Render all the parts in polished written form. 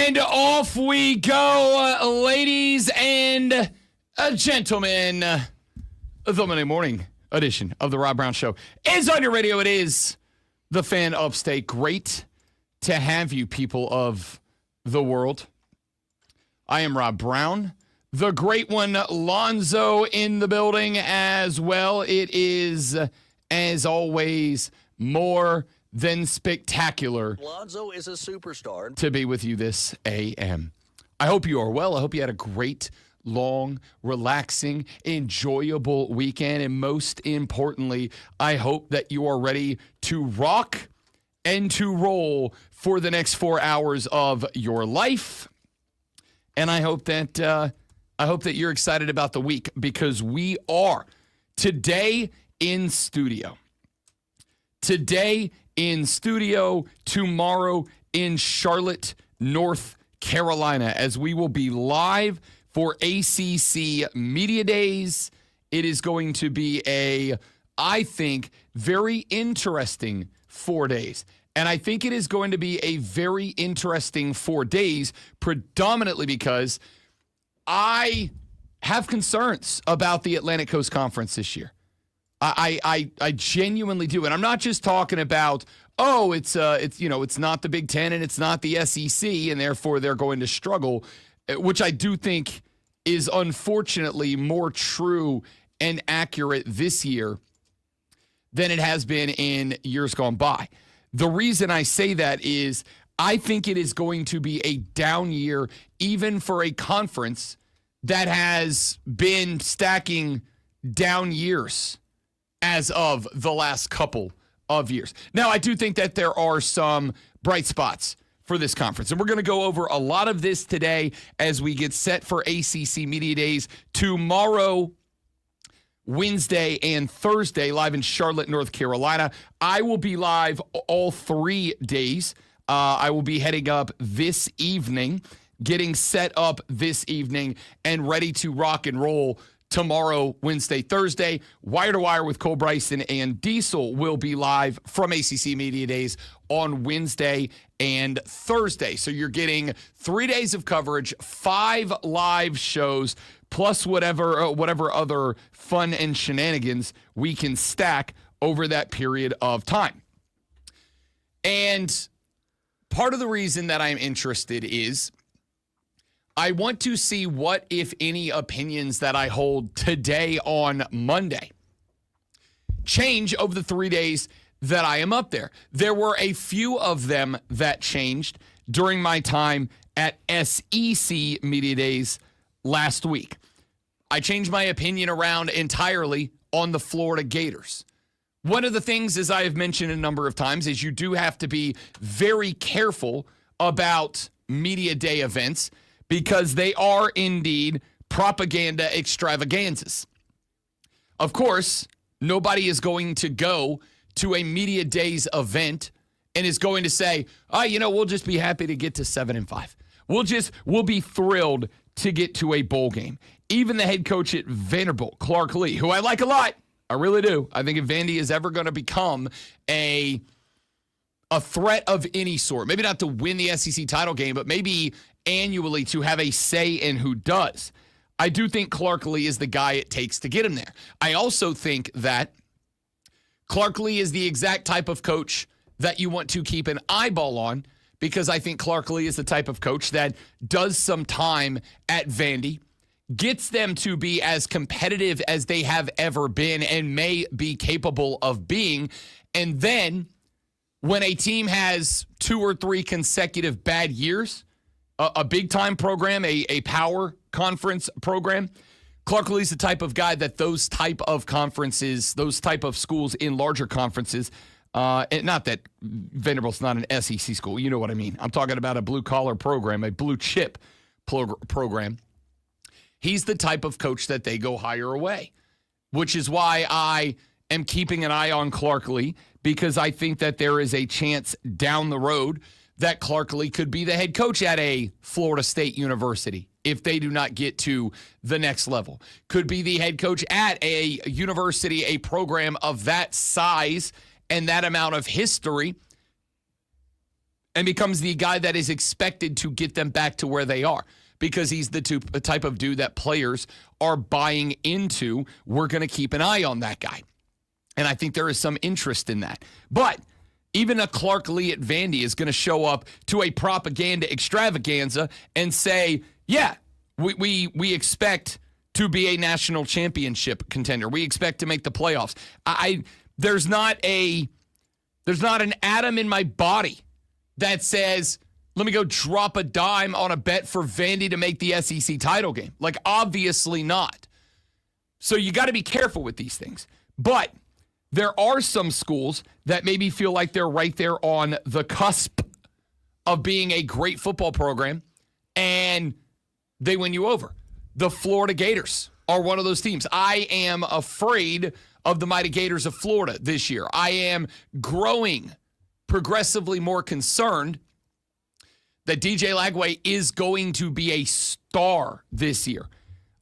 And off we go, ladies and gentlemen. The Monday morning edition of the Rob Brown Show is on your radio. It is the Fan Upstate. Great to have you, people of the world. I am Rob Brown, the great one, Lonzo, in the building as well. It is, as always, more than spectacular. Lonzo is a superstar. To be with you this AM. I hope you are well. I hope you had a great, long, relaxing, enjoyable weekend. And most importantly, I hope that you are ready to rock and to roll for the next 4 hours of your life. And I hope that you're excited about the week, because we are today in studio. Today in studio, tomorrow in Charlotte, North Carolina, as we will be live for ACC Media Days. It is going to be I think, very interesting 4 days. And I think it is going to be a very interesting 4 days, predominantly because I have concerns about the Atlantic Coast Conference this year. I genuinely do. And I'm not just talking about, it's not the Big Ten and it's not the SEC, and therefore they're going to struggle, which I do think is unfortunately more true and accurate this year than it has been in years gone by. The reason I say that is I think it is going to be a down year, even for a conference that has been stacking down years as of the last couple of years. Now, I do think that there are some bright spots for this conference, and we're going to go over a lot of this today as we get set for ACC Media Days tomorrow, Wednesday, and Thursday, live in Charlotte, North Carolina. I will be live all 3 days. I will be heading up this evening, getting set up this evening, and ready to rock and roll tomorrow, Wednesday, Thursday. Wire to Wire with Cole Bryson and Diesel will be live from ACC Media Days on Wednesday and Thursday. So you're getting 3 days of coverage, 5 live shows, plus whatever other fun and shenanigans we can stack over that period of time. And part of the reason that I'm interested is I want to see what, if any, opinions that I hold today on Monday change over the 3 days that I am up there. There were a few of them that changed during my time at SEC Media Days last week. I changed my opinion around entirely on the Florida Gators. One of the things, as I have mentioned a number of times, is you do have to be very careful about media day events, because they are indeed propaganda extravaganzas. Of course, nobody is going to go to a media days event and is going to say, we'll just be happy to get to 7-5. We'll be thrilled to get to a bowl game. Even the head coach at Vanderbilt, Clark Lee, who I like a lot, I really do. I think if Vandy is ever going to become a threat of any sort, maybe not to win the SEC title game, but maybe annually to have a say in who does, I do think Clark Lee is the guy it takes to get him there. I also think that Clark Lee is the exact type of coach that you want to keep an eyeball on, because I think Clark Lee is the type of coach that does some time at Vandy, gets them to be as competitive as they have ever been and may be capable of being, and then when a team has 2 or 3 consecutive bad years, a big-time program, a power conference program, Clark Lee's the type of guy that those type of conferences, those type of schools in larger conferences, and not that Vanderbilt's not an SEC school, you know what I mean. I'm talking about a blue-collar program, a blue-chip program. He's the type of coach that they go hire away, which is why I am keeping an eye on Clark Lee, because I think that there is a chance down the road that Clark Lee could be the head coach at a Florida State University if they do not get to the next level. Could be the head coach at a university, a program of that size and that amount of history and becomes the guy that is expected to get them back to where they are because he's the type of dude that players are buying into. We're going to keep an eye on that guy. And I think there is some interest in that. But even a Clark Lee at Vandy is going to show up to a propaganda extravaganza and say, yeah, we expect to be a national championship contender. We expect to make the playoffs. There's not an atom in my body that says, let me go drop a dime on a bet for Vandy to make the SEC title game. Like, obviously not. So you got to be careful with these things. But there are some schools that maybe feel like they're right there on the cusp of being a great football program, and they win you over. The Florida Gators are one of those teams. I am afraid of the Mighty Gators of Florida this year. I am growing progressively more concerned that DJ Lagway is going to be a star this year.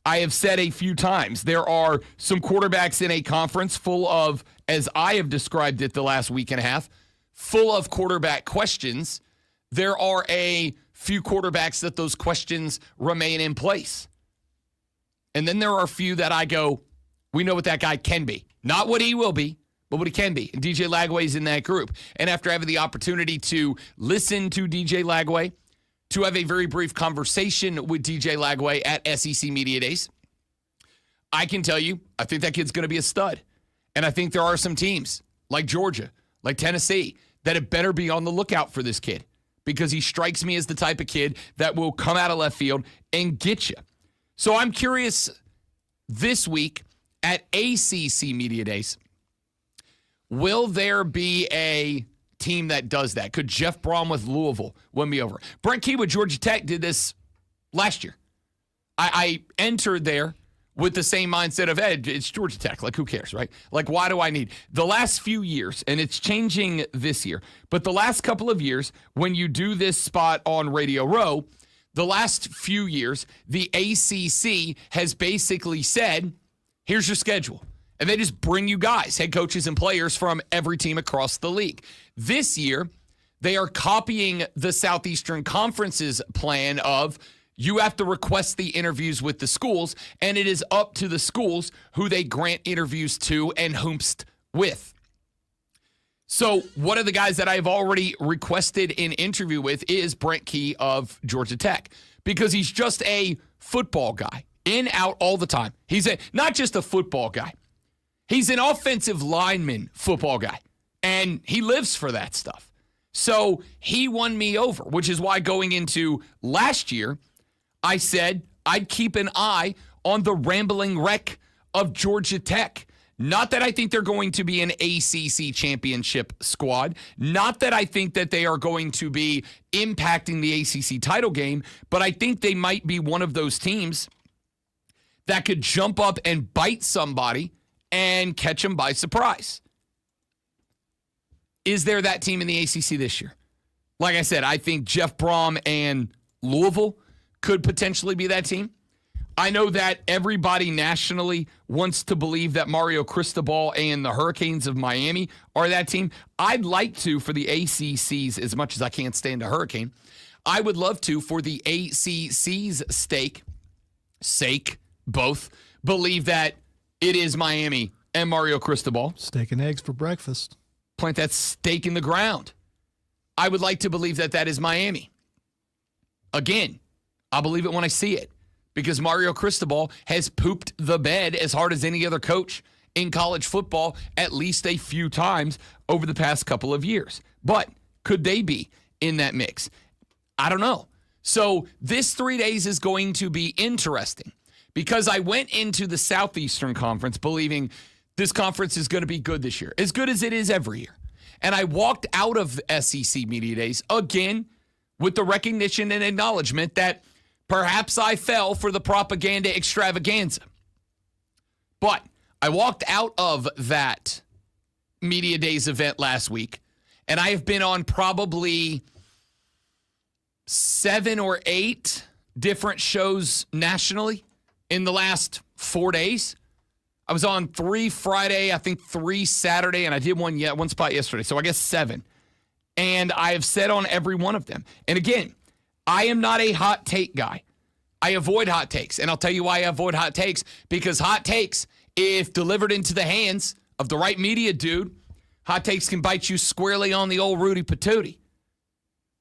I have said a few times, there are some quarterbacks in a conference full of, as I have described it the last week and a half, full of quarterback questions. There are a few quarterbacks that those questions remain in place. And then there are a few that I go, we know what that guy can be. Not what he will be, but what he can be. And DJ Lagway's in that group. And after having the opportunity to listen to DJ Lagway, to have a very brief conversation with DJ Lagway at SEC Media Days, I can tell you, I think that kid's going to be a stud. And I think there are some teams like Georgia, like Tennessee, that had better be on the lookout for this kid because he strikes me as the type of kid that will come out of left field and get you. So I'm curious this week at ACC Media Days, will there be a team that does that? Could Jeff Brom with Louisville win me over? Brent Key with Georgia Tech did this last year. I entered there with the same mindset of, hey, it's Georgia Tech. Like, who cares, right? Like, why do I need? The last few years, and it's changing this year, but the last couple of years, when you do this spot on Radio Row, the last few years, the ACC has basically said, here's your schedule. And they just bring you guys, head coaches and players from every team across the league. This year, they are copying the Southeastern Conference's plan of you have to request the interviews with the schools, and it is up to the schools who they grant interviews to and whomst with. So one of the guys that I've already requested an interview with is Brent Key of Georgia Tech because he's just a football guy, in, out all the time. He's not just a football guy. He's an offensive lineman football guy, and he lives for that stuff. So he won me over, which is why going into last year, I said I'd keep an eye on the rambling wreck of Georgia Tech. Not that I think they're going to be an ACC championship squad. Not that I think that they are going to be impacting the ACC title game, but I think they might be one of those teams that could jump up and bite somebody and catch them by surprise. Is there that team in the ACC this year? Like I said, I think Jeff Brom and Louisville could potentially be that team. I know that everybody nationally wants to believe that Mario Cristobal and the Hurricanes of Miami are that team. I'd like to, for the ACC's, as much as I can't stand a hurricane, I would love to, for the ACC's sake, both, believe that it is Miami and Mario Cristobal. Steak and eggs for breakfast. Plant that stake in the ground. I would like to believe that that is Miami. Again, I'll believe it when I see it because Mario Cristobal has pooped the bed as hard as any other coach in college football at least a few times over the past couple of years. But could they be in that mix? I don't know. So this 3 days is going to be interesting because I went into the Southeastern Conference believing this conference is going to be good this year, as good as it is every year. And I walked out of SEC Media Days again with the recognition and acknowledgement that perhaps I fell for the propaganda extravaganza. But I walked out of that Media Days event last week, and I have been on probably 7 or 8 different shows nationally in the last 4 days. I was on 3 Friday, I think 3 Saturday, and I did one spot yesterday, so I guess 7. And I have said on every one of them. And again, I am not a hot take guy. I avoid hot takes. And I'll tell you why I avoid hot takes. Because hot takes, if delivered into the hands of the right media dude, hot takes can bite you squarely on the old Rudy Patootie.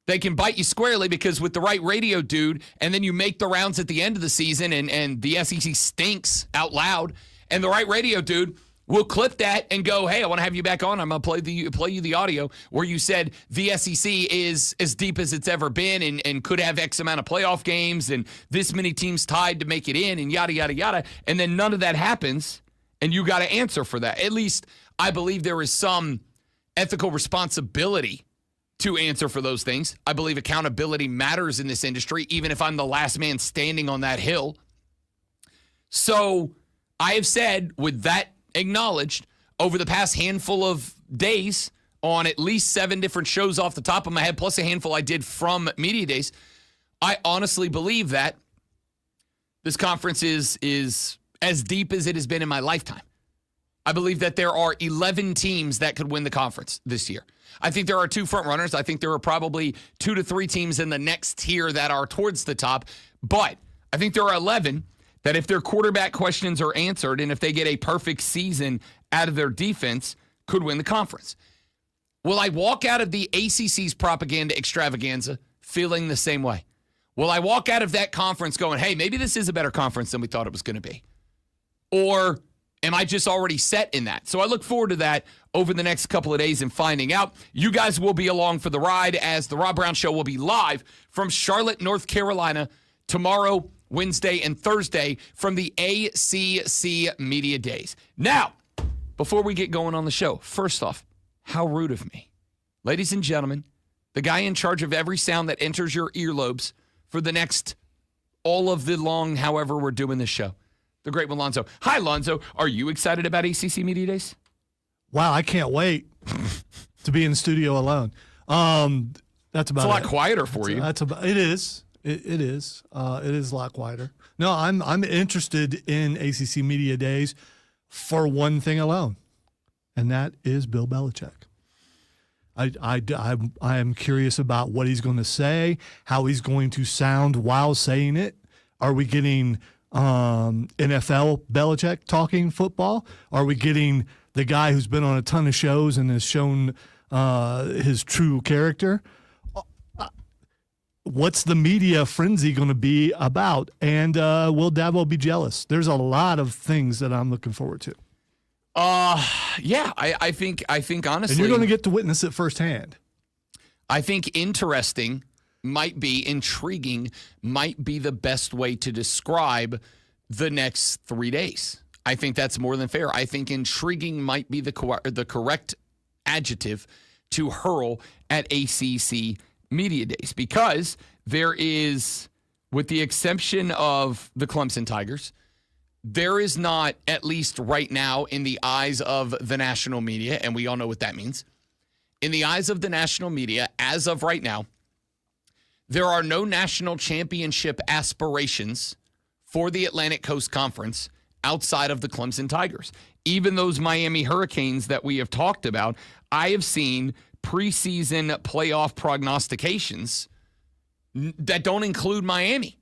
They can bite you squarely because with the right radio dude, and then you make the rounds at the end of the season and the SEC stinks out loud, and the right radio dude will clip that and go, hey, I want to have you back on. I'm going to play you the audio where you said the SEC is as deep as it's ever been and could have X amount of playoff games and this many teams tied to make it in and yada, yada, yada. And then none of that happens, and you got to answer for that. At least I believe there is some ethical responsibility to answer for those things. I believe accountability matters in this industry, even if I'm the last man standing on that hill. So I have said, with that acknowledged, over the past handful of days on at least 7 different shows off the top of my head, plus a handful I did from Media Days, I honestly believe that this conference is as deep as it has been in my lifetime. I believe that there are 11 teams that could win the conference this year. I think there are 2 front runners. I think there are probably 2 to 3 teams in the next tier that are towards the top. But I think there are 11 that if their quarterback questions are answered and if they get a perfect season out of their defense, could win the conference. Will I walk out of the ACC's propaganda extravaganza feeling the same way? Will I walk out of that conference going, hey, maybe this is a better conference than we thought it was going to be? Or am I just already set in that? So I look forward to that over the next couple of days and finding out. You guys will be along for the ride as the Rob Brown Show will be live from Charlotte, North Carolina tomorrow, Wednesday, and Thursday from the ACC Media Days. Now, before we get going on the show, first off, how rude of me. Ladies and gentlemen, the guy in charge of every sound that enters your earlobes for the next all of the long, however we're doing this show, the great one, Lonzo. Hi, Lonzo. Are you excited about ACC Media Days? Wow, I can't wait to be in the studio alone. That's about it. It's a lot quieter for you. It is. It is. It is a lot quieter. No, I'm interested in ACC Media Days for one thing alone, and that is Bill Belichick. I am curious about what he's going to say, how he's going to sound while saying it. Are we getting NFL Belichick talking football? Are we getting the guy who's been on a ton of shows and has shown his true character? What's the media frenzy going to be about? And will Dabo be jealous? There's a lot of things that I'm looking forward to. Yeah, I think honestly, and you're going to get to witness it firsthand. I think interesting might be, intriguing might be the best way to describe the next 3 days. I think that's more than fair. I think intriguing might be the correct adjective to hurl at ACC Media Days, because there is, with the exception of the Clemson Tigers, there is not, at least right now, in the eyes of the national media, and we all know what that means, in the eyes of the national media, as of right now, there are no national championship aspirations for the Atlantic Coast Conference outside of the Clemson Tigers. Even those Miami Hurricanes that we have talked about, I have seen preseason playoff prognostications that don't include Miami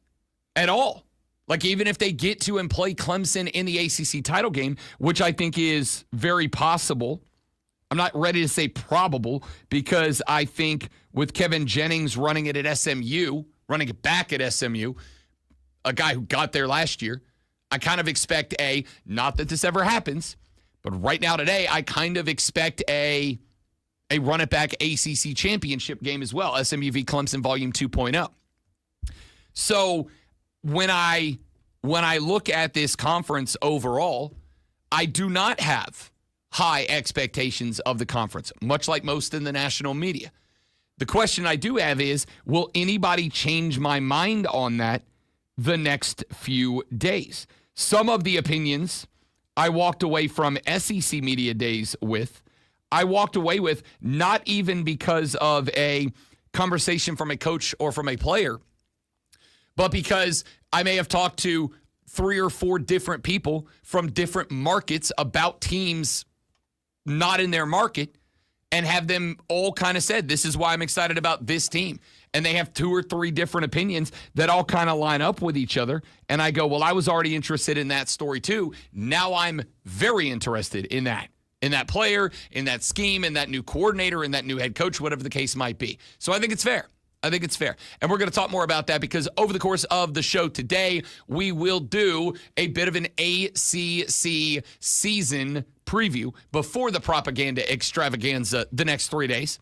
at all. Like, even if they get to and play Clemson in the ACC title game, which I think is very possible. I'm not ready to say probable, because I think with Kevin Jennings running it at SMU, running it back at SMU, a guy who got there last year, I kind of expect not that this ever happens, but right now today, I kind of expect a run-it-back ACC championship game as well, SMU v. Clemson Volume 2.0. So when I look at this conference overall, I do not have high expectations of the conference, much like most in the national media. The question I do have is, will anybody change my mind on that the next few days? Some of the opinions I walked away from SEC Media Days with, I walked away with not even because of a conversation from a coach or from a player, but because I may have talked to 3 or 4 different people from different markets about teams not in their market, and have them all kind of said, this is why I'm excited about this team. And they have 2 or 3 different opinions that all kind of line up with each other. And I go, well, I was already interested in that story too. Now I'm very interested in that player, in that scheme, in that new coordinator, in that new head coach, whatever the case might be. So I think it's fair. And we're going to talk more about that because over the course of the show today, we will do a bit of an ACC season preview before the propaganda extravaganza the next 3 days.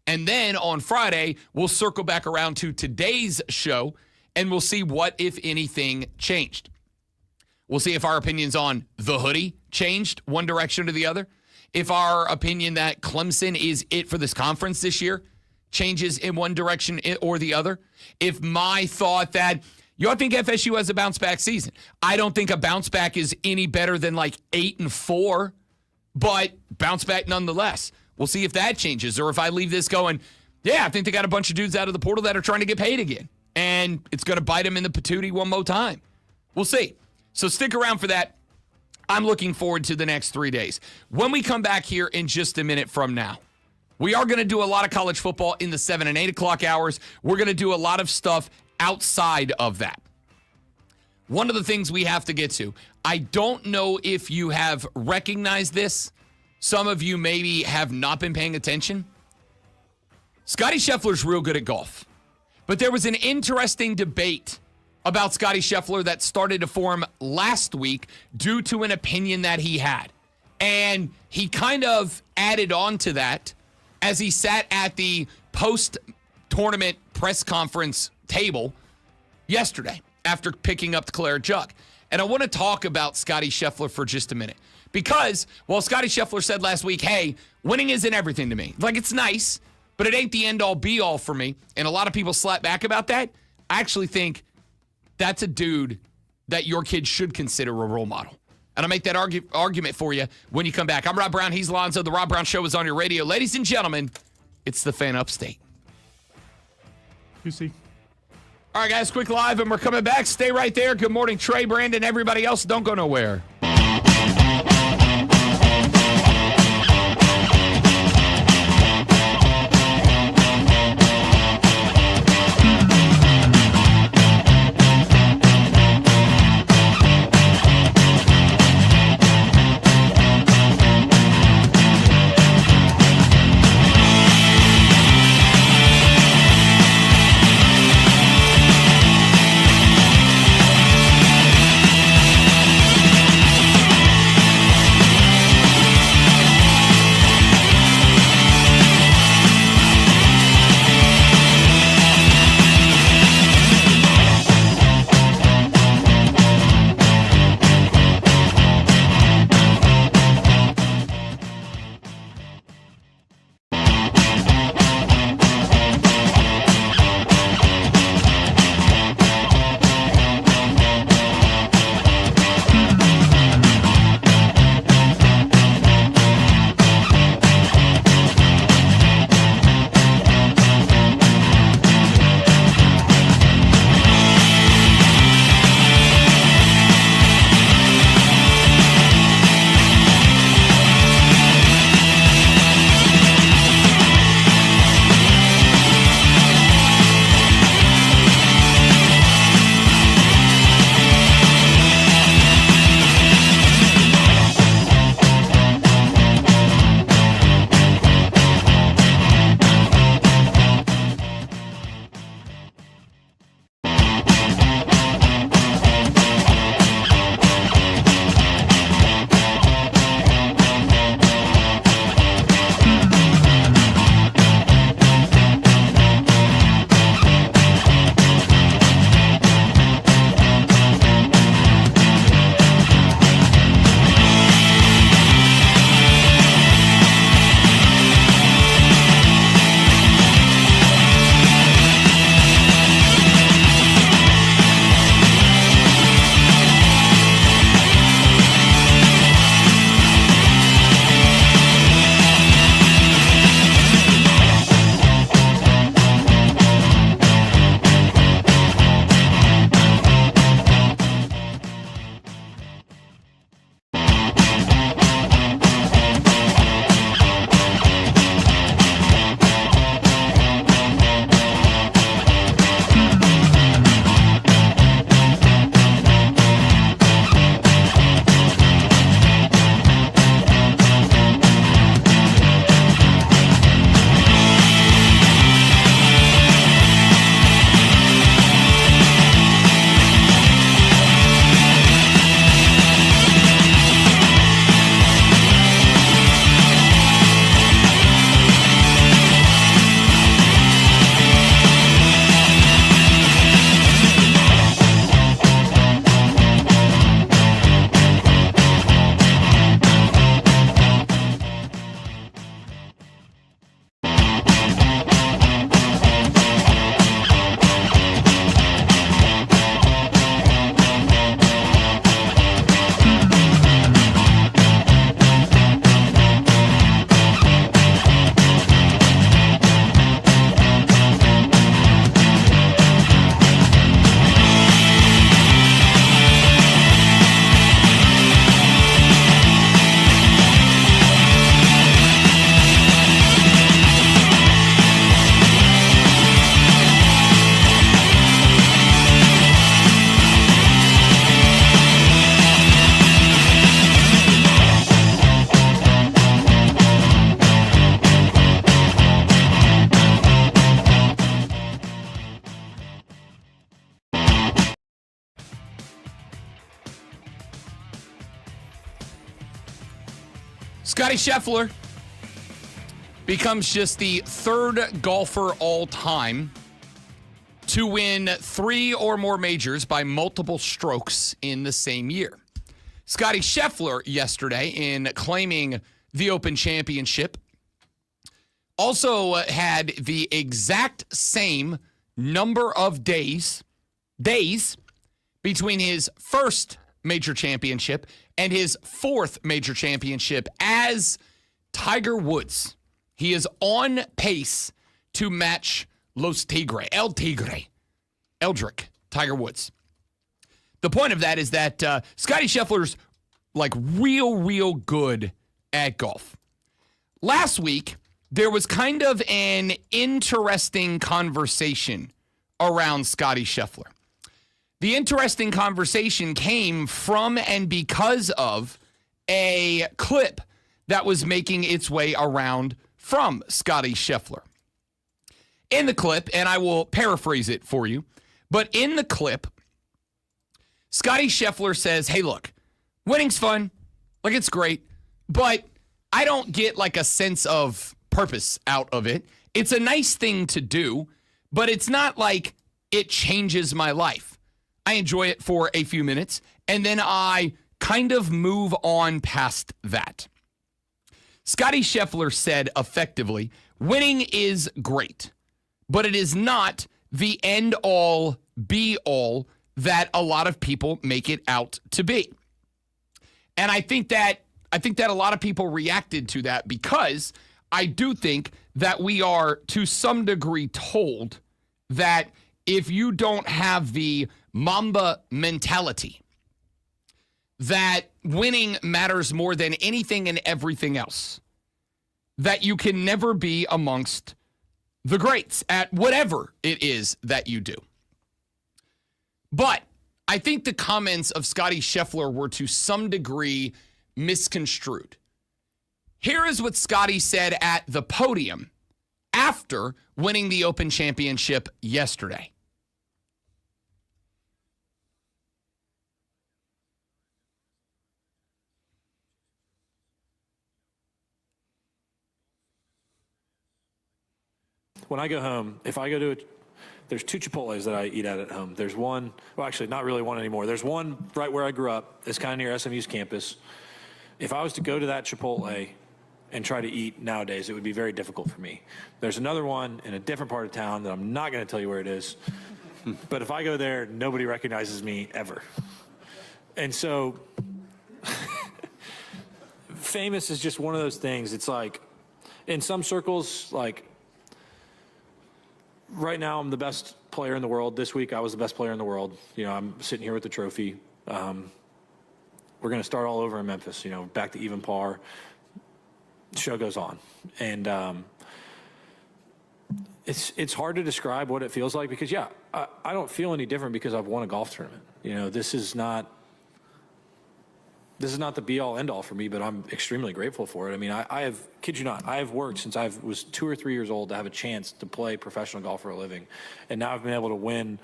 And then on Friday, we'll circle back around to today's show and we'll see what, if anything, changed. We'll see if our opinions on the hoodie changed one direction or the other. If our opinion that Clemson is it for this conference this year changes in one direction or the other. If my thought that, I think FSU has a bounce back season. I don't think a bounce back is any better than like 8-4, but bounce back nonetheless. We'll see if that changes or if I leave this going, I think they got a bunch of dudes out of the portal that are trying to get paid again. And it's going to bite them in the patootie one more time. We'll see. So stick around for that. I'm looking forward to the next 3 days. When we come back here in just a minute from now, we are going to do a lot of college football in the 7 and 8 o'clock hours. We're going to do a lot of stuff outside of that. One of the things we have to get to, I don't know if you have recognized this. Some of you maybe have not been paying attention. Scottie Scheffler's real good at golf. But there was an interesting debate about Scottie Scheffler that started to form last week due to an opinion that he had. And he kind of added on to that as he sat at the post-tournament press conference table yesterday after picking up the claret jug. And I want to talk about Scottie Scheffler for just a minute. Because, well, Scottie Scheffler said last week, hey, winning isn't everything to me. Like, it's nice, but it ain't the end-all, be-all for me. And a lot of people slap back about that. I actually think that's a dude that your kids should consider a role model. And I'll make that argument for you when you come back. I'm Rob Brown. He's Lonzo. The Rob Brown Show is on your radio. Ladies and gentlemen, it's the Fan Upstate. You see. All right, guys, quick live, and we're coming back. Stay right there. Good morning, Trey, Brandon, everybody else. Don't go nowhere. Scottie Scheffler becomes just the third golfer all time to win 3 or more majors by multiple strokes in the same year. Scottie Scheffler yesterday, in claiming the Open Championship, also had the exact same number of days between his first major championship and his fourth major championship as Tiger Woods. He is on pace to match Eldrick, Tiger Woods. The point of that is that Scottie Scheffler's like real good at golf. Last week, there was kind of an interesting conversation around Scottie Scheffler. The interesting conversation came from and because of a clip that was making its way around from Scottie Scheffler. In the clip, and I will paraphrase it for you, but in the clip, Scottie Scheffler says, hey, look, winning's fun. Like, it's great, but I don't get like a sense of purpose out of it. It's a nice thing to do, but it's not like it changes my life. I enjoy it for a few minutes, and then I kind of move on past that. Scottie Scheffler said effectively, winning is great, but it is not the end-all, be-all that a lot of people make it out to be. And I think that a lot of people reacted to that because I do think that we are to some degree told that if you don't have the Mamba mentality, that winning matters more than anything and everything else, that you can never be amongst the greats at whatever it is that you do. But I think the comments of Scottie Scheffler were to some degree misconstrued. Here is what Scottie said at the podium after winning the Open Championship yesterday. When I go home, if I go to there's 2 Chipotles that I eat at home. There's one, well, actually, not really one anymore. There's one right where I grew up. It's kind of near SMU's campus. If I was to go to that Chipotle and try to eat nowadays, it would be very difficult for me. There's another one in a different part of town that I'm not going to tell you where it is. But if I go there, nobody recognizes me ever. And so famous is just one of those things. It's like, in some circles, like, right now, I'm the best player in the world. This week, I was the best player in the world. You know, I'm sitting here with the trophy. We're going to start all over in Memphis, you know, back to even par. The show goes on. And it's hard to describe what it feels like because, yeah, I don't feel any different because I've won a golf tournament. You know, this is not the be-all, end-all for me, but I'm extremely grateful for it. I mean, I have, kid you not, I have worked since I was 2 or 3 years old to have a chance to play professional golf for a living. And now I've been able to win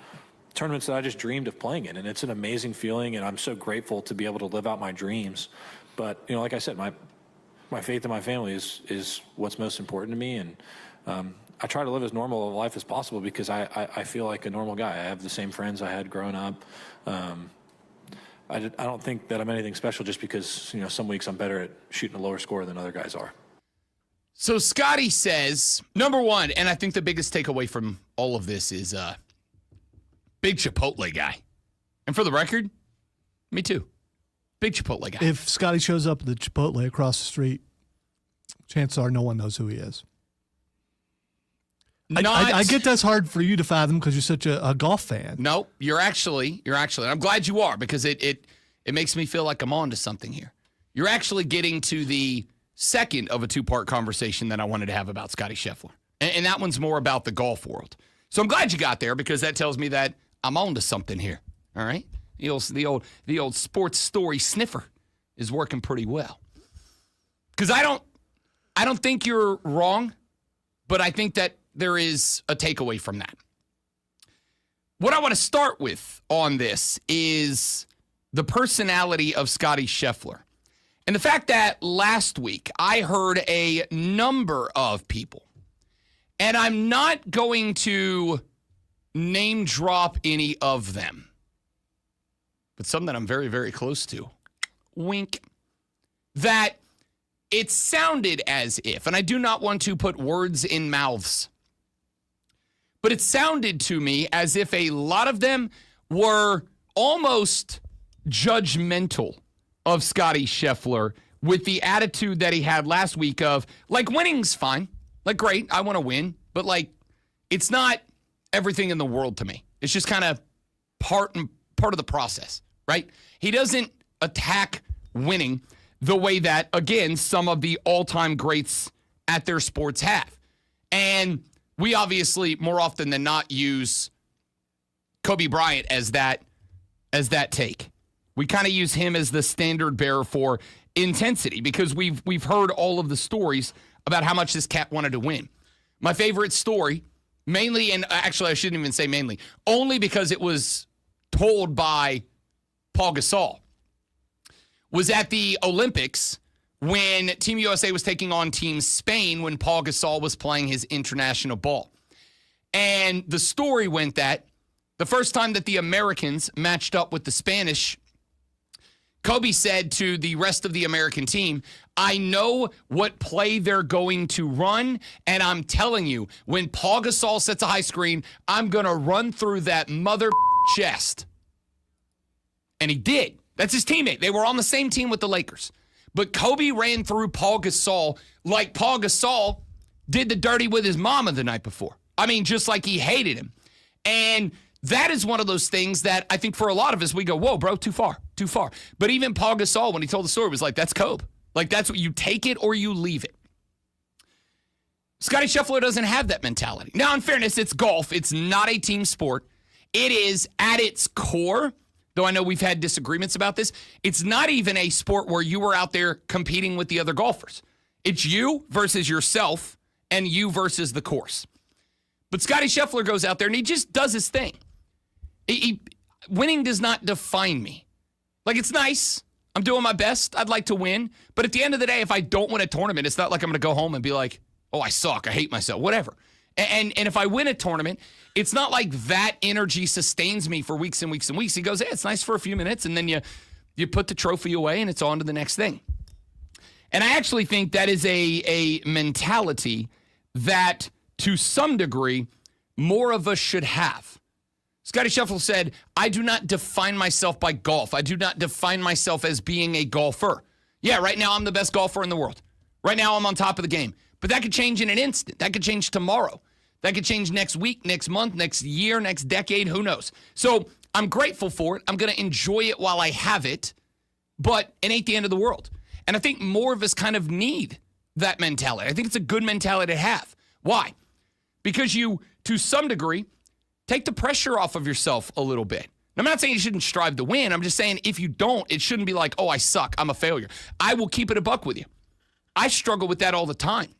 tournaments that I just dreamed of playing in. And it's an amazing feeling, and I'm so grateful to be able to live out my dreams. But, you know, like I said, my faith in my family is what's most important to me. And I try to live as normal a life as possible because I feel like a normal guy. I have the same friends I had growing up. I don't think that I'm anything special just because, you know, some weeks I'm better at shooting a lower score than other guys are. So Scottie says, number one, and I think the biggest takeaway from all of this is big Chipotle guy. And for the record, me too. Big Chipotle guy. If Scottie shows up at the Chipotle across the street, chances are no one knows who he is. I get that's hard for you to fathom because you're such a golf fan. No, you're actually, and I'm glad you are because it makes me feel like I'm on to something here. You're actually getting to the second of a 2-part conversation that I wanted to have about Scottie Scheffler. And that one's more about the golf world. So I'm glad you got there because that tells me that I'm on to something here. All right? The old sports story sniffer is working pretty well. Because I don't think you're wrong, but I think that there is a takeaway from that. What I want to start with on this is the personality of Scottie Scheffler. And the fact that last week I heard a number of people, and I'm not going to name drop any of them, but some that I'm very, very close to, wink, that it sounded as if, and I do not want to put words in mouths, but it sounded to me as if a lot of them were almost judgmental of Scottie Scheffler with the attitude that he had last week of, like, winning's fine. Like, great, I want to win. But, like, it's not everything in the world to me. It's just kind of part of the process, right? He doesn't attack winning the way that, again, some of the all-time greats at their sports have. And we obviously, more often than not, use Kobe Bryant as that take. We kind of use him as the standard bearer for intensity because we've heard all of the stories about how much this cat wanted to win. My favorite story, mainly, and actually I shouldn't even say mainly, only because it was told by Paul Gasol, was at the Olympics when Team USA was taking on Team Spain when Paul Gasol was playing his international ball. And the story went that the first time that the Americans matched up with the Spanish, Kobe said to the rest of the American team, I know what play they're going to run, and I'm telling you, when Paul Gasol sets a high screen, I'm going to run through that mother chest. And he did. That's his teammate. They were on the same team with the Lakers. But Kobe ran through Paul Gasol like Paul Gasol did the dirty with his mama the night before. I mean, just like he hated him. And that is one of those things that I think for a lot of us, we go, whoa, bro, too far. But even Paul Gasol, when he told the story, was like, that's Kobe. Like, that's what you take it or you leave it. Scottie Scheffler doesn't have that mentality. Now, in fairness, it's golf. It's not a team sport. It is at its core, though I know we've had disagreements about this, it's not even a sport where you are out there competing with the other golfers. It's you versus yourself and you versus the course. But Scottie Scheffler goes out there and he just does his thing. Winning does not define me. Like, it's nice. I'm doing my best. I'd like to win. But at the end of the day, if I don't win a tournament, it's not like I'm going to go home and be like, oh, I suck. I hate myself. Whatever. And if I win a tournament, it's not like that energy sustains me for weeks and weeks and weeks. He goes, hey, it's nice for a few minutes, and then you put the trophy away, and it's on to the next thing. And I actually think that is a mentality that, to some degree, more of us should have. Scottie Scheffler said, I do not define myself by golf. I do not define myself as being a golfer. Yeah, right now I'm the best golfer in the world. Right now I'm on top of the game. But that could change in an instant. That could change tomorrow. That could change next week, next month, next year, next decade. Who knows? So I'm grateful for it. I'm going to enjoy it while I have it. But it ain't the end of the world. And I think more of us kind of need that mentality. I think it's a good mentality to have. Why? Because you, to some degree, take the pressure off of yourself a little bit. I'm not saying you shouldn't strive to win. I'm just saying if you don't, it shouldn't be like, oh, I suck. I'm a failure. I will keep it a buck with you. I struggle with that all the time.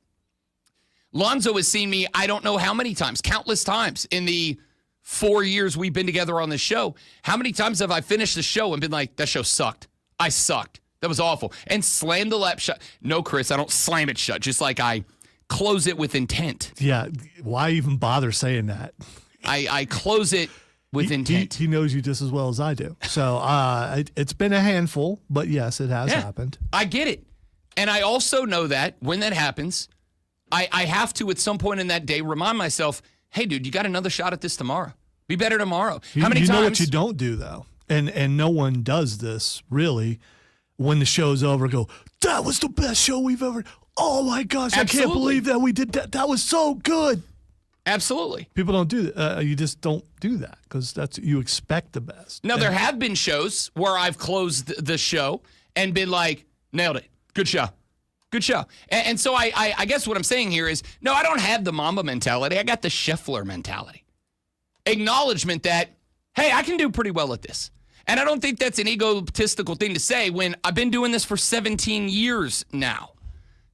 Lonzo has seen me, I don't know how many times, countless times in the 4 years we've been together on this show. How many times have I finished the show and been like, that show sucked. I sucked. That was awful. And slammed the lap shut. No, Chris, I don't slam it shut. Just like I close it with intent. Yeah. Why even bother saying that? I close it with intent. He knows you just as well as I do. So it's been a handful, but yes, it has happened. I get it. And I also know that when that happens, I have to, at some point in that day, remind myself, hey, dude, you got another shot at this tomorrow. Be better tomorrow. How many times? You know what you don't do, though, and no one does this, really, when the show's over, go, that was the best show we've ever, oh, my gosh, I can't believe that we did that. That was so good. Absolutely. People don't do that. You just don't do that because you expect the best. Now, there have been shows where I've closed the show and been like, nailed it. Good show. Good show. And so I guess what I'm saying here is, no, I don't have the Mamba mentality. I got the Scheffler mentality. Acknowledgement that, hey, I can do pretty well at this. And I don't think that's an egotistical thing to say when I've been doing this for 17 years now.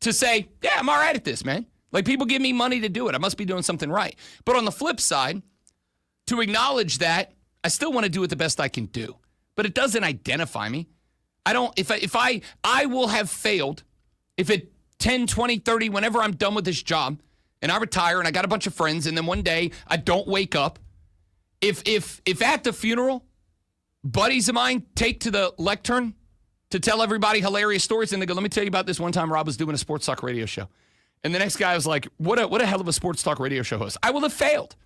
To say, yeah, I'm all right at this, man. Like, people give me money to do it. I must be doing something right. But on the flip side, to acknowledge that I still want to do it the best I can do. But it doesn't identify me. I will have failed if at 10, 20, 30, whenever I'm done with this job and I retire and I got a bunch of friends and then one day I don't wake up. If at the funeral, buddies of mine take to the lectern to tell everybody hilarious stories and they go, let me tell you about this one time Rob was doing a sports talk radio show. And the next guy was like, what a hell of a sports talk radio show host. I will have failed.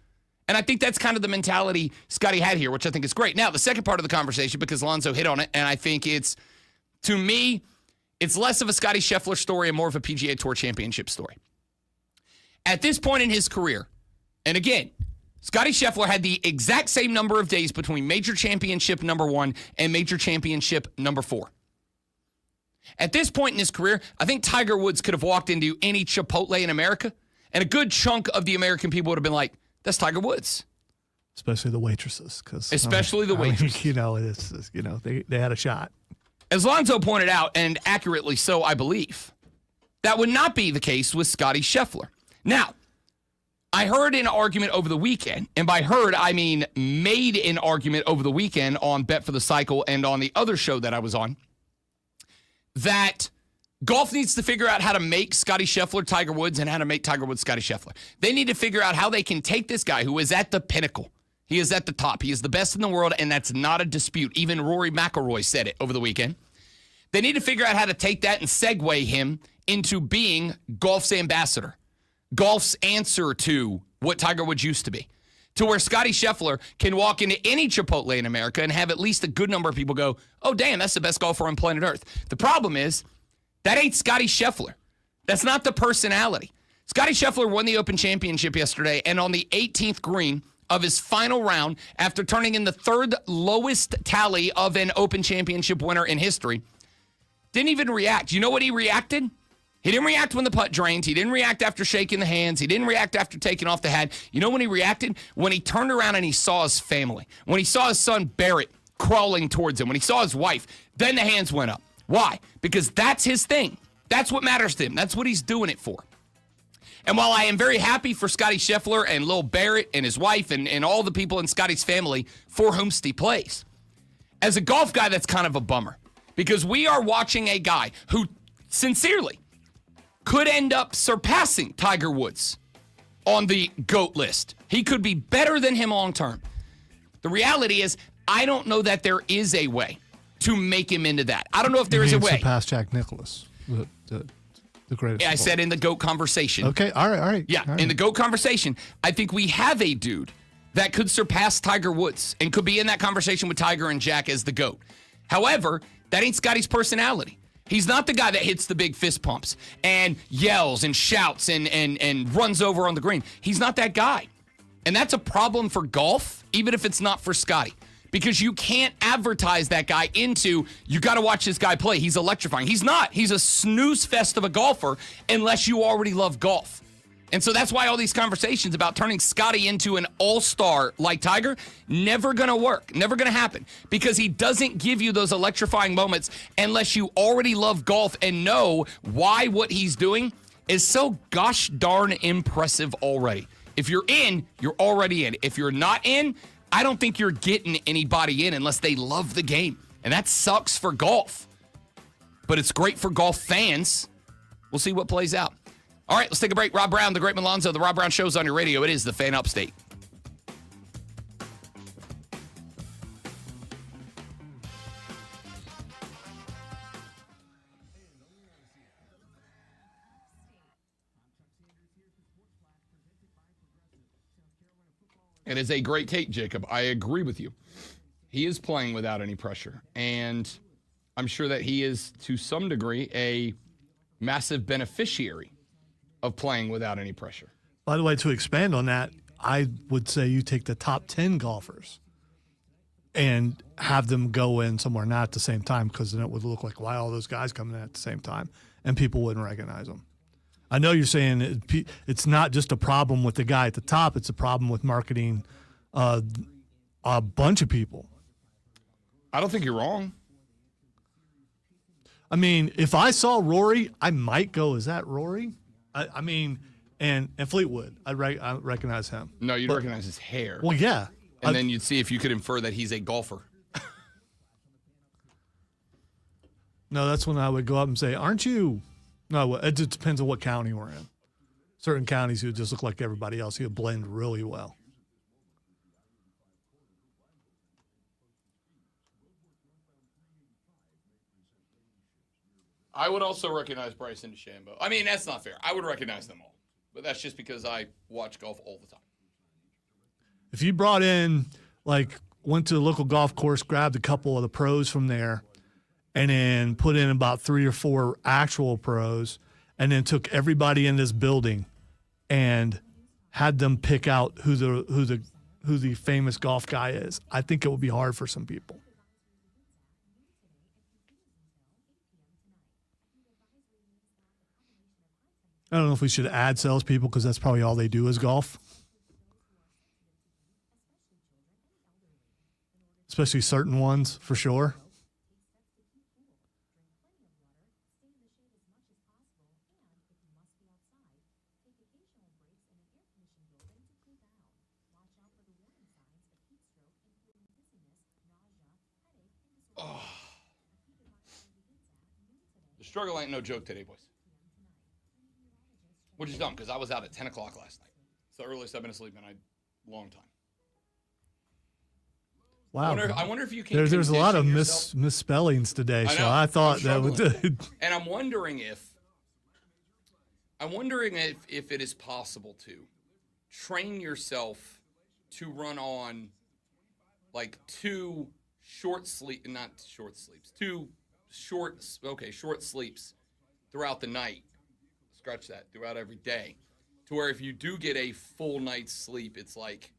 And I think that's kind of the mentality Scottie had here, which I think is great. Now, the second part of the conversation, because Alonzo hit on it, and I think to me, it's less of a Scottie Scheffler story and more of a PGA Tour Championship story. At this point in his career, and again, Scottie Scheffler had the exact same number of days between major championship number 1 and major championship number 4. At this point in his career, I think Tiger Woods could have walked into any Chipotle in America, and a good chunk of the American people would have been like, that's Tiger Woods. Especially the waitresses. Especially the waitresses. They had a shot. As Lonzo pointed out, and accurately so, I believe, that would not be the case with Scottie Scheffler. Now, I heard an argument over the weekend, and by heard, I mean made an argument over the weekend on Bet for the Cycle and on the other show that I was on, that golf needs to figure out how to make Scottie Scheffler Tiger Woods and how to make Tiger Woods Scottie Scheffler. They need to figure out how they can take this guy who is at the pinnacle. He is at the top. He is the best in the world, and that's not a dispute. Even Rory McIlroy said it over the weekend. They need to figure out how to take that and segue him into being golf's ambassador, golf's answer to what Tiger Woods used to be, to where Scottie Scheffler can walk into any Chipotle in America and have at least a good number of people go, oh, damn, that's the best golfer on planet Earth. The problem is, that ain't Scottie Scheffler. That's not the personality. Scottie Scheffler won the Open Championship yesterday, and on the 18th green of his final round, after turning in the third lowest tally of an Open Championship winner in history, didn't even react. You know what he reacted? He didn't react when the putt drained. He didn't react after shaking the hands. He didn't react after taking off the hat. You know when he reacted? When he turned around and he saw his family. When he saw his son Barrett crawling towards him. When he saw his wife, then the hands went up. Why? Because that's his thing. That's what matters to him. That's what he's doing it for. And while I am very happy for Scottie Scheffler and Lil Barrett and his wife and all the people in Scottie's family for whom he plays, as a golf guy, that's kind of a bummer. Because we are watching a guy who, sincerely, could end up surpassing Tiger Woods on the GOAT list. He could be better than him long term. The reality is, I don't know that there is a way to make him into that. I don't know if there is a way. Surpass Jack Nicklaus, the greatest. Yeah, I said in the GOAT conversation. Okay, all right. Yeah, all right. In the GOAT conversation, I think we have a dude that could surpass Tiger Woods and could be in that conversation with Tiger and Jack as the GOAT. However, that ain't Scottie's personality. He's not the guy that hits the big fist pumps and yells and shouts and runs over on the green. He's not that guy. And that's a problem for golf, even if it's not for Scottie. Because you can't advertise that guy into, you got to watch this guy play. He's electrifying. He's not. He's a snooze fest of a golfer unless you already love golf. And so that's why all these conversations about turning Scottie into an all-star like Tiger, never going to work, never going to happen. Because he doesn't give you those electrifying moments unless you already love golf and know why what he's doing is so gosh darn impressive already. If you're in, you're already in. If you're not in, I don't think you're getting anybody in unless they love the game. And that sucks for golf. But it's great for golf fans. We'll see what plays out. All right, let's take a break. Rob Brown, the Great Malonzo, the Rob Brown Show's on your radio. It is the Fan Upstate. It is a great take, Jacob. I agree with you. He is playing without any pressure. And I'm sure that he is, to some degree, a massive beneficiary of playing without any pressure. By the way, to expand on that, I would say you take the top 10 golfers and have them go in somewhere not at the same time, because then it would look like, why all those guys coming in at the same time, and people wouldn't recognize them. I know you're saying it's not just a problem with the guy at the top. It's a problem with marketing a bunch of people. I don't think you're wrong. I mean, if I saw Rory, I might go, is that Rory? I mean, and Fleetwood, I recognize him. No, you'd recognize his hair. Well, yeah. And then you'd see if you could infer that he's a golfer. No, that's when I would go up and say, "Aren't you?" No, it just depends on what county we're in. Certain counties, he would just look like everybody else. He would blend really well. I would also recognize Bryson DeChambeau. I mean, that's not fair. I would recognize them all, but that's just because I watch golf all the time. If you brought in, like, went to the local golf course, grabbed a couple of the pros from there, and then put in about 3 or 4 actual pros, and then took everybody in this building and had them pick out who the famous golf guy is, I think it would be hard for some people. I don't know if we should add salespeople because that's probably all they do is golf. Especially certain ones, for sure. The struggle ain't no joke today, boys. Which is dumb because I was out at 10 o'clock last night. It's the earliest I've been asleep in a long time. Wow. I wonder if you can. There's a lot of yourself. misspellings today, I so know. I thought that would. And I'm wondering if it is possible to train yourself to run on like two short sleeps throughout the night. Scratch that, throughout every day. To where if you do get a full night's sleep, it's like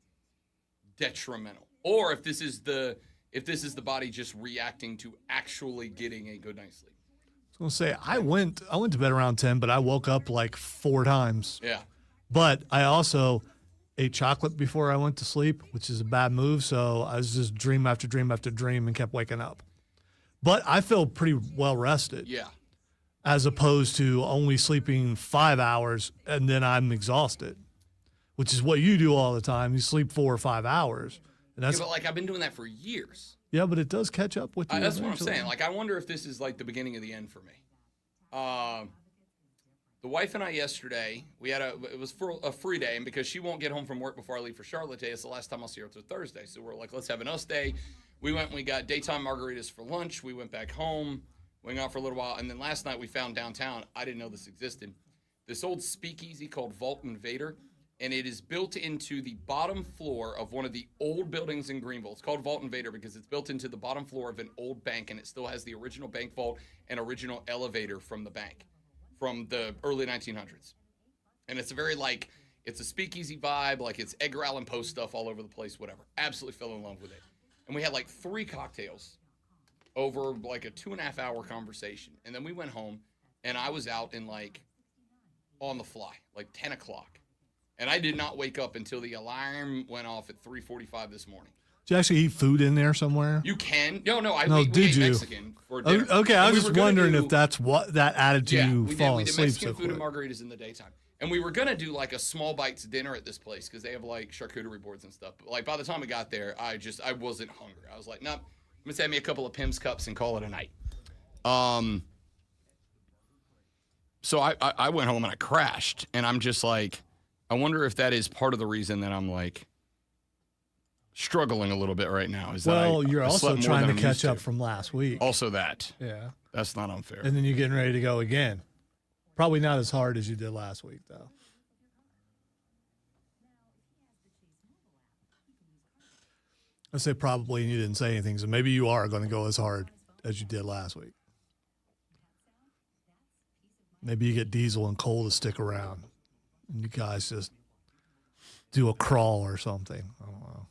detrimental. Or if this is the body just reacting to actually getting a good night's sleep. I was going to say, I went to bed around 10, but I woke up like 4 times. Yeah. But I also ate chocolate before I went to sleep, which is a bad move. So I was just dream after dream after dream and kept waking up. But I feel pretty well rested. Yeah. As opposed to only sleeping 5 hours and then I'm exhausted, which is what you do all the time. You sleep 4 or 5 hours. And that's, yeah, but like I've been doing that for years. yeah, but it does catch up with you. That's eventually. what I'm saying. Like, I wonder if this is like the beginning of the end for me. The wife and I yesterday, it was for a free day, and because she won't get home from work before I leave for Charlotte Day, it's the last time I'll see her till Thursday. So we're like, let's have an us day. We went and we got daytime margaritas for lunch. We went back home, went out for a little while, and then last night we found downtown, I didn't know this existed, this old speakeasy called Vault Invader, and it is built into the bottom floor of one of the old buildings in Greenville. It's called Vault Invader because it's built into the bottom floor of an old bank, and it still has the original bank vault and original elevator from the bank from the early 1900s. And it's a very, like, it's a speakeasy vibe, like it's Edgar Allan Poe stuff all over the place, whatever. Absolutely fell in love with it. And we had like 3 cocktails over like a 2.5 hour conversation. And then we went home, and I was out in like on the fly, like 10 o'clock. And I did not wake up until the alarm went off at 3:45 this morning. Did you actually eat food in there somewhere? You can. No, No, we did ate you? Mexican for dinner. Okay, I And we was were just gonna wondering do- if that's what that added to you we falling did asleep Mexican so food quick. and margaritas in the daytime. And we were going to do like a small bites dinner at this place because they have like charcuterie boards and stuff. But like by the time we got there, I wasn't hungry. I was like, nope, I'm going to have me a couple of Pim's cups and call it a night. So I went home and I crashed, and I'm just like, I wonder if that is part of the reason that I'm like struggling a little bit right now. Is Well, that you're I also slept more trying than to I'm catch used up to. from last week. Also that. Yeah. That's not unfair. And then you're getting ready to go again. Probably not as hard as you did last week, though. I say probably, and you didn't say anything, so maybe you are going to go as hard as you did last week. Maybe you get Diesel and Cole to stick around, and you guys just do a crawl or something. I don't know.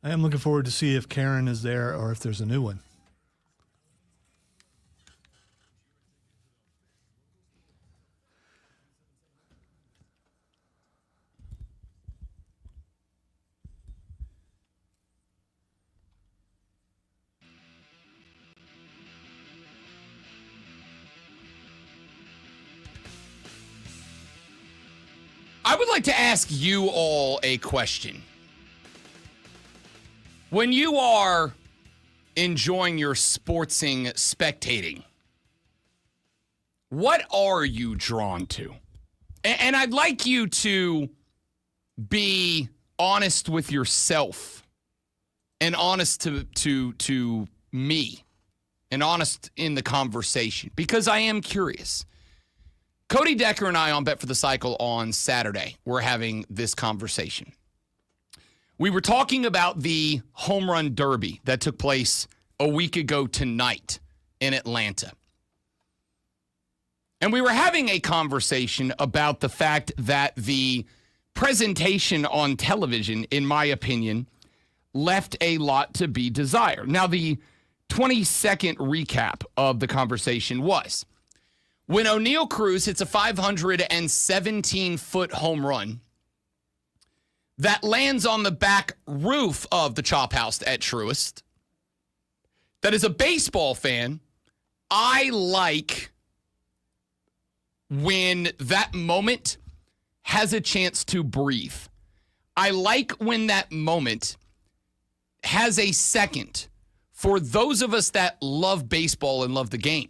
I am looking forward to see if Karen is there or if there's a new one. I would like to ask you all a question. When you are enjoying your sportsing spectating, what are you drawn to? And I'd like you to be honest with yourself and honest to me and honest in the conversation, because I am curious. Cody Decker and I on Bet for the Cycle on Saturday were having this conversation. We were talking about the home run derby that took place a week ago tonight in Atlanta. And we were having a conversation about the fact that the presentation on television, in my opinion, left a lot to be desired. Now, the 20-second recap of the conversation was, when O'Neal Cruz hits a 517-foot home run that lands on the back roof of the Chop House at Truist, that as a baseball fan, I like when that moment has a chance to breathe. I like when that moment has a second for those of us that love baseball and love the game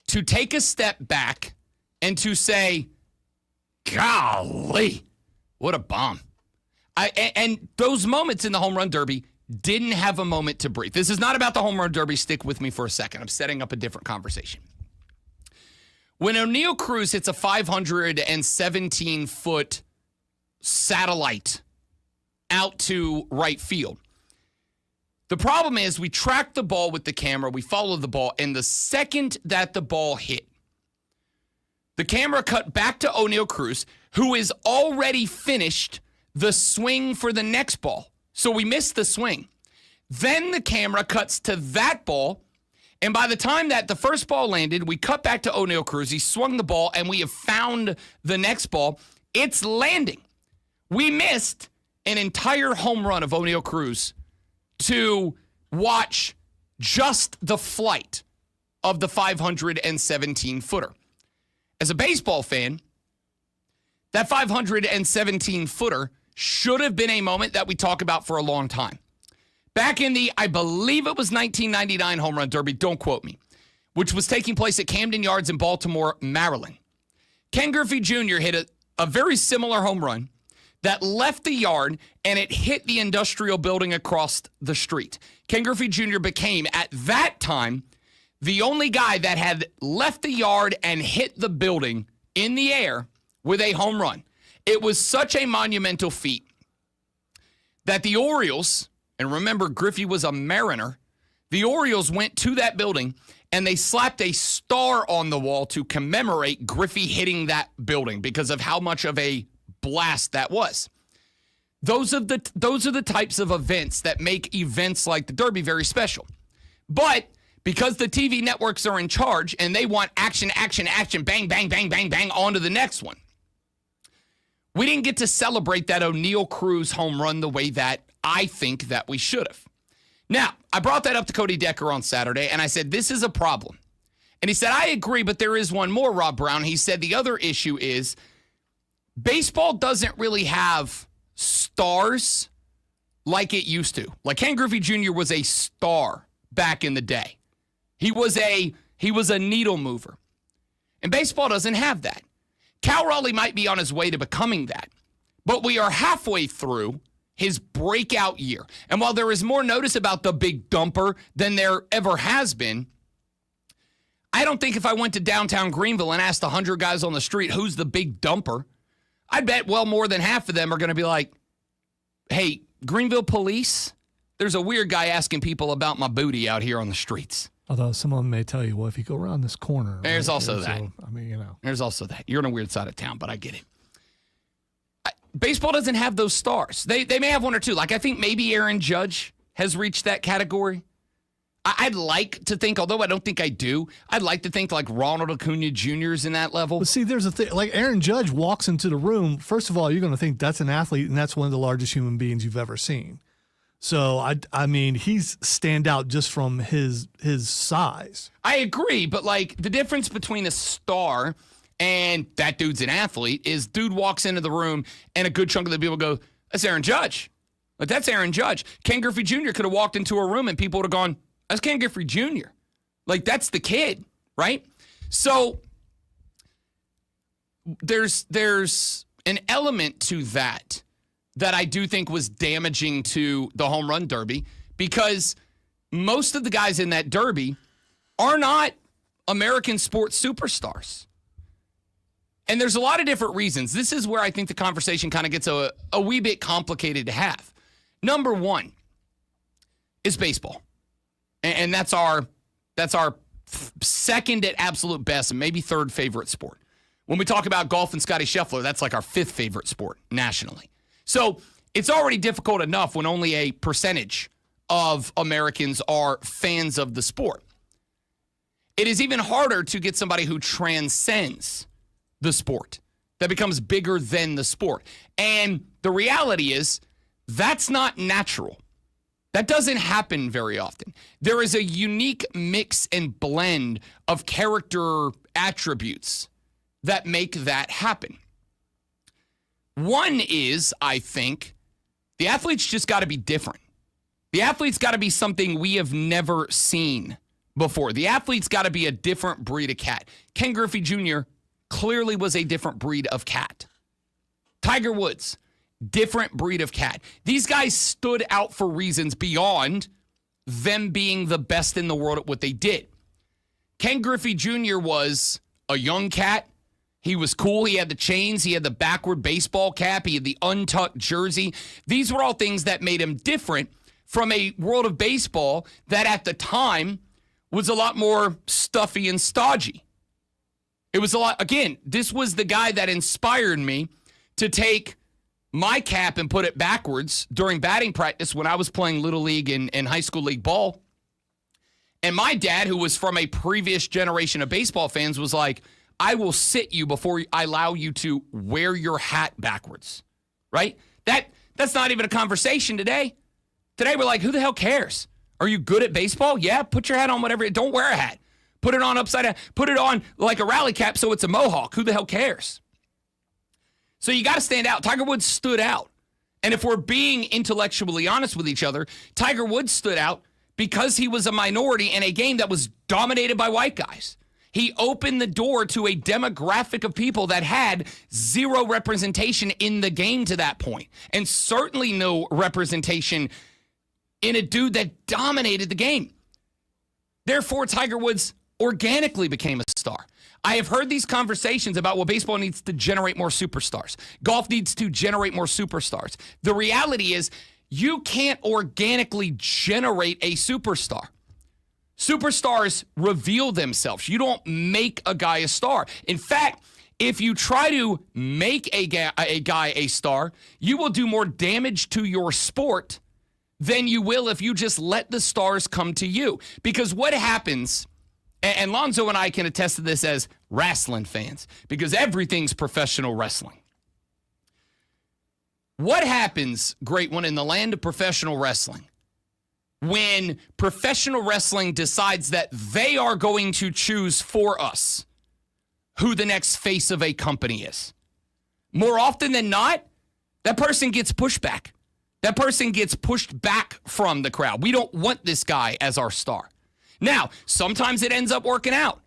to take a step back and to say, golly, what a bomb. And those moments in the home run derby didn't have a moment to breathe. This is not about the home run derby. Stick with me for a second. I'm setting up a different conversation. When O'Neal Cruz hits a 517-foot satellite out to right field, the problem is we track the ball with the camera, we follow the ball, and the second that the ball hit, the camera cut back to O'Neal Cruz, who is already finished the swing for the next ball. So we missed the swing. Then the camera cuts to that ball, and by the time that the first ball landed, we cut back to O'Neal Cruz. He swung the ball, and we have found the next ball. It's landing. We missed an entire home run of O'Neal Cruz to watch just the flight of the 517-footer. As a baseball fan, that 517-footer should have been a moment that we talk about for a long time. Back in the, I believe it was 1999 home run derby, don't quote me, which was taking place at Camden Yards in Baltimore, Maryland. Ken Griffey Jr. hit a very similar home run that left the yard and it hit the industrial building across the street. Ken Griffey Jr. became, at that time, the only guy that had left the yard and hit the building in the air with a home run. It was such a monumental feat that the Orioles, and remember, Griffey was a Mariner, the Orioles went to that building and they slapped a star on the wall to commemorate Griffey hitting that building because of how much of a blast that was. Those are the types of events that make events like the Derby very special. But because the TV networks are in charge and they want action, action, action, bang, bang, bang, bang, bang, on to the next one, we didn't get to celebrate that O'Neal Cruz home run the way that I think that we should have. Now, I brought that up to Cody Decker on Saturday, and I said, this is a problem. And he said, I agree, but there is one more, Rob Brown. He said the other issue is baseball doesn't really have stars like it used to. Like Ken Griffey Jr. was a star back in the day. He was a needle mover. And baseball doesn't have that. Cal Raleigh might be on his way to becoming that, but we are halfway through his breakout year. And while there is more notice about the big dumper than there ever has been, I don't think if I went to downtown Greenville and asked 100 guys on the street, who's the big dumper, I'd bet well more than half of them are going to be like, hey, Greenville police, there's a weird guy asking people about my booty out here on the streets. Although some of them may tell you, well, if you go around this corner. There's also that. So, I mean, you know. There's also that. You're on a weird side of town, but I get it. Baseball doesn't have those stars. They may have one or two. Like, I think maybe Aaron Judge has reached that category. I'd like to think, although I don't think I do, I'd like to think like Ronald Acuna Jr. is in that level. But see, there's a thing. Like Aaron Judge walks into the room. First of all, you're going to think that's an athlete, and that's one of the largest human beings you've ever seen. So, I mean, he's stand out just from his size. I agree, but like the difference between a star and that dude's an athlete, is dude walks into the room and a good chunk of the people go, that's Aaron Judge. Like, that's Aaron Judge. Ken Griffey Jr. could have walked into a room and people would have gone, that's Ken Griffey Jr. Like, that's the kid, right? So there's an element to that I do think was damaging to the home run derby, because most of the guys in that derby are not American sports superstars. And there's a lot of different reasons. This is where I think the conversation kind of gets a wee bit complicated to have. Number one is baseball. And that's our second at absolute best and maybe third favorite sport. When we talk about golf and Scottie Scheffler, that's like our fifth favorite sport nationally. So it's already difficult enough when only a percentage of Americans are fans of the sport. It is even harder to get somebody who transcends the sport, that becomes bigger than the sport. And the reality is that's not natural. That doesn't happen very often. There is a unique mix and blend of character attributes that make that happen. One is, I think, the athlete's just got to be different. The athlete's got to be something we have never seen before. The athlete's got to be a different breed of cat. Ken Griffey Jr. clearly was a different breed of cat. Tiger Woods, different breed of cat. These guys stood out for reasons beyond them being the best in the world at what they did. Ken Griffey Jr. was a young cat. He was cool. He had the chains. He had the backward baseball cap. He had the untucked jersey. These were all things that made him different from a world of baseball that at the time was a lot more stuffy and stodgy. It was a lot, again, this was the guy that inspired me to take my cap and put it backwards during batting practice when I was playing Little League and high school league ball. And my dad, who was from a previous generation of baseball fans, was like, I will sit you before I allow you to wear your hat backwards, right? That's not even a conversation today. Today we're like, who the hell cares? Are you good at baseball? Yeah, put your hat on whatever. Don't wear a hat. Put it on upside down. Put it on like a rally cap so it's a mohawk. Who the hell cares? So you got to stand out. Tiger Woods stood out. And if we're being intellectually honest with each other, Tiger Woods stood out because he was a minority in a game that was dominated by white guys. He opened the door to a demographic of people that had zero representation in the game to that point, and certainly no representation in a dude that dominated the game. Therefore, Tiger Woods organically became a star. I have heard these conversations about, well, baseball needs to generate more superstars. Golf needs to generate more superstars. The reality is you can't organically generate a superstar. Superstars reveal themselves. You don't make a guy a star. In fact, if you try to make a guy a star, you will do more damage to your sport than you will if you just let the stars come to you. Because what happens, and Lonzo and I can attest to this as wrestling fans, because everything's professional wrestling. What happens, great one, in the land of professional wrestling when professional wrestling decides that they are going to choose for us who the next face of a company is? More often than not, that person gets pushed back. That person gets pushed back from the crowd. We don't want this guy as our star. Now, sometimes it ends up working out.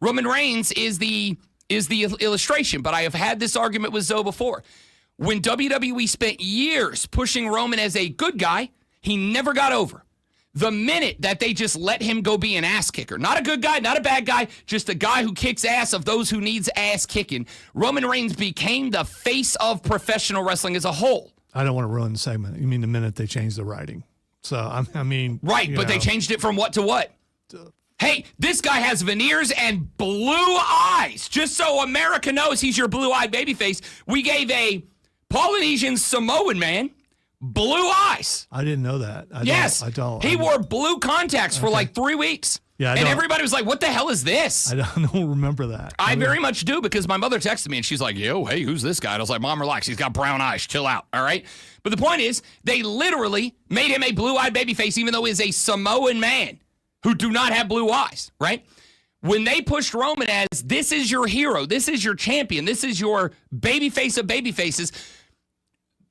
Roman Reigns is the illustration, but I have had this argument with Zoe before. When WWE spent years pushing Roman as a good guy, he never got over. The minute that they just let him go be an ass kicker, not a good guy, not a bad guy, just a guy who kicks ass of those who needs ass kicking, Roman Reigns became the face of professional wrestling as a whole. I don't want to ruin the segment. You mean the minute they changed the writing? So, I mean. Right, but they changed it from what to what? Hey, this guy has veneers and blue eyes. Just so America knows he's your blue-eyed babyface, we gave a Polynesian Samoan man blue eyes. I didn't know that. I don't. He wore blue contacts for like 3 weeks. Yeah, and everybody was like, what the hell is this? I don't remember that. I very much do, because my mother texted me and she's like, yo, hey, who's this guy? And I was like, Mom, relax. He's got brown eyes. Chill out. All right. But the point is, they literally made him a blue-eyed babyface, even though he's a Samoan man who do not have blue eyes. Right. When they pushed Roman as, this is your hero, this is your champion, this is your babyface of babyfaces,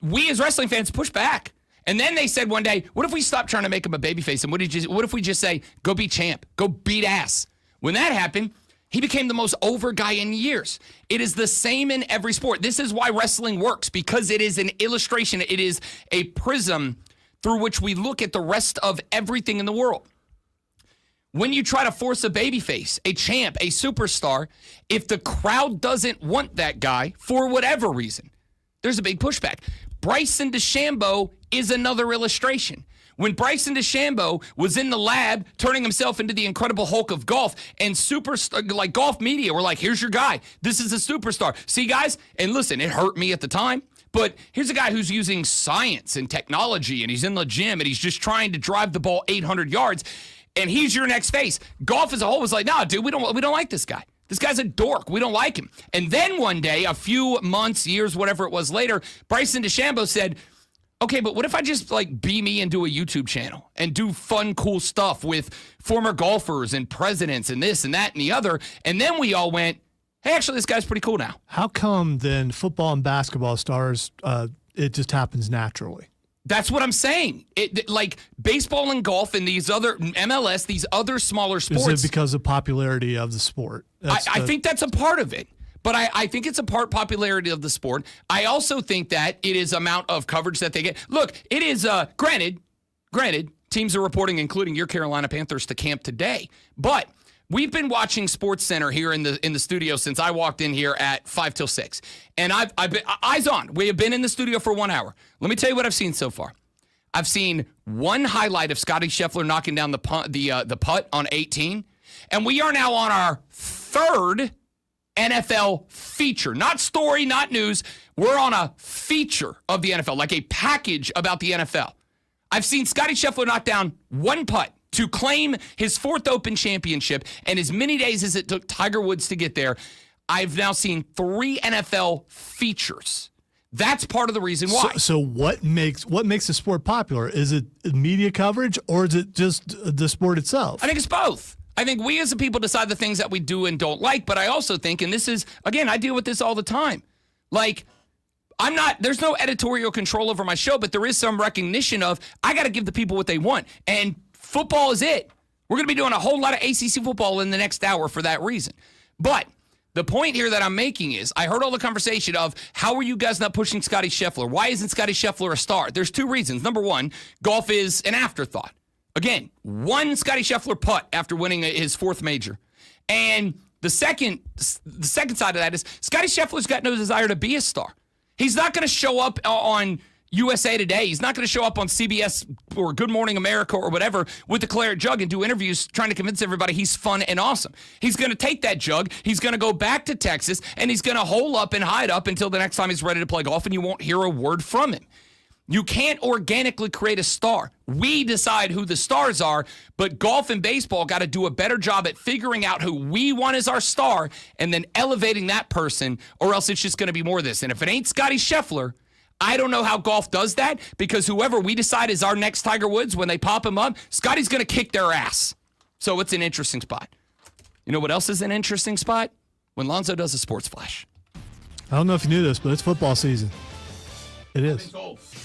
we as wrestling fans pushed back. And then they said one day, what if we stop trying to make him a babyface? And what if we just say, go be champ, go beat ass? When that happened, he became the most over guy in years. It is the same in every sport. This is why wrestling works, because it is an illustration. It is a prism through which we look at the rest of everything in the world. When you try to force a babyface, a champ, a superstar, if the crowd doesn't want that guy for whatever reason, there's a big pushback. Bryson DeChambeau is another illustration. When Bryson DeChambeau was in the lab turning himself into the Incredible Hulk of golf, and like golf media were like, here's your guy. This is a superstar. See, guys, and listen, it hurt me at the time, but here's a guy who's using science and technology, and he's in the gym, and he's just trying to drive the ball 800 yards, and he's your next face. Golf as a whole was like, nah, dude, we don't like this guy. This guy's a dork. We don't like him. And then one day, a few months, years, whatever it was later, Bryson DeChambeau said, okay, but what if I just like be me and do a YouTube channel and do fun, cool stuff with former golfers and presidents and this and that and the other? And then we all went, hey, actually, this guy's pretty cool now. How come then football and basketball stars, it just happens naturally? That's what I'm saying. Like baseball and golf and these other MLS, these other smaller sports. Is it because of popularity of the sport? I think that's a part of it. But I think it's a popularity of the sport. I also think that it is amount of coverage that they get. Look, it is granted, teams are reporting, including your Carolina Panthers, to camp today. But we've been watching SportsCenter here in the studio since I walked in here at 5 till 6. And I've been eyes on. We have been in the studio for 1 hour. Let me tell you what I've seen so far. I've seen one highlight of Scottie Scheffler knocking down the putt on 18. And we are now on our third NFL feature. Not story, not news. We're on a feature of the NFL, like a package about the NFL. I've seen Scottie Scheffler knock down one putt to claim his fourth Open championship, and as many days as it took Tiger Woods to get there, I've now seen 3 NFL features. That's part of the reason why. So what makes the sport popular? Is it media coverage, or is it just the sport itself? I think it's both. I think we as a people decide the things that we do and don't like, but I also think, and this is, again, I deal with this all the time. Like, there's no editorial control over my show, but there is some recognition of, I got to give the people what they want. And football is it. We're going to be doing a whole lot of ACC football in the next hour for that reason. But the point here that I'm making is, I heard all the conversation of, how are you guys not pushing Scottie Scheffler? Why isn't Scottie Scheffler a star? There's 2 reasons. Number one, golf is an afterthought. Again, one Scottie Scheffler putt after winning his 4th major. And the second side of that is, Scottie Scheffler's got no desire to be a star. He's not going to show up on USA Today. He's not going to show up on CBS or Good Morning America or whatever with the claret jug and do interviews trying to convince everybody he's fun and awesome. He's going to take that jug, he's going to go back to Texas, and he's going to hole up and hide up until the next time he's ready to play golf, and you won't hear a word from him. You can't organically create a star. We decide who the stars are, but golf and baseball got to do a better job at figuring out who we want as our star and then elevating that person, or else it's just going to be more of this. And if it ain't Scottie Scheffler, I don't know how golf does that, because whoever we decide is our next Tiger Woods, when they pop him up, Scottie's going to kick their ass. So it's an interesting spot. You know what else is an interesting spot? When Lonzo does a sports flash. I don't know if you knew this, but it's football season. It is.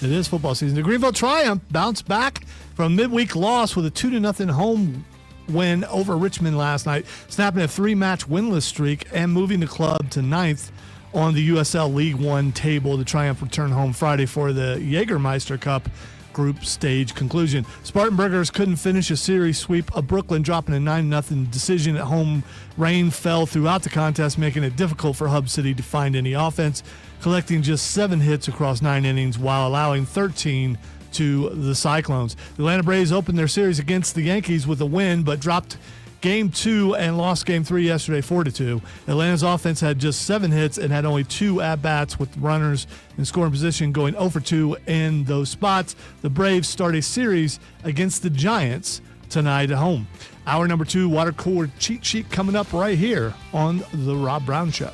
It is football season. The Greenville Triumph bounced back from a midweek loss with a 2-0 home win over Richmond last night, snapping a 3-match winless streak and moving the club to 9th on the USL League One table. The Triumph return home Friday for the Jägermeister Cup group stage conclusion. Spartanburgers couldn't finish a series sweep of Brooklyn, dropping a 9-0 decision at home. Rain fell throughout the contest, making it difficult for Hub City to find any offense, collecting just 7 hits across 9 innings while allowing 13 to the Cyclones. The Atlanta Braves opened their series against the Yankees with a win, but dropped Game 2 and lost Game 3 yesterday 4-2. Atlanta's offense had just 7 hits and had only 2 at-bats, with runners in scoring position going 0-2 in those spots. The Braves start a series against the Giants tonight at home. Hour number 2, water cooler cheat sheet coming up right here on The Rob Brown Show.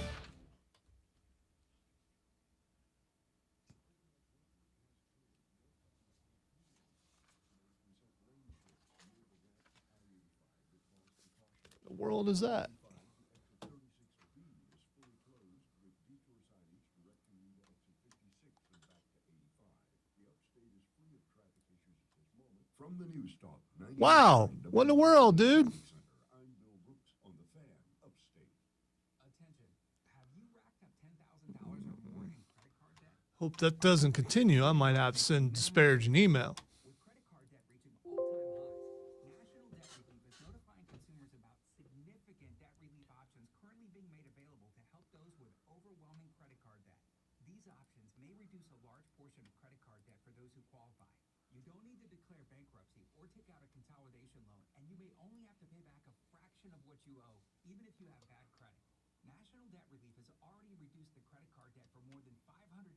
The world is that? From the news stop. Wow. What in the world, dude? I'm Bill Brooks on the Fan, upstate. Attention. Have you racked up $10,000 or more in credit card debt? Hope that doesn't continue. I might have to send a disparaging email. With credit card debt reaching all-time highs, National Debt Relief is notifying consumers about significant debt relief options currently being made available to help those with overwhelming credit card debt. These options may reduce a large portion of credit card debt for those who qualify. You don't need to declare bankruptcy or take out a consolidation loan, and you may only have to pay back a fraction of what you owe, even if you have bad credit. National Debt Relief has already reduced the credit card debt for more than 550,000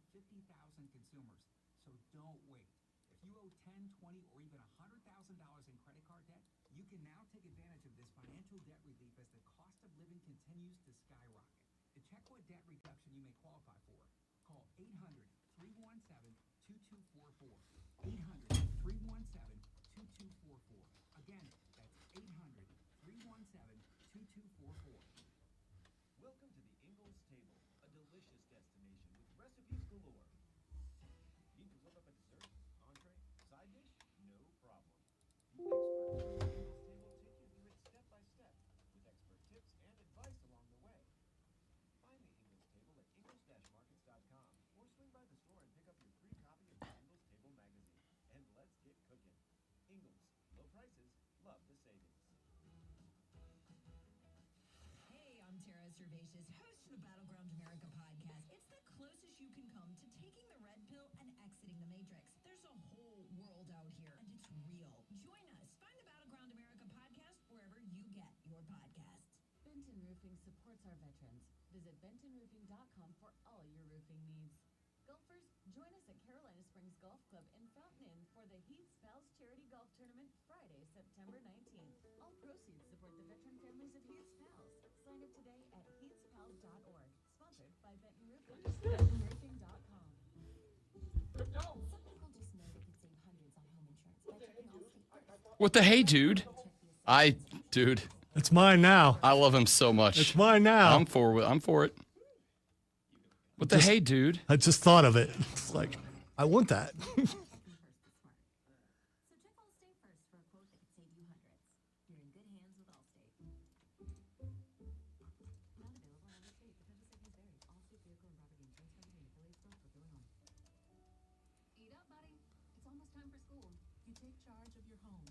consumers, so don't wait. If you owe $10, $20, or even $100,000 in credit card debt, you can now take advantage of this financial debt relief as the cost of living continues to skyrocket. To check what debt reduction you may qualify for, call 800-317-2244. 800-317-2244. Again, that's 800-317-2244. Welcome to the Ingalls Table, a delicious destination with recipes galore. Need to whip up a dessert, entree, side dish? No problem. The experts at the Ingalls Table take you through it step by step, with expert tips and advice along the way. Find the Ingalls Table at ingles-markets.com or swing by the store and pick up your free copy of the Ingalls Table magazine. And let's get cooking. Ingalls, low prices, love the savings. Hey, I'm Tara Servatius, host of the Battleground America podcast. It's the closest you can come to taking the red pill and exiting the matrix. There's a whole world out here, and it's real. Join us. Find the Battleground America podcast wherever you get your podcasts. Benton Roofing supports our veterans. Visit bentonroofing.com for all your roofing needs. Golfers, join us at Carolina Springs Golf Club in Fountain Inn for the Heath's Pals Charity Golf Tournament Friday, September 19th. All proceeds support the veteran families of Heath's Pals. Sign up today at heathspals.org. Sponsored by Benton Roofing. bentonroofing.com. Some people just know they could save hundreds on home insurance by checking Allstate first. What the hey, dude? Dude, It's mine now. I love him so much. It's mine now. I'm for it. What the hey, dude? I just thought of it. It's like, I want that. So check Allstate first for a quote that could save you hundreds. You're in good hands with Allstate. Not available in every state. Potential savings vary. Allstate vehicle and property insurance company and affiliates don't fulfill Illinois. Eat up, buddy. It's almost time for school. You take charge of your home.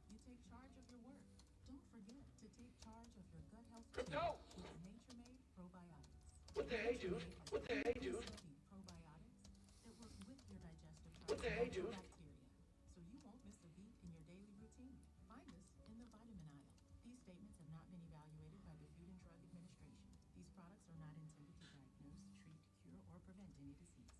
You take charge of your work. Don't forget to take charge of your gut health with nature-made probiotics. What the hey, dude? What the hey, dude? Probiotics that work with your digestive tract and bacteria, so you won't miss a beat in your daily routine. Find us in the vitamin aisle. These statements have not been evaluated by the Food and Drug Administration. These products are not intended to diagnose, treat, cure, or prevent any disease.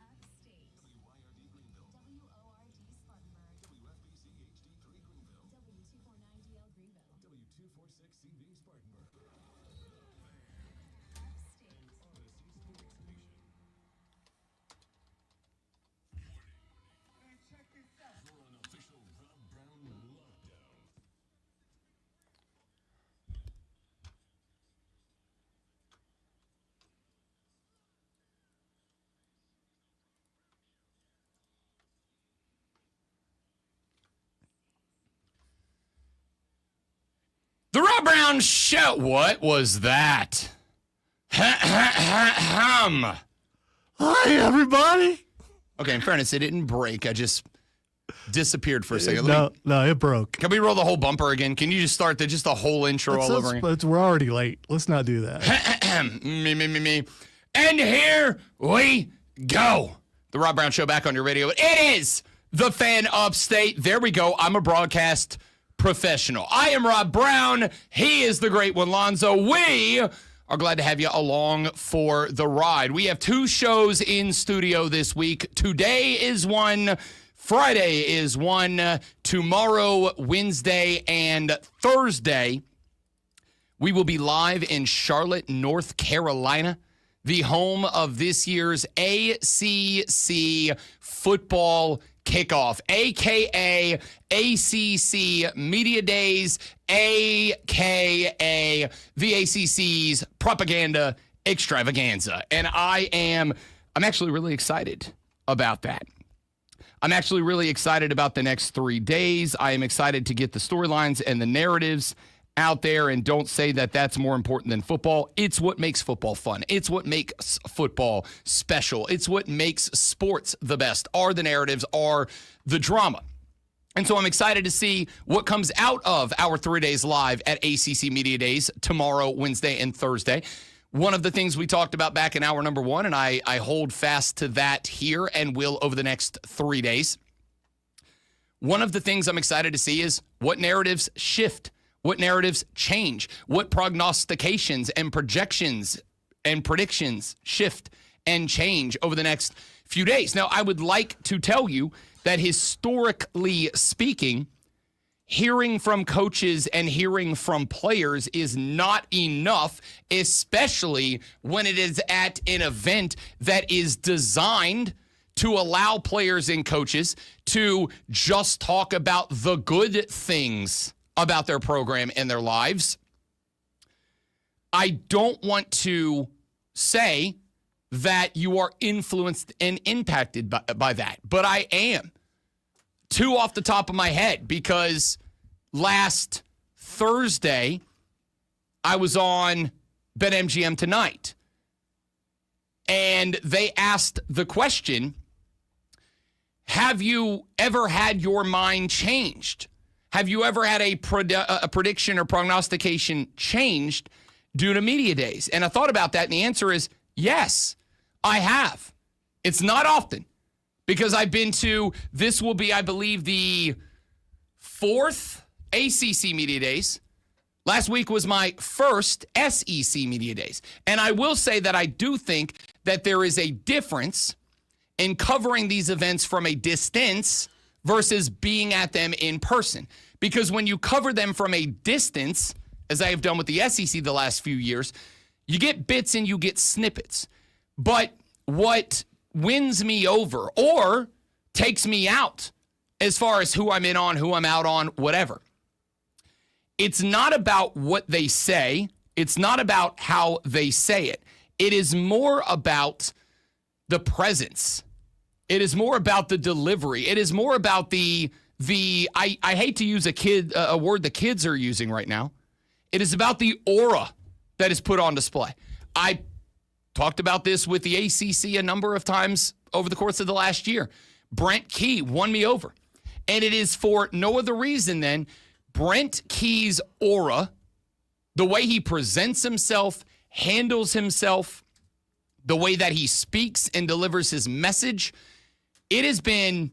Upstate. WYRD Greenville. WORD Spartanburg. WFBC HD3 Greenville. W249DL Greenville. W246CV Spartanburg. The Rob Brown Show. What was that? Hum. Hi, everybody. Okay, in fairness, it didn't break. I just disappeared for a second. No, it broke. Can we roll the whole bumper again? Can you just start just the whole intro all over again? We're already late. Let's not do that. me. And here we go. The Rob Brown Show back on your radio. It is the Fan Upstate. There we go. I'm a broadcast professional. I am Rob Brown. He is the great one, Lonzo. We are glad to have you along for the ride. We have two shows in studio this week. Today is one. Friday is one. Tomorrow, Wednesday, and Thursday, we will be live in Charlotte, North Carolina, the home of this year's ACC football kickoff, a.k.a. ACC Media Days, a.k.a. the ACC's propaganda extravaganza. And I'm actually really excited about that. I'm actually really excited about the next 3 days. I am excited to get the storylines and the narratives out there, and don't say that that's more important than football. It's what makes football fun. It's what makes football special. It's what makes sports the best, are the narratives, are the drama. And so I'm excited to see what comes out of our 3 days live at ACC Media Days tomorrow, Wednesday, and Thursday. One of the things we talked about back in hour number one, and I hold fast to that here and will over the next 3 days. One of the things I'm excited to see is what narratives shift, what narratives change, what prognostications and projections and predictions shift and change over the next few days. Now, I would like to tell you that historically speaking, hearing from coaches and hearing from players is not enough, especially when it is at an event that is designed to allow players and coaches to just talk about the good things about their program and their lives. I don't want to say that you are influenced and impacted by that, but I am. Two off the top of my head, because last Thursday, I was on BetMGM Tonight, and they asked the question, have you ever had your mind changed? Have you ever had a prediction or prognostication changed due to media days? And I thought about that, and the answer is yes, I have. It's not often, because I've been to, this will be, I believe, the 4th ACC Media Days. Last week was my first SEC Media Days. And I will say that I do think that there is a difference in covering these events from a distance versus being at them in person. Because when you cover them from a distance, as I have done with the SEC the last few years, you get bits and you get snippets. But what wins me over or takes me out as far as who I'm in on, who I'm out on, whatever, it's not about what they say. It's not about how they say it. It is more about the presence. It is more about the delivery. It is more about I hate to use a word the kids are using right now. It is about the aura that is put on display. I talked about this with the ACC a number of times over the course of the last year. Brent Key won me over. And it is for no other reason than Brent Key's aura, the way he presents himself, handles himself, the way that he speaks and delivers his message. It has been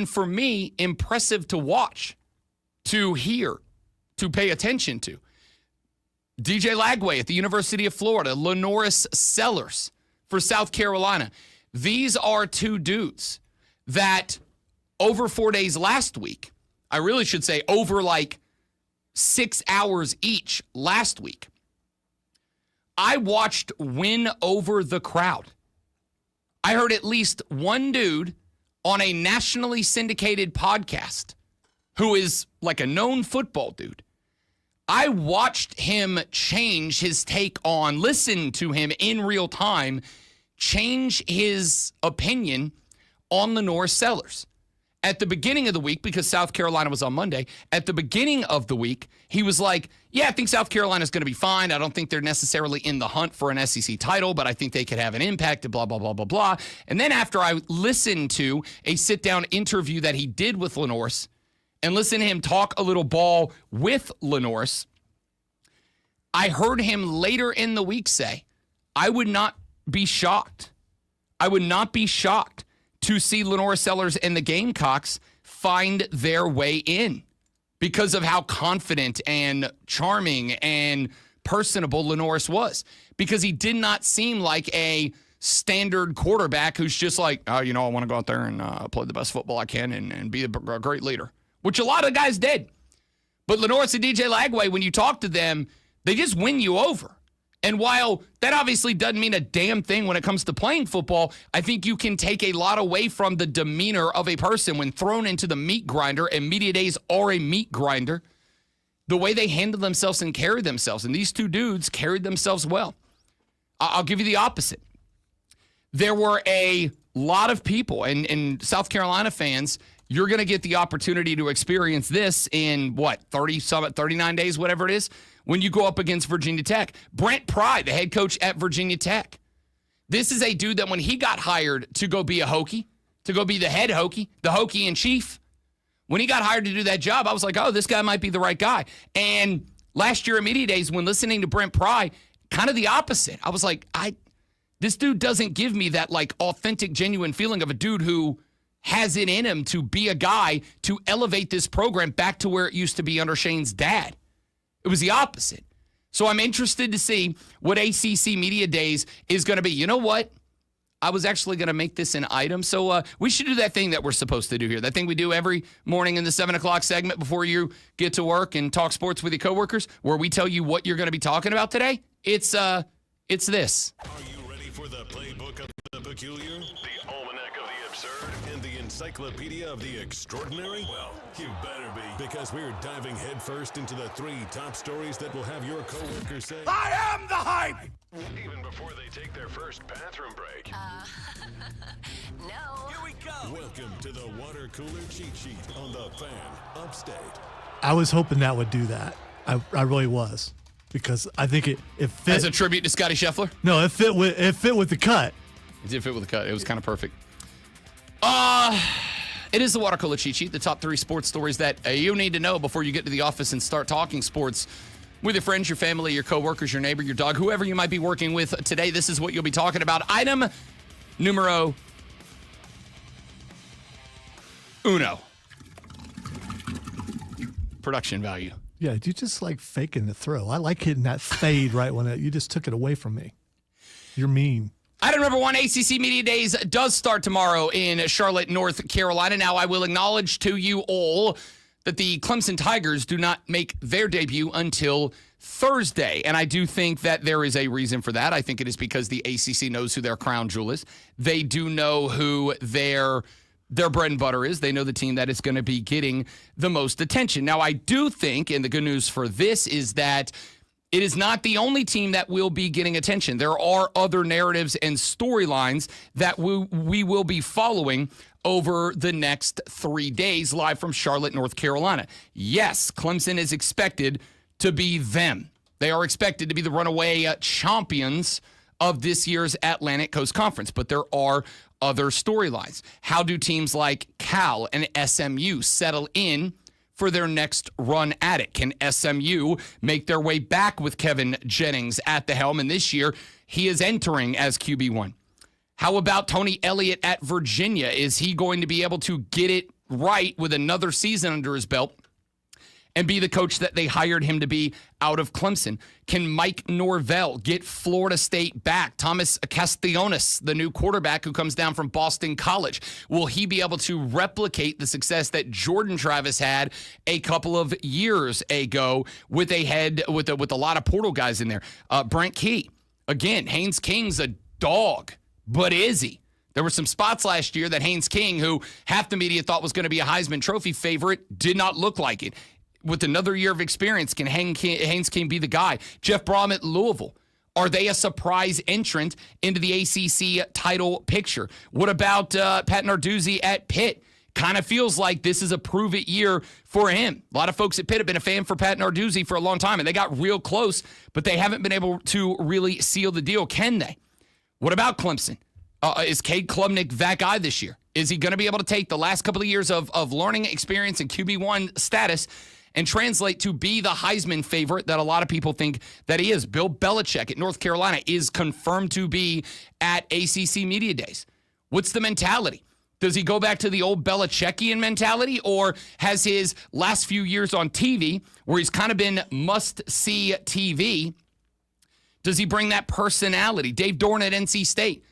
for me impressive to watch, to hear, to pay attention to. DJ Lagway at the University of Florida, Lenoris Sellers for South Carolina. These are two dudes that over 4 days last week, I really should say over like 6 hours each last week, I watched win over the crowd. I heard at least one dude on a nationally syndicated podcast who is like a known football dude. I watched him change his take on, listen to him in real time, change his opinion on Lenoris Sellers. At the beginning of the week, because South Carolina was on Monday, at the beginning of the week, he was like, yeah, I think South Carolina's going to be fine. I don't think they're necessarily in the hunt for an SEC title, but I think they could have an impact, blah, blah, blah, blah, blah. And then after I listened to a sit-down interview that he did with Lenoris and listened to him talk a little ball with Lenoris, I heard him later in the week say, I would not be shocked. I would not be shocked to see Lenoris Sellers and the Gamecocks find their way in because of how confident and charming and personable Lenoris was. Because he did not seem like a standard quarterback who's just like, oh, I want to go out there and play the best football I can and be a great leader, which a lot of guys did. But Lenoris and DJ Lagway, when you talk to them, they just win you over. And while that obviously doesn't mean a damn thing when it comes to playing football, I think you can take a lot away from the demeanor of a person when thrown into the meat grinder, and media days are a meat grinder, the way they handle themselves and carry themselves. And these two dudes carried themselves well. I'll give you the opposite. There were a lot of people, and South Carolina fans, you're going to get the opportunity to experience this in, 39 days, whatever it is, when you go up against Virginia Tech. Brent Pry, the head coach at Virginia Tech. This is a dude that when he got hired to go be a Hokie, to go be the head Hokie, the Hokie in chief, when he got hired to do that job, I was like, oh, this guy might be the right guy. And last year at Media Days, when listening to Brent Pry, kind of the opposite. I was like, this dude doesn't give me that like authentic, genuine feeling of a dude who has it in him to be a guy to elevate this program back to where it used to be under Shane's dad. It was the opposite. So I'm interested to see what ACC Media Days is going to be. You know what? I was actually going to make this an item. So we should do that thing that we're supposed to do here. That thing we do every morning in the 7 o'clock segment before you get to work and talk sports with your coworkers, where we tell you what you're going to be talking about today. It's this. Are you ready for the playbook of the peculiar, the almanac of the absurd, and the encyclopedia of the extraordinary? Well, you better be, because we're diving headfirst into the 3 top stories that will have your coworkers say, I am the hype! even before they take their first bathroom break. No. Here we go! Welcome to the water cooler cheat sheet on the Fan Upstate. I was hoping that would do that. I really was, because I think it fit. As a tribute to Scottie Scheffler? No, it fit with the cut. It did fit with the cut. It was kind of perfect. It is the water cooler cheat sheet, the top 3 sports stories that you need to know before you get to the office and start talking sports with your friends, your family, your coworkers, your neighbor, your dog, whoever you might be working with today. This is what you'll be talking about. Item numero uno. Production value. Yeah, you just like faking the throw. I like hitting that fade right when you just took it away from me. You're mean. Item number 1, ACC Media Days does start tomorrow in Charlotte, North Carolina. Now, I will acknowledge to you all that the Clemson Tigers do not make their debut until Thursday. And I do think that there is a reason for that. I think it is because the ACC knows who their crown jewel is. They do know who their bread and butter is. They know the team that is going to be getting the most attention. Now, I do think, and the good news for this is that it is not the only team that will be getting attention. There are other narratives and storylines that we will be following over the next 3 days live from Charlotte, North Carolina. Yes, Clemson is expected to be them. They are expected to be the runaway champions of this year's Atlantic Coast Conference, but there are other storylines. How do teams like Cal and SMU settle in for their next run at it? Can SMU make their way back with Kevin Jennings at the helm? And this year, he is entering as QB1. How about Tony Elliott at Virginia? Is he going to be able to get it right with another season under his belt and be the coach that they hired him to be out of Clemson? Can Mike Norvell get Florida State back? Thomas Castellanos, the new quarterback who comes down from Boston College, will he be able to replicate the success that Jordan Travis had a couple of years ago with a lot of portal guys in there? Brent Key, again, Haynes King's a dog, but is he? There were some spots last year that Haynes King, who half the media thought was going to be a Heisman Trophy favorite, did not look like it. With another year of experience, can Haynes King be the guy? Jeff Brom at Louisville. Are they a surprise entrant into the ACC title picture? What about Pat Narduzzi at Pitt? Kind of feels like this is a prove-it year for him. A lot of folks at Pitt have been a fan for Pat Narduzzi for a long time, and they got real close, but they haven't been able to really seal the deal. Can they? What about Clemson? Is Cade Klubnik that guy this year? Is he going to be able to take the last couple of years of learning experience and QB1 status and translate to be the Heisman favorite that a lot of people think that he is? Bill Belichick at North Carolina is confirmed to be at ACC Media Days. What's the mentality? Does he go back to the old Belichickian mentality, or has his last few years on TV, where he's kind of been must-see TV, does he bring that personality? Dave Dorn at NC State,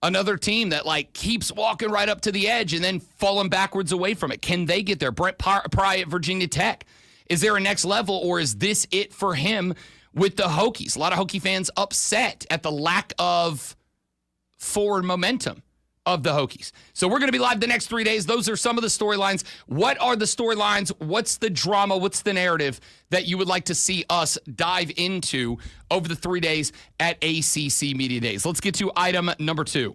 another team that keeps walking right up to the edge and then falling backwards away from it. Can they get there? Brent Pry at Virginia Tech. Is there a next level, or is this it for him with the Hokies. A lot of Hokie fans upset at the lack of forward momentum of the Hokies. So we're going to be live the next 3 days. Those are some of the storylines. What are the storylines? What's the drama? What's the narrative that you would like to see us dive into over the 3 days at ACC Media Days? Let's get to item number 2.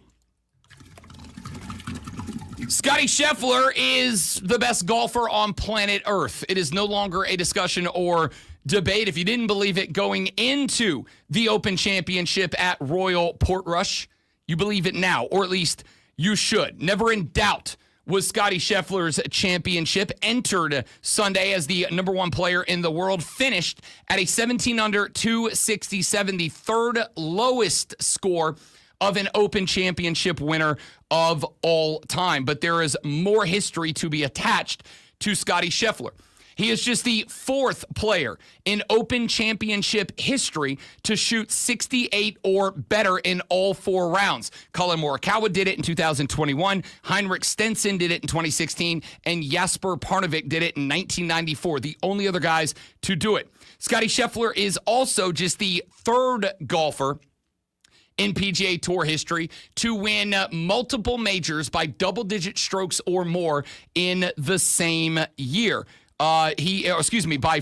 Scottie Scheffler is the best golfer on planet Earth. It is no longer a discussion or debate. If you didn't believe it going into the Open Championship at Royal Portrush, you believe it now, or at least you should. Never in doubt was Scottie Scheffler's championship. Entered Sunday as the number 1 player in the world. Finished at a 17 under 267, the third lowest score of an Open Championship winner of all time. But there is more history to be attached to Scottie Scheffler. He is just the 4th player in Open Championship history to shoot 68 or better in all 4 rounds. Colin Morikawa did it in 2021, Heinrich Stenson did it in 2016, and Jasper Parnevik did it in 1994, the only other guys to do it. Scottie Scheffler is also just the 3rd golfer in PGA Tour history to win multiple majors by double-digit strokes or more in the same year. By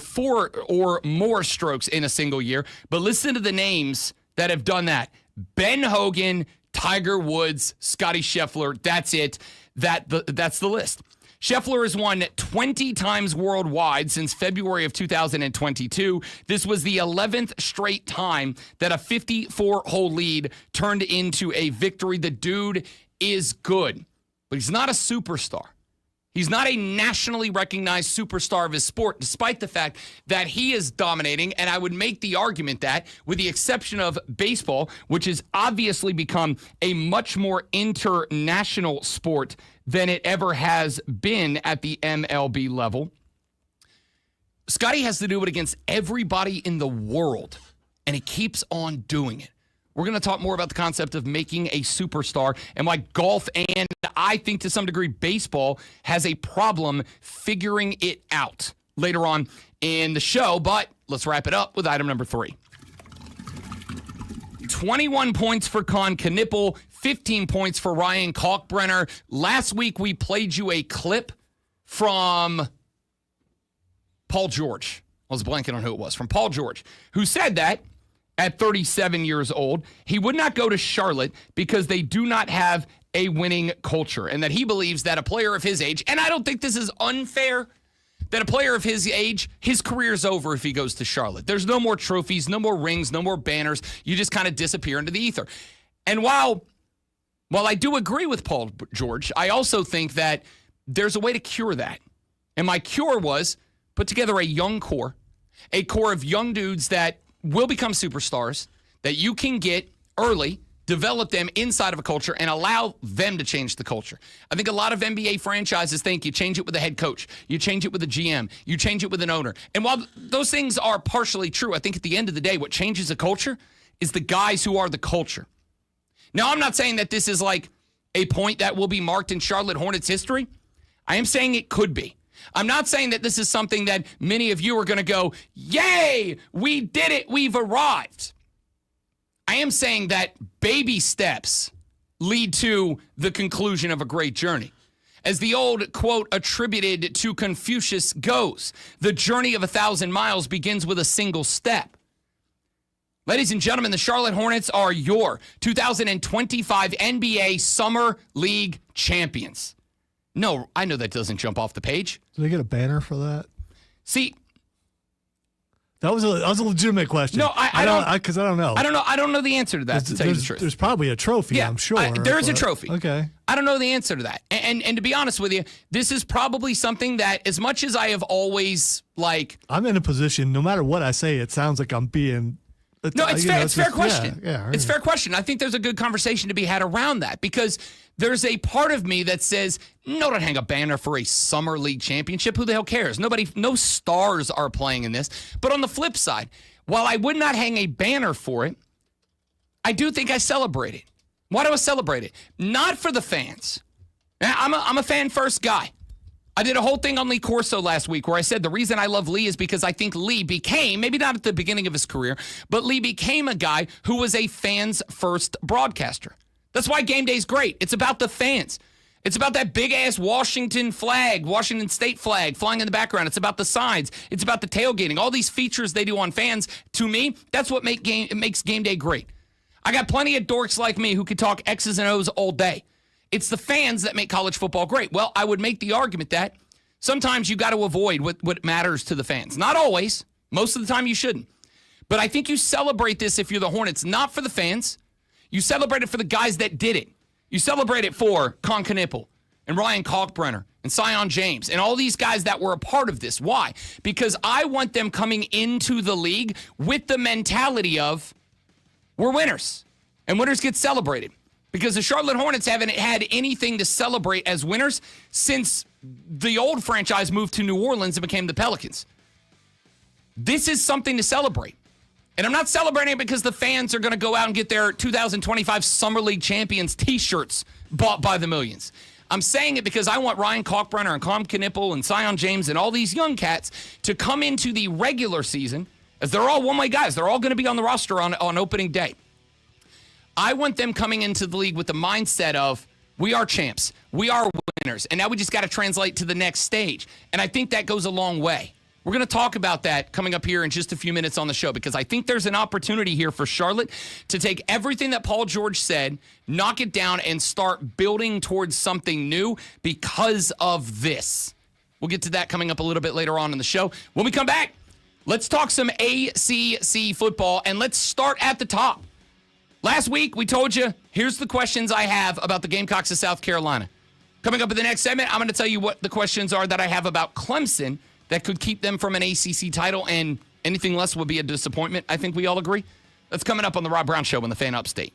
4 or more strokes in a single year. But listen to the names that have done that. Ben Hogan, Tiger Woods, Scottie Scheffler. That's it. That's the list. Scheffler has won 20 times worldwide since February of 2022. This was the 11th straight time that a 54-hole lead turned into a victory. The dude is good, but he's not a superstar. He's not a nationally recognized superstar of his sport, despite the fact that he is dominating. And I would make the argument that, with the exception of baseball, which has obviously become a much more international sport than it ever has been at the MLB level, Scottie has to do it against everybody in the world, and he keeps on doing it. We're going to talk more about the concept of making a superstar and why golf and I think to some degree baseball has a problem figuring it out later on in the show. But let's wrap it up with item number 3. 21 points for Con Knippel, 15 points for Ryan Kalkbrenner. Last week we played you a clip from Paul George. I was blanking on who it was. From Paul George, who said that at 37 years old, he would not go to Charlotte because they do not have a winning culture, and that he believes that a player of his age, and I don't think this is unfair, that a player of his age, his career's over if he goes to Charlotte. There's no more trophies, no more rings, no more banners. You just kind of disappear into the ether. And while I do agree with Paul George, I also think that there's a way to cure that. And my cure was put together a young core, a core of young dudes that will become superstars, that you can get early, develop them inside of a culture, and allow them to change the culture. I think a lot of NBA franchises think you change it with a head coach, you change it with a GM, you change it with an owner. And while those things are partially true, I think at the end of the day, what changes a culture is the guys who are the culture. Now, I'm not saying that this is like a point that will be marked in Charlotte Hornets history. I am saying it could be. I'm not saying that this is something that many of you are going to go, yay, we did it, we've arrived. I am saying that baby steps lead to the conclusion of a great journey. As the old quote attributed to Confucius goes, the journey of 1,000 miles begins with a single step. Ladies and gentlemen, the Charlotte Hornets are your 2025 NBA Summer League champions. No, I know that doesn't jump off the page. Do they get a banner for that? See, that was a legitimate question. No, I don't know. I don't know the answer to that, to tell you the truth. There's probably a trophy, I'm sure. There is a trophy. Okay. I don't know the answer to that. And to be honest with you, this is probably something that, as much as I have always, I'm in a position, no matter what I say, it sounds like I'm being... No, it's fair. It's a fair question. Yeah, it's a fair question. I think there's a good conversation to be had around that, because there's a part of me that says, no, don't hang a banner for a summer league championship. Who the hell cares? No stars are playing in this. But on the flip side, while I would not hang a banner for it, I do think I celebrate it. Why do I celebrate it? Not for the fans. I'm a fan first guy. I did a whole thing on Lee Corso last week where I said the reason I love Lee is because I think Lee became, maybe not at the beginning of his career, but Lee became a guy who was a fans first broadcaster. That's why Game Day's great. It's about the fans. It's about that big-ass Washington flag, Washington State flag flying in the background. It's about the signs. It's about the tailgating. All these features they do on fans, to me, that's what makes Game Day great. I got plenty of dorks like me who could talk X's and O's all day. It's the fans that make college football great. Well, I would make the argument that sometimes you got to avoid what matters to the fans. Not always. Most of the time you shouldn't. But I think you celebrate this if you're the Hornets, not for the fans. You celebrate it for the guys that did it. You celebrate it for Con Knippel and Ryan Kalkbrenner and Sion James and all these guys that were a part of this. Why? Because I want them coming into the league with the mentality of we're winners and winners get celebrated. Because the Charlotte Hornets haven't had anything to celebrate as winners since the old franchise moved to New Orleans and became the Pelicans. This is something to celebrate. And I'm not celebrating it because the fans are going to go out and get their 2025 Summer League Champions t-shirts bought by the millions. I'm saying it because I want Ryan Kalkbrenner and Con Knippel and Sion James and all these young cats to come into the regular season, as they're all one-way guys. They're all going to be on the roster on opening day. I want them coming into the league with the mindset of, we are champs, we are winners, and now we just got to translate to the next stage. And I think that goes a long way. We're going to talk about that coming up here in just a few minutes on the show because I think there's an opportunity here for Charlotte to take everything that Paul George said, knock it down, and start building towards something new because of this. We'll get to that coming up a little bit later on in the show. When we come back, let's talk some ACC football, and let's start at the top. Last week, we told you, here's the questions I have about the Gamecocks of South Carolina. Coming up in the next segment, I'm going to tell you what the questions are that I have about Clemson that could keep them from an ACC title, and anything less would be a disappointment. I think we all agree. That's coming up on the Rob Brown Show on the Fan Upstate.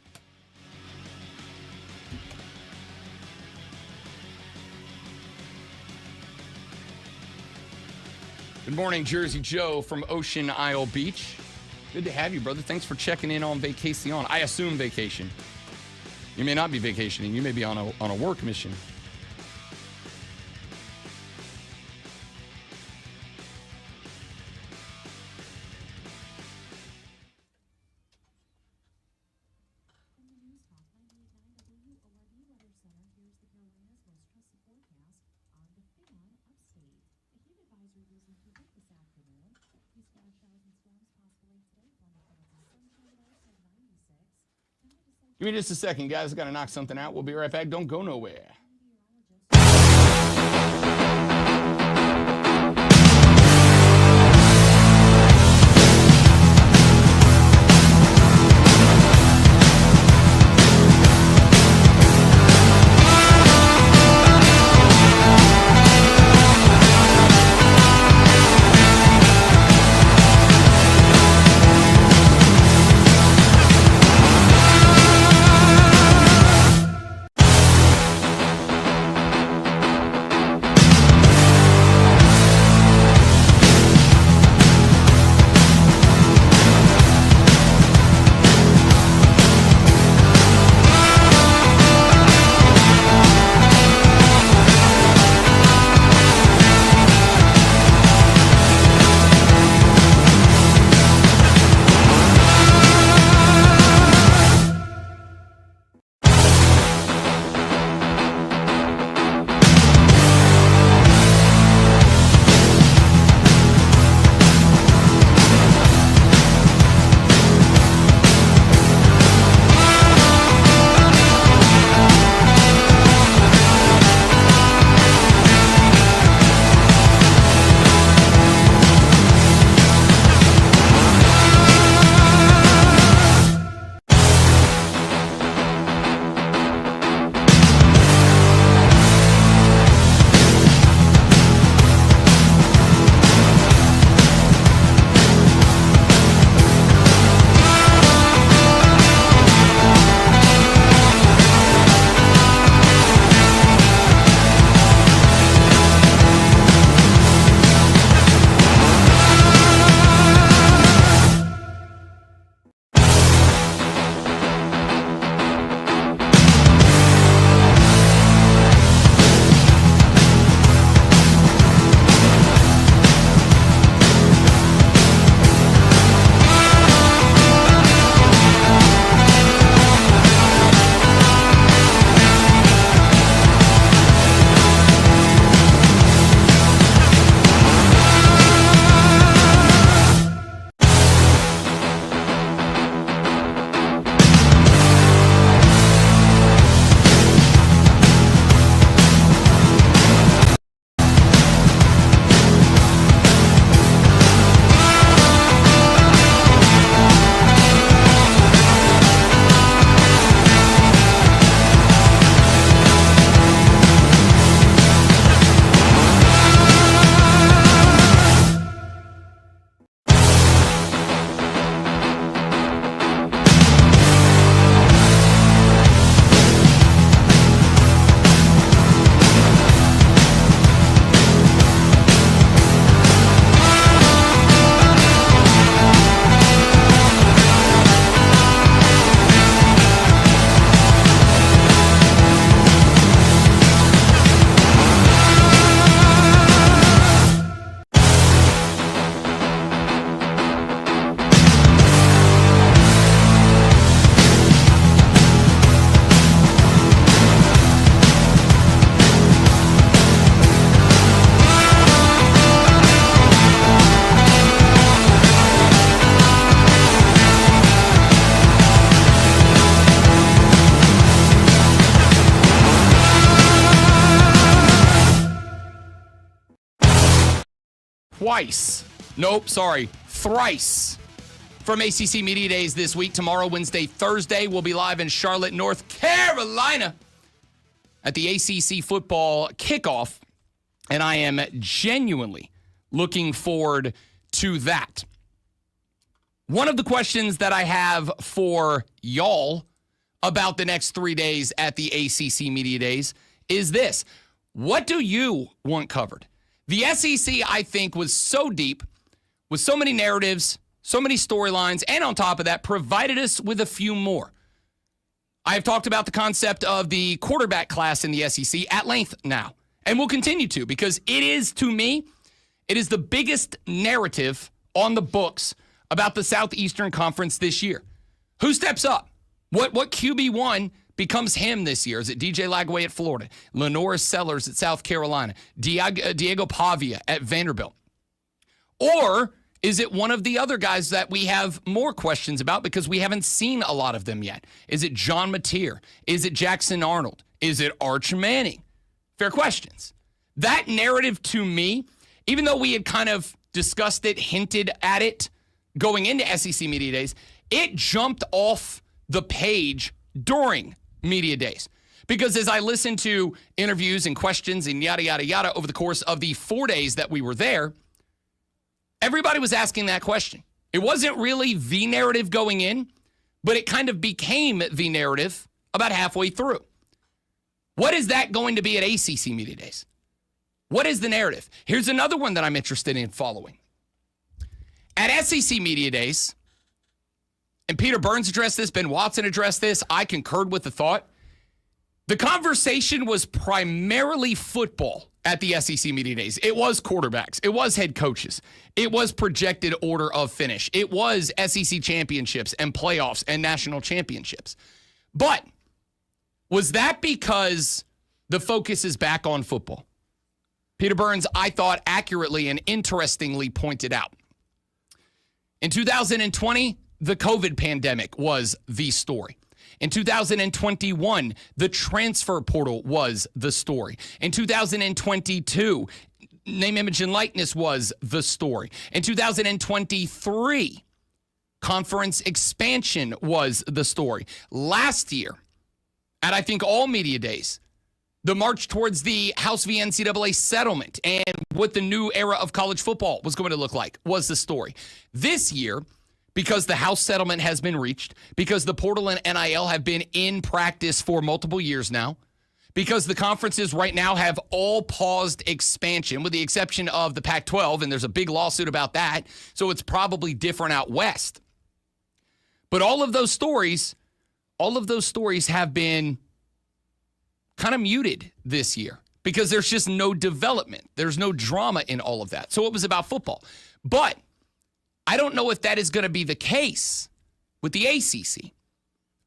Good morning, Jersey Joe from Ocean Isle Beach. Good to have you, brother. Thanks for checking in on vacation. I assume vacation. You may not be vacationing. You may be on a work mission. Give me just a second, guys. I got to knock something out. We'll be right back. Don't go nowhere. thrice from ACC Media Days this week. Tomorrow, Wednesday, Thursday, we'll be live in Charlotte, North Carolina at the ACC football kickoff, and I am genuinely looking forward to that. One of the questions that I have for y'all about the next 3 days at the ACC Media Days is this. What do you want covered? The SEC, I think, was so deep, with so many narratives, so many storylines, and on top of that, provided us with a few more. I have talked about the concept of the quarterback class in the SEC at length now, and will continue to, because it is, to me, it is the biggest narrative on the books about the Southeastern Conference this year. Who steps up? What QB1 becomes him this year? Is it DJ Lagway at Florida, Lenora Sellers at South Carolina, Diego Pavia at Vanderbilt? Or is it one of the other guys that we have more questions about because we haven't seen a lot of them yet? Is it John Mateer? Is it Jackson Arnold? Is it Arch Manning? Fair questions. That narrative, to me, even though we had kind of discussed it, hinted at it going into SEC Media Days, it jumped off the page during Media Days. Because as I listened to interviews and questions and yada, yada, yada over the course of the 4 days that we were there, everybody was asking that question. It wasn't really the narrative going in, but it kind of became the narrative about halfway through. What is that going to be at ACC Media Days? What is the narrative? Here's another one that I'm interested in following. At SEC Media Days, and Peter Burns addressed this, Ben Watson addressed this, I concurred with the thought. The conversation was primarily football at the SEC Media Days. It was quarterbacks. It was head coaches. It was projected order of finish. It was SEC championships and playoffs and national championships. But was that because the focus is back on football? Peter Burns, I thought, accurately and interestingly pointed out. In 2020, the COVID pandemic was the story. In 2021, the transfer portal was the story. In 2022, name, image, and likeness was the story. In 2023, conference expansion was the story. Last year, at I think all media days, the march towards the House v. NCAA settlement and what the new era of college football was going to look like was the story. This year, because the House settlement has been reached, because the portal and NIL have been in practice for multiple years now, because the conferences right now have all paused expansion, with the exception of the Pac-12, and there's a big lawsuit about that, so it's probably different out west. But all of those stories have been kind of muted this year because there's just no development. There's no drama in all of that. So it was about football. But I don't know if that is going to be the case with the ACC.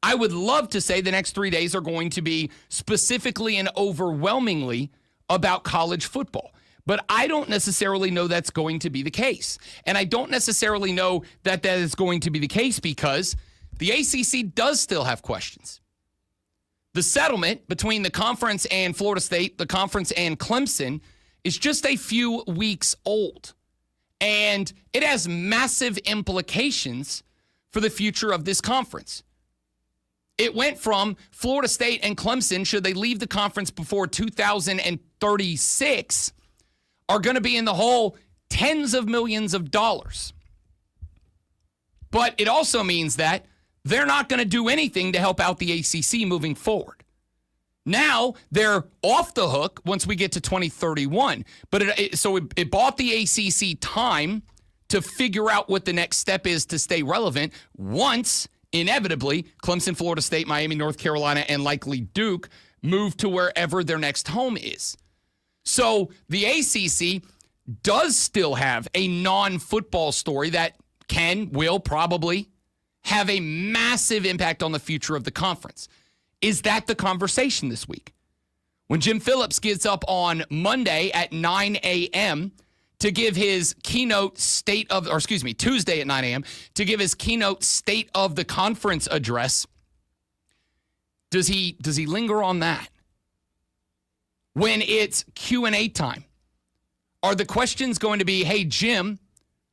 I would love to say the next 3 days are going to be specifically and overwhelmingly about college football. But I don't necessarily know that's going to be the case. And I don't necessarily know that that is going to be the case because the ACC does still have questions. The settlement between the conference and Florida State, the conference and Clemson, is just a few weeks old. And it has massive implications for the future of this conference. It went from Florida State and Clemson, should they leave the conference before 2036, are going to be in the hole tens of millions of dollars. But it also means that they're not going to do anything to help out the ACC moving forward. Now they're off the hook once we get to 2031. But it bought the ACC time to figure out what the next step is to stay relevant once, inevitably, Clemson, Florida State, Miami, North Carolina, and likely Duke move to wherever their next home is. So the ACC does still have a non-football story that will probably have a massive impact on the future of the conference. Is that the conversation this week? When Jim Phillips gets up on Monday at 9 a.m. to give his keynote Tuesday at 9 a.m. to give his keynote state of the conference address, does he linger on that? When it's Q&A time, Are the questions going to be, hey, Jim,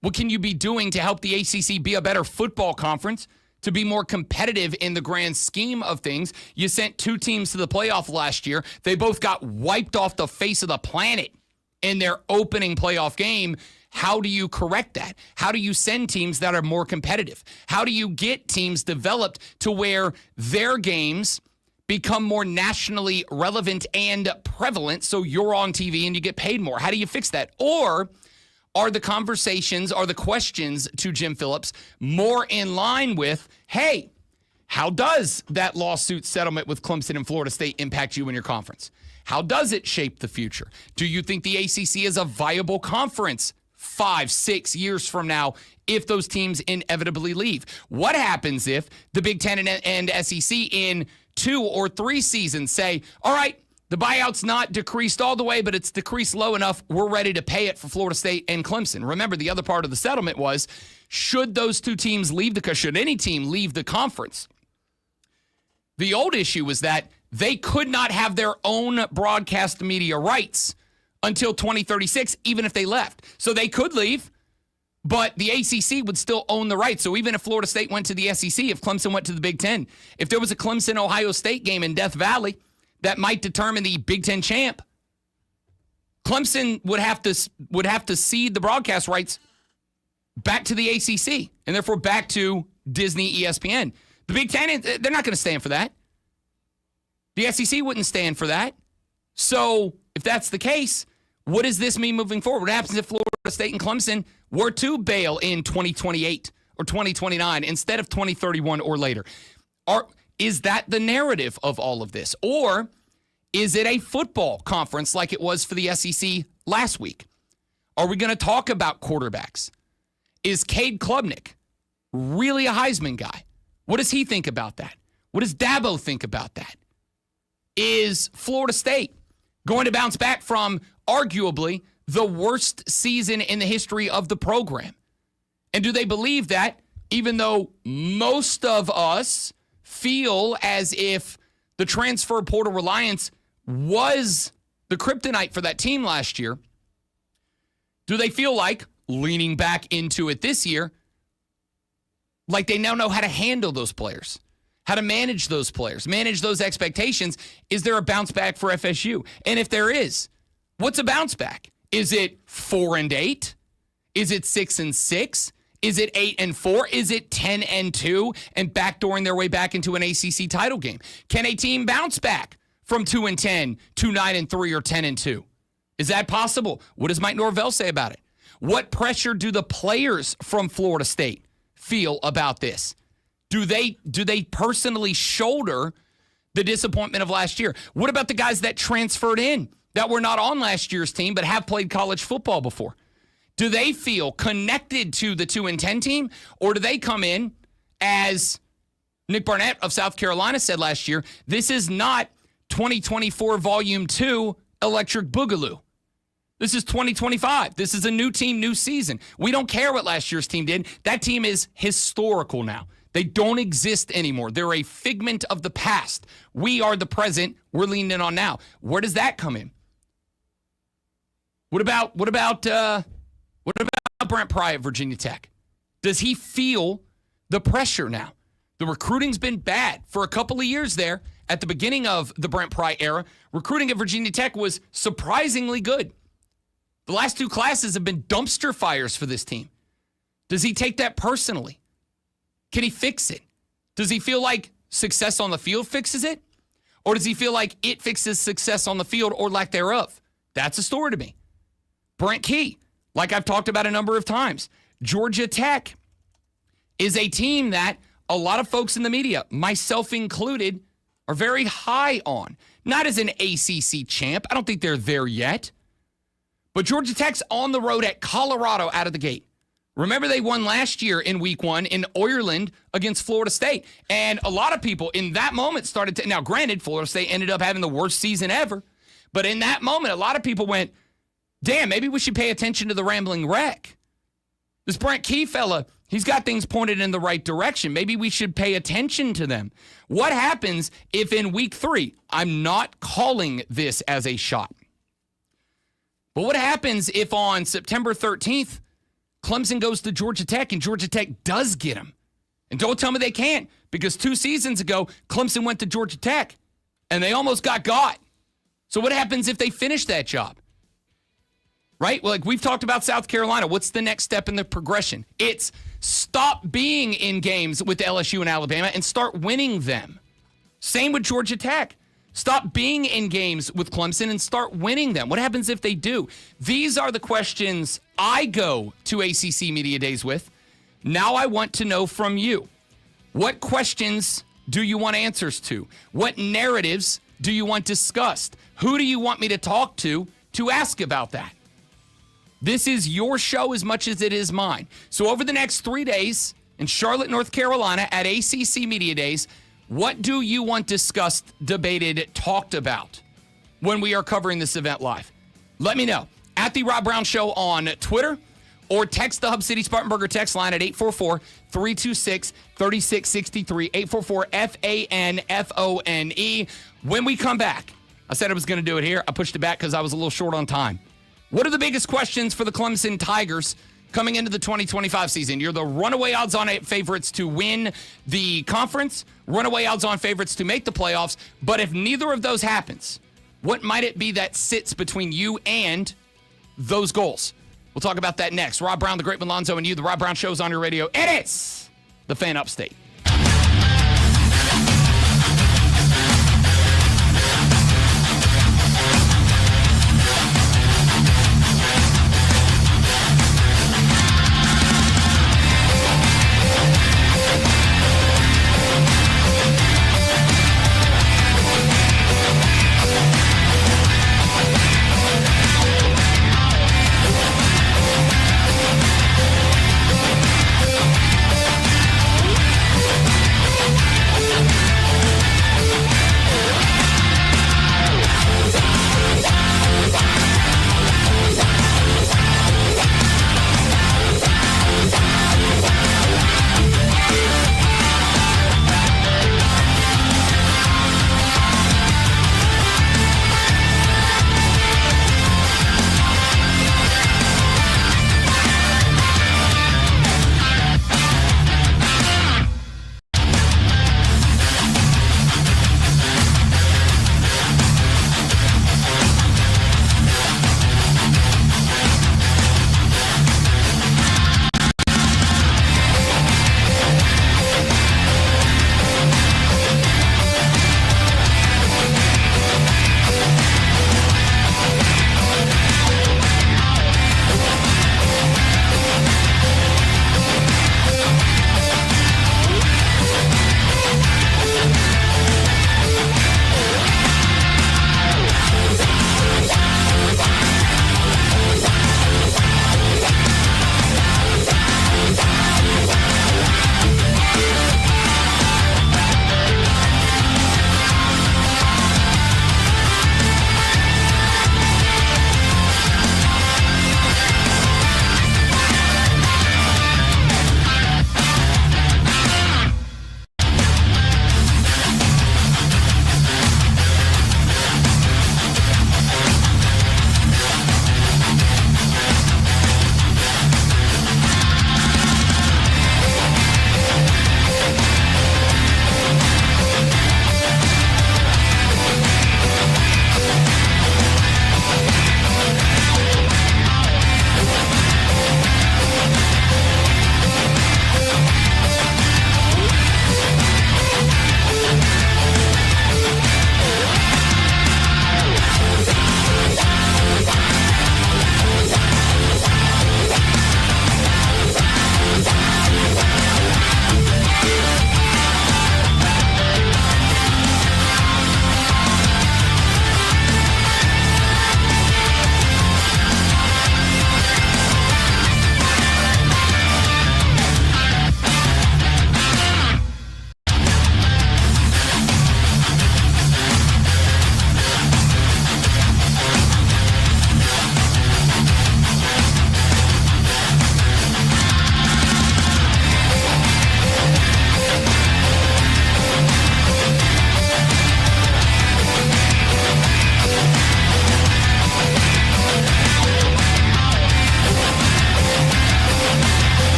what can you be doing to help the ACC be a better football conference, to be more competitive in the grand scheme of things? You sent 2 teams to the playoff last year. They both got wiped off the face of the planet in their opening playoff game. How do you correct that? How do you send teams that are more competitive? How do you get teams developed to where their games become more nationally relevant and prevalent so you're on TV and you get paid more? How do you fix that? Or are the conversations, are the questions to Jim Phillips more in line with, hey, how does that lawsuit settlement with Clemson and Florida State impact you in your conference? How does it shape the future? Do you think the ACC is a viable conference 5-6 years from now if those teams inevitably leave? What happens if the Big Ten and SEC in 2 or 3 seasons say, all right, the buyout's not decreased all the way, but it's decreased low enough, we're ready to pay it for Florida State and Clemson? Remember, the other part of the settlement was, should those 2 teams leave should any team leave the conference? The old issue was that they could not have their own broadcast media rights until 2036, even if they left. So they could leave, but the ACC would still own the rights. So even if Florida State went to the SEC, if Clemson went to the Big Ten, if there was a Clemson-Ohio State game in Death Valley that might determine the Big Ten champ, Clemson would have to cede the broadcast rights back to the ACC and therefore back to Disney, ESPN. The Big Ten, they're not going to stand for that. The SEC wouldn't stand for that. So if that's the case, what does this mean moving forward? What happens if Florida State and Clemson were to bail in 2028 or 2029 instead of 2031 or later? Is that the narrative of all of this? Or is it a football conference like it was for the SEC last week? Are we going to talk about quarterbacks? Is Cade Klubnik really a Heisman guy? What does he think about that? What does Dabo think about that? Is Florida State going to bounce back from arguably the worst season in the history of the program? And do they believe that, even though most of us feel as if the transfer portal reliance was the kryptonite for that team last year, do they feel like leaning back into it this year, like they now know how to handle those players, how to manage those players, manage those expectations? Is there a bounce back for FSU? And if there is, what's a bounce back? Is it 4-8? Is it 6-6? Is it 8-4? Is it 10-2 and backdooring their way back into an ACC title game? Can a team bounce back from 2-10 to 9-3 or 10-2? Is that possible? What does Mike Norvell say about it? What pressure do the players from Florida State feel about this? Do they personally shoulder the disappointment of last year? What about the guys that transferred in that were not on last year's team but have played college football before? Do they feel connected to the 2-10 team, or do they come in, as Nick Barnett of South Carolina said last year, this is not 2024 Volume 2 Electric Boogaloo. This is 2025. This is a new team, new season. We don't care what last year's team did. That team is historical now. They don't exist anymore. They're a figment of the past. We are the present. We're leaning in on now. Where does that come in? What about Brent Pry at Virginia Tech? Does he feel the pressure now? The recruiting's been bad for a couple of years there. At the beginning of the Brent Pry era, recruiting at Virginia Tech was surprisingly good. The last 2 classes have been dumpster fires for this team. Does he take that personally? Can he fix it? Does he feel like success on the field fixes it? Or does he feel like it fixes success on the field or lack thereof? That's a story to me. Brent Key, like I've talked about a number of times, Georgia Tech is a team that a lot of folks in the media, myself included, are very high on. Not as an ACC champ. I don't think they're there yet. But Georgia Tech's on the road at Colorado out of the gate. Remember, they won last year in week 1 in Ireland against Florida State. And a lot of people in that moment started to, now granted, Florida State ended up having the worst season ever. But in that moment, a lot of people went, damn, maybe we should pay attention to the Rambling Wreck. This Brent Key fella, he's got things pointed in the right direction. Maybe we should pay attention to them. What happens if in week 3, I'm not calling this as a shot, But what happens if on September 13th, Clemson goes to Georgia Tech and Georgia Tech does get him? And don't tell me they can't, because 2 seasons ago, Clemson went to Georgia Tech and they almost got. So what happens if they finish that job? Right? Well, like we've talked about South Carolina. What's the next step in the progression? It's stop being in games with LSU and Alabama and start winning them. Same with Georgia Tech. Stop being in games with Clemson and start winning them. What happens if they do? These are the questions I go to ACC Media Days with. Now I want to know from you. What questions do you want answers to? What narratives do you want discussed? Who do you want me to talk to ask about that? This is your show as much as it is mine. So over the next 3 days in Charlotte, North Carolina at ACC Media Days, what do you want discussed, debated, talked about when we are covering this event live? Let me know. At The Rob Brown Show on Twitter, or text the Hub City Spartanburger text line at 844-326-3663, 844-FANFONE. When we come back, I said I was going to do it here. I pushed it back because I was a little short on time. What are the biggest questions for the Clemson Tigers coming into the 2025 season? You're the runaway odds-on favorites to win the conference, runaway odds-on favorites to make the playoffs. But if neither of those happens, what might it be that sits between you and those goals? We'll talk about that next. Rob Brown, the Great Malonzo, and you. The Rob Brown Show's on your radio. It is the Fan Upstate.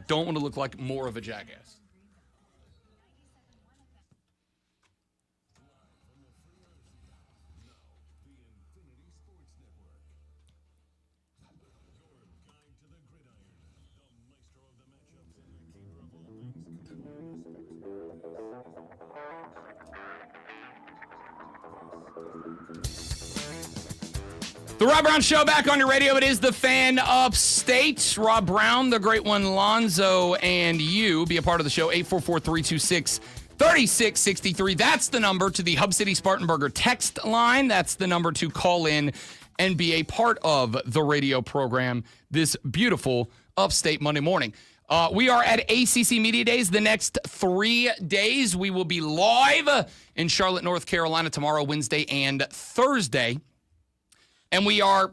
don't want to look like more of a jackass. The Rob Brown Show back on your radio. It is the Fan Upstate. Rob Brown, the great one, Lonzo, and you. Be a part of the show. 844-326-3663. That's the number to the Hub City Spartanburger text line. That's the number to call in and be a part of the radio program this beautiful Upstate Monday morning. We are at ACC Media Days the next 3 days. We will be live in Charlotte, North Carolina tomorrow, Wednesday, and Thursday. And we are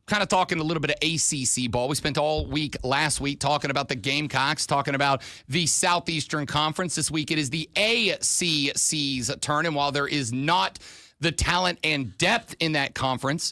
kind of talking a little bit of ACC ball. We spent all week last week talking about the Gamecocks, talking about the Southeastern Conference. This week it is the ACC's turn. And while there is not the talent and depth in that conference,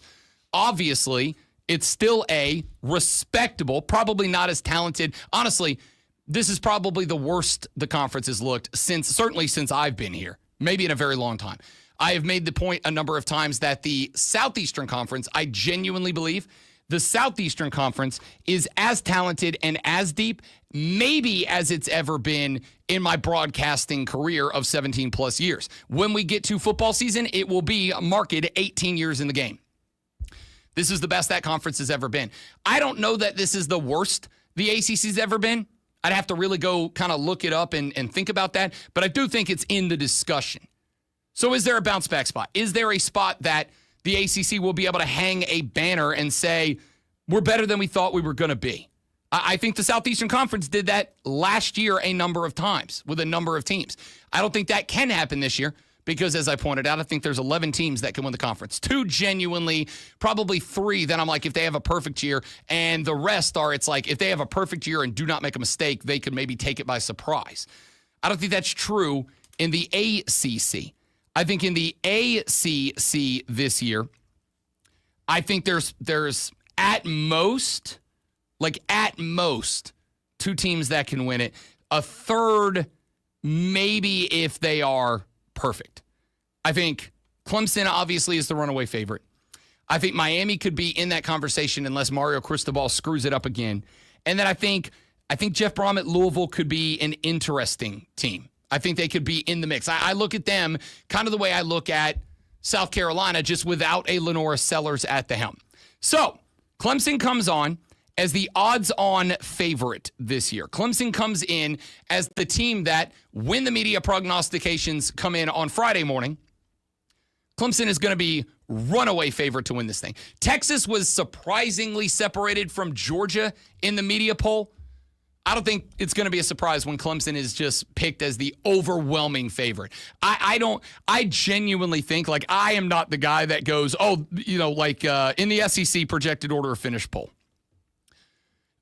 obviously it's still a respectable, probably not as talented. Honestly, this is probably the worst the conference has looked certainly since I've been here, maybe in a very long time. I have made the point a number of times that the Southeastern Conference, I genuinely believe the Southeastern Conference is as talented and as deep, maybe as it's ever been in my broadcasting career of 17 plus years. When we get to football season, it will be marked 18 years in the game. This is the best that conference has ever been. I don't know that this is the worst the ACC's ever been. I'd have to really go kind of look it up and think about that, but I do think it's in the discussion. So is there a bounce back spot? Is there a spot that the ACC will be able to hang a banner and say, we're better than we thought we were going to be? I think the Southeastern Conference did that last year a number of times with a number of teams. I don't think that can happen this year because, as I pointed out, I think there's 11 teams that can win the conference. 2 genuinely, probably 3. Then I'm like, if they have a perfect year, and the rest are, it's like, if they have a perfect year and do not make a mistake, they could maybe take it by surprise. I don't think that's true in the ACC. I think in the ACC this year, I think there's at most 2 teams that can win it. A third, maybe if they are perfect. I think Clemson obviously is the runaway favorite. I think Miami could be in that conversation unless Mario Cristobal screws it up again. And then I think Jeff Brom at Louisville could be an interesting team. I think they could be in the mix. I look at them kind of the way I look at South Carolina, just without a Lenora Sellers at the helm. So Clemson comes on as the odds-on favorite this year. Clemson comes in as the team that, when the media prognostications come in on Friday morning, Clemson is going to be runaway favorite to win this thing. Texas was surprisingly separated from Georgia in the media poll. I don't think it's going to be a surprise when Clemson is just picked as the overwhelming favorite. I genuinely think, like, I am not the guy that goes, in the SEC projected order of finish poll,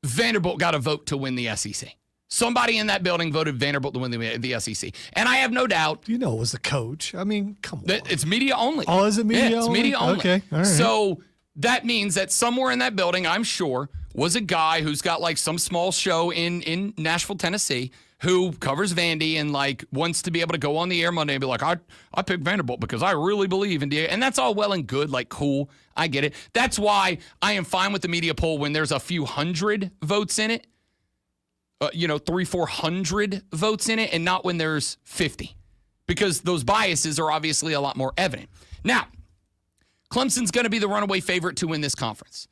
Vanderbilt got a vote to win the SEC. Somebody in that building voted Vanderbilt to win the SEC. And I have no doubt. It was the coach. I mean, come on. It's media only. Oh, is it media only? It's media only. Okay, all right. So that means that somewhere in that building, I'm sure, was a guy who's got like some small show in Nashville, Tennessee, who covers Vandy and like wants to be able to go on the air Monday and be like, I picked Vanderbilt because I really believe in and that's all well and good, like cool. I get it. That's why I am fine with the media poll when there's a few hundred votes in it, 300-400 votes in it, and not when there's 50, because those biases are obviously a lot more evident. Now, Clemson's going to be the runaway favorite to win this conference.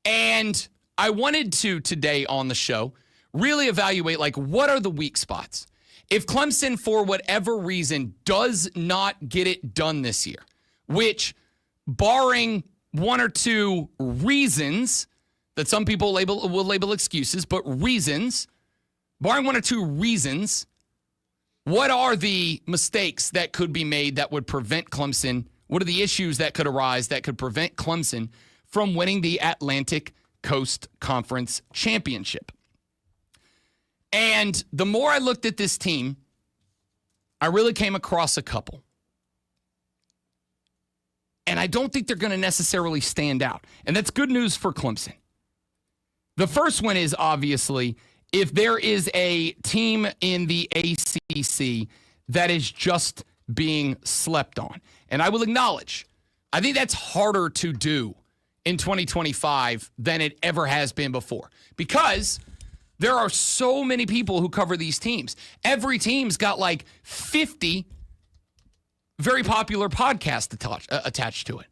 And I wanted to, today on the show, really evaluate, like, what are the weak spots? If Clemson, for whatever reason, does not get it done this year, which, barring 1 or 2 reasons that some people will label excuses, but reasons, barring 1 or 2 reasons, what are the mistakes that could be made that would prevent Clemson? What are the issues that could arise that could prevent Clemson from winning the Atlantic Coast Conference Championship? And the more I looked at this team, I really came across a couple. And I don't think they're going to necessarily stand out. And that's good news for Clemson. The first one is, obviously, if there is a team in the ACC that is just being slept on. And I will acknowledge, I think that's harder to do in 2025 than it ever has been before, because there are so many people who cover these teams. Every team's got like 50 very popular podcasts attached to it.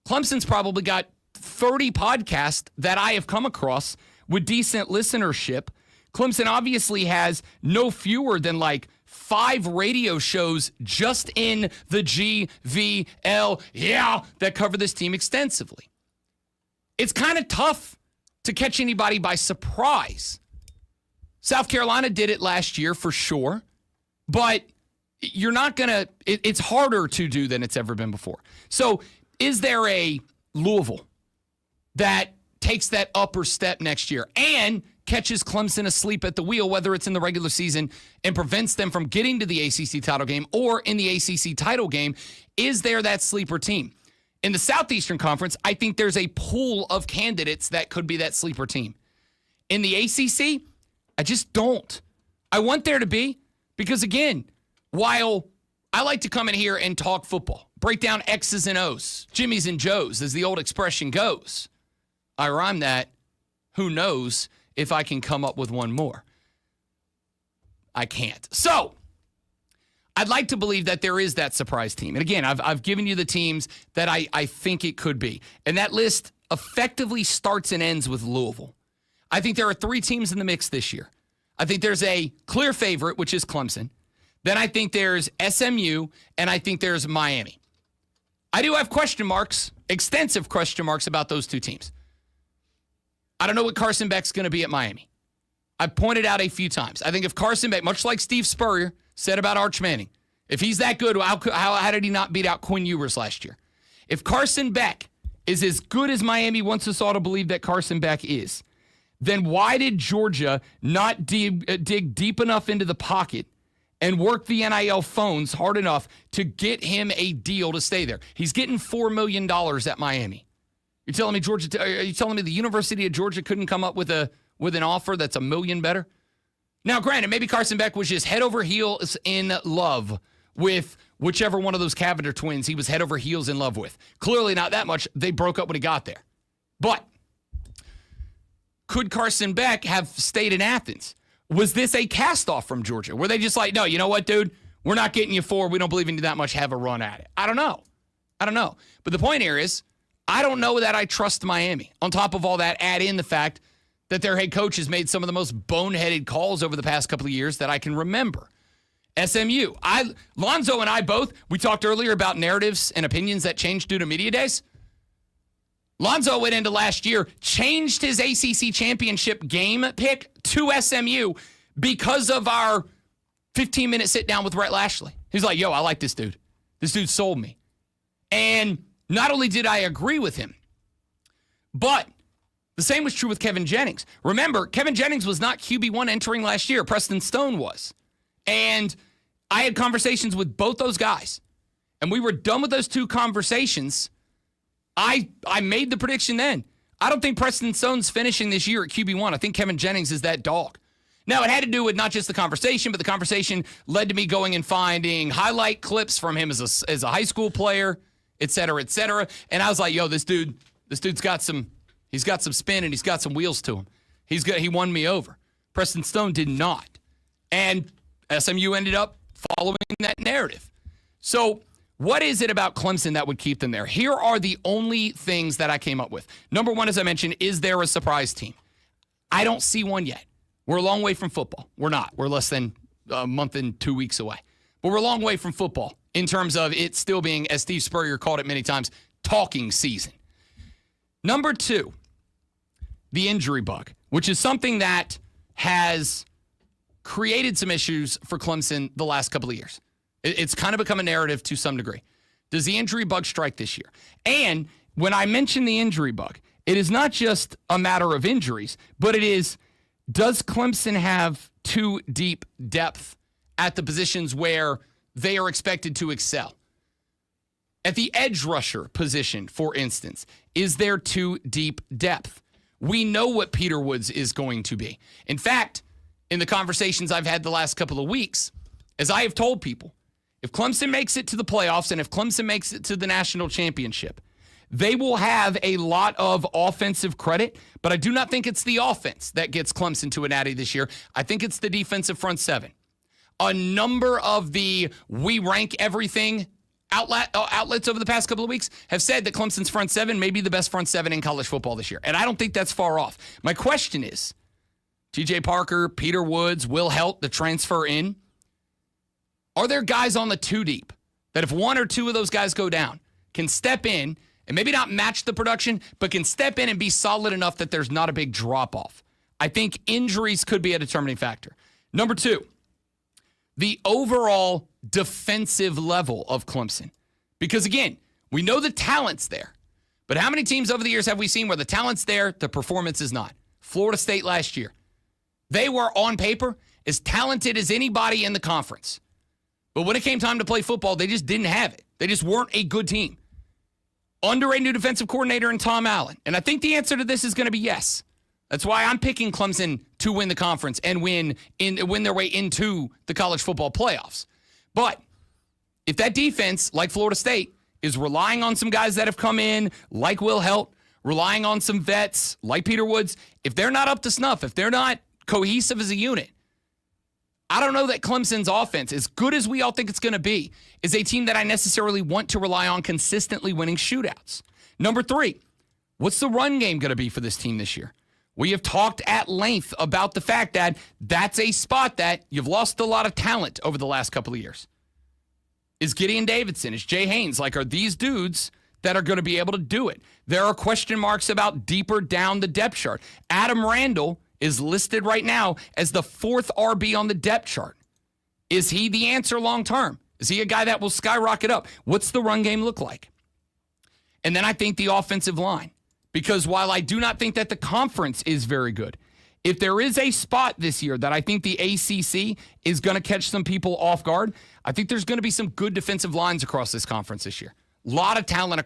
Clemson's probably got 30 podcasts that I have come across with decent listenership. Clemson obviously has no fewer than like 5 radio shows just in the GVL, that cover this team extensively. It's kind of tough to catch anybody by surprise. South Carolina did it last year for sure, but you're not going to, it's harder to do than it's ever been before. So is there a Louisville that takes that upper step next year and catches Clemson asleep at the wheel, whether it's in the regular season, and prevents them from getting to the ACC title game or in the ACC title game? Is there that sleeper team? In the Southeastern Conference, I think there's a pool of candidates that could be that sleeper team. In the ACC, I just don't. I want there to be, because again, while I like to come in here and talk football, break down X's and O's, Jimmy's and Joe's, as the old expression goes. I rhyme that. Who knows if I can come up with one more? I can't. So, I'd like to believe that there is that surprise team. And again, I've given you the teams that I think it could be. And that list effectively starts and ends with Louisville. I think there are 3 teams in the mix this year. I think there's a clear favorite, which is Clemson. Then I think there's SMU, and I think there's Miami. I do have question marks, extensive question marks about those 2 teams. I don't know what Carson Beck's going to be at Miami. I've pointed out a few times. I think if Carson Beck, much like Steve Spurrier said about Arch Manning, if he's that good, how did he not beat out Quinn Ewers last year? If Carson Beck is as good as Miami wants us all to believe that Carson Beck is, then why did Georgia not dig deep enough into the pocket and work the NIL phones hard enough to get him a deal to stay there? He's getting $4 million at Miami. You're telling me are you telling me the University of Georgia couldn't come up with an offer that's $1 million better? Now, granted, maybe Carson Beck was just head over heels in love with whichever one of those Cavender twins he was head over heels in love with. Clearly not that much. They broke up when he got there. But could Carson Beck have stayed in Athens? Was this a cast-off from Georgia? Were they just like, no, you know what, dude? We're not getting you 4. We don't believe in you that much. Have a run at it. I don't know. But the point here is, I don't know that I trust Miami. On top of all that, add in the fact that their head coach has made some of the most boneheaded calls over the past couple of years that I can remember. SMU. Lonzo and I both, we talked earlier about narratives and opinions that changed due to media days. Lonzo went into last year, changed his ACC championship game pick to SMU because of our 15-minute sit-down with Rhett Lashley. He's like, yo, I like this dude. This dude sold me. And not only did I agree with him, but the same was true with Kevin Jennings. Remember, Kevin Jennings was not QB1 entering last year. Preston Stone was. And I had conversations with both those guys. And we were done with those 2 conversations. I made the prediction then. I don't think Preston Stone's finishing this year at QB1. I think Kevin Jennings is that dog. Now, it had to do with not just the conversation, but the conversation led to me going and finding highlight clips from him as a high school player, et cetera, et cetera. And I was like, yo, this dude's got some, he's got some spin and he's got some wheels to him. He won me over. Preston Stone did not. And SMU ended up following that narrative. So what is it about Clemson that would keep them there? Here are the only things that I came up with. Number 1, as I mentioned, is there a surprise team? I don't see one yet. We're a long way from football. We're not. We're less than a month and 2 weeks away. But we're a long way from football in terms of it still being, as Steve Spurrier called it many times, talking season. Number 2, the injury bug, which is something that has created some issues for Clemson the last couple of years. It's kind of become a narrative to some degree. Does the injury bug strike this year? And when I mention the injury bug, it is not just a matter of injuries, but it is, does Clemson have too deep depth at the positions where they are expected to excel? At the edge rusher position, for instance, is there too deep depth? We know what Peter Woods is going to be. In fact, in the conversations I've had the last couple of weeks, as I have told people, if Clemson makes it to the playoffs and if Clemson makes it to the national championship, they will have a lot of offensive credit, but I do not think it's the offense that gets Clemson to a natty this year. I think it's the defensive front seven. A number of the we rank everything outlets over the past couple of weeks have said that Clemson's front seven may be the best front seven in college football this year, and I don't think that's far off. My question is, TJ Parker, Peter Woods, Will Helt, the transfer in, are there guys on the two deep that if one or two of those guys go down, can step in and maybe not match the production, but can step in and be solid enough that there's not a big drop-off? I think injuries could be a determining factor. Number two, the overall defensive level of Clemson. Because, again, we know the talent's there. But how many teams over the years have we seen where the talent's there, the performance is not? Florida State last year. They were, on paper, as talented as anybody in the conference. But when it came time to play football, they just didn't have it. They just weren't a good team. Under a new defensive coordinator in Tom Allen. And I think the answer to this is going to be yes. That's why I'm picking Clemson to win the conference and win their way into the college football playoffs. But if that defense, like Florida State, is relying on some guys that have come in, like Will Helt, relying on some vets, like Peter Woods, if they're not up to snuff, if they're not cohesive as a unit, I don't know that Clemson's offense, as good as we all think it's going to be, is a team that I necessarily want to rely on consistently winning shootouts. Number three, what's the run game going to be for this team this year? We have talked at length about the fact that that's a spot that you've lost a lot of talent over the last couple of years. Is Gideon Davidson, is Jay Haynes, are these dudes that are going to be able to do it? There are question marks about deeper down the depth chart. Adam Randall is listed right now as the fourth RB on the depth chart. Is he the answer long term? Is he a guy that will skyrocket up? What's the run game look like? And then I think the offensive line. Because while I do not think that the conference is very good, if there is a spot this year that I think the ACC is going to catch some people off guard, I think there's going to be some good defensive lines across this conference this year. A lot of talent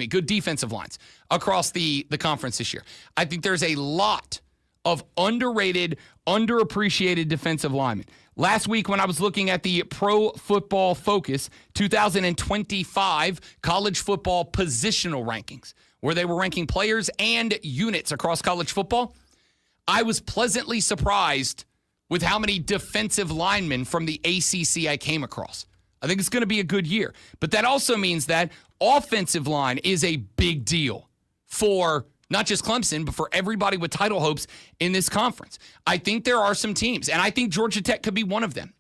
good defensive lines across the conference this year. I think there's a lot of underrated, underappreciated defensive linemen. Last week when I was looking at the Pro Football Focus 2025 college football positional rankings, where they were ranking players and units across college football, I was pleasantly surprised with how many defensive linemen from the ACC I came across. I think it's going to be a good year. But that also means that offensive line is a big deal for not just Clemson, but for everybody with title hopes in this conference. I think there are some teams, and I think Georgia Tech could be one of them,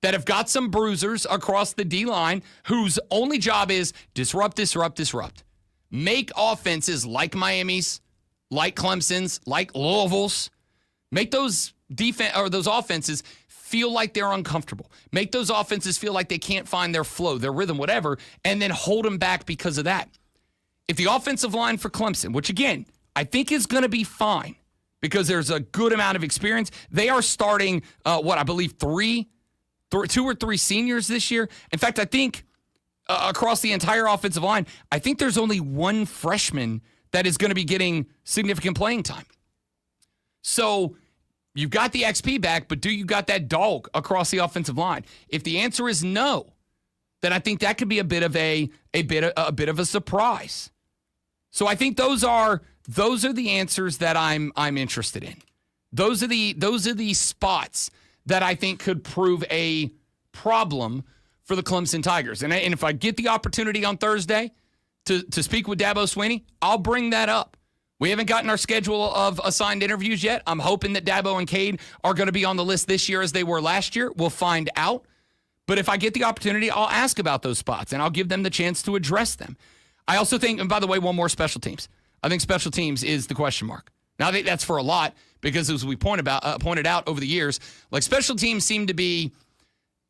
that have got some bruisers across the D-line whose only job is disrupt, disrupt, disrupt. Make offenses like Miami's, like Clemson's, like Louisville's, make those those offenses feel like they're uncomfortable. Make those offenses feel like they can't find their flow, their rhythm, whatever, and then hold them back because of that. If the offensive line for Clemson, which again, I think is going to be fine because there's a good amount of experience, they are starting, I believe, two or three seniors this year. In fact, I think across the entire offensive line, I think there's only one freshman that is going to be getting significant playing time. So you've got the XP back, but do you got that dog across the offensive line? If the answer is no, then I think that could be a bit of a surprise. So I think those are the answers that I'm interested in. Those are the spots that I think could prove a problem for the Clemson Tigers. And if I get the opportunity on Thursday to speak with Dabo Swinney, I'll bring that up. We haven't gotten our schedule of assigned interviews yet. I'm hoping that Dabo and Cade are going to be on the list this year as they were last year. We'll find out. But if I get the opportunity, I'll ask about those spots, and I'll give them the chance to address them. I also think, and by the way, one more, special teams. I think special teams is the question mark. Now, I think that's for a lot because as we pointed out over the years, special teams seem to be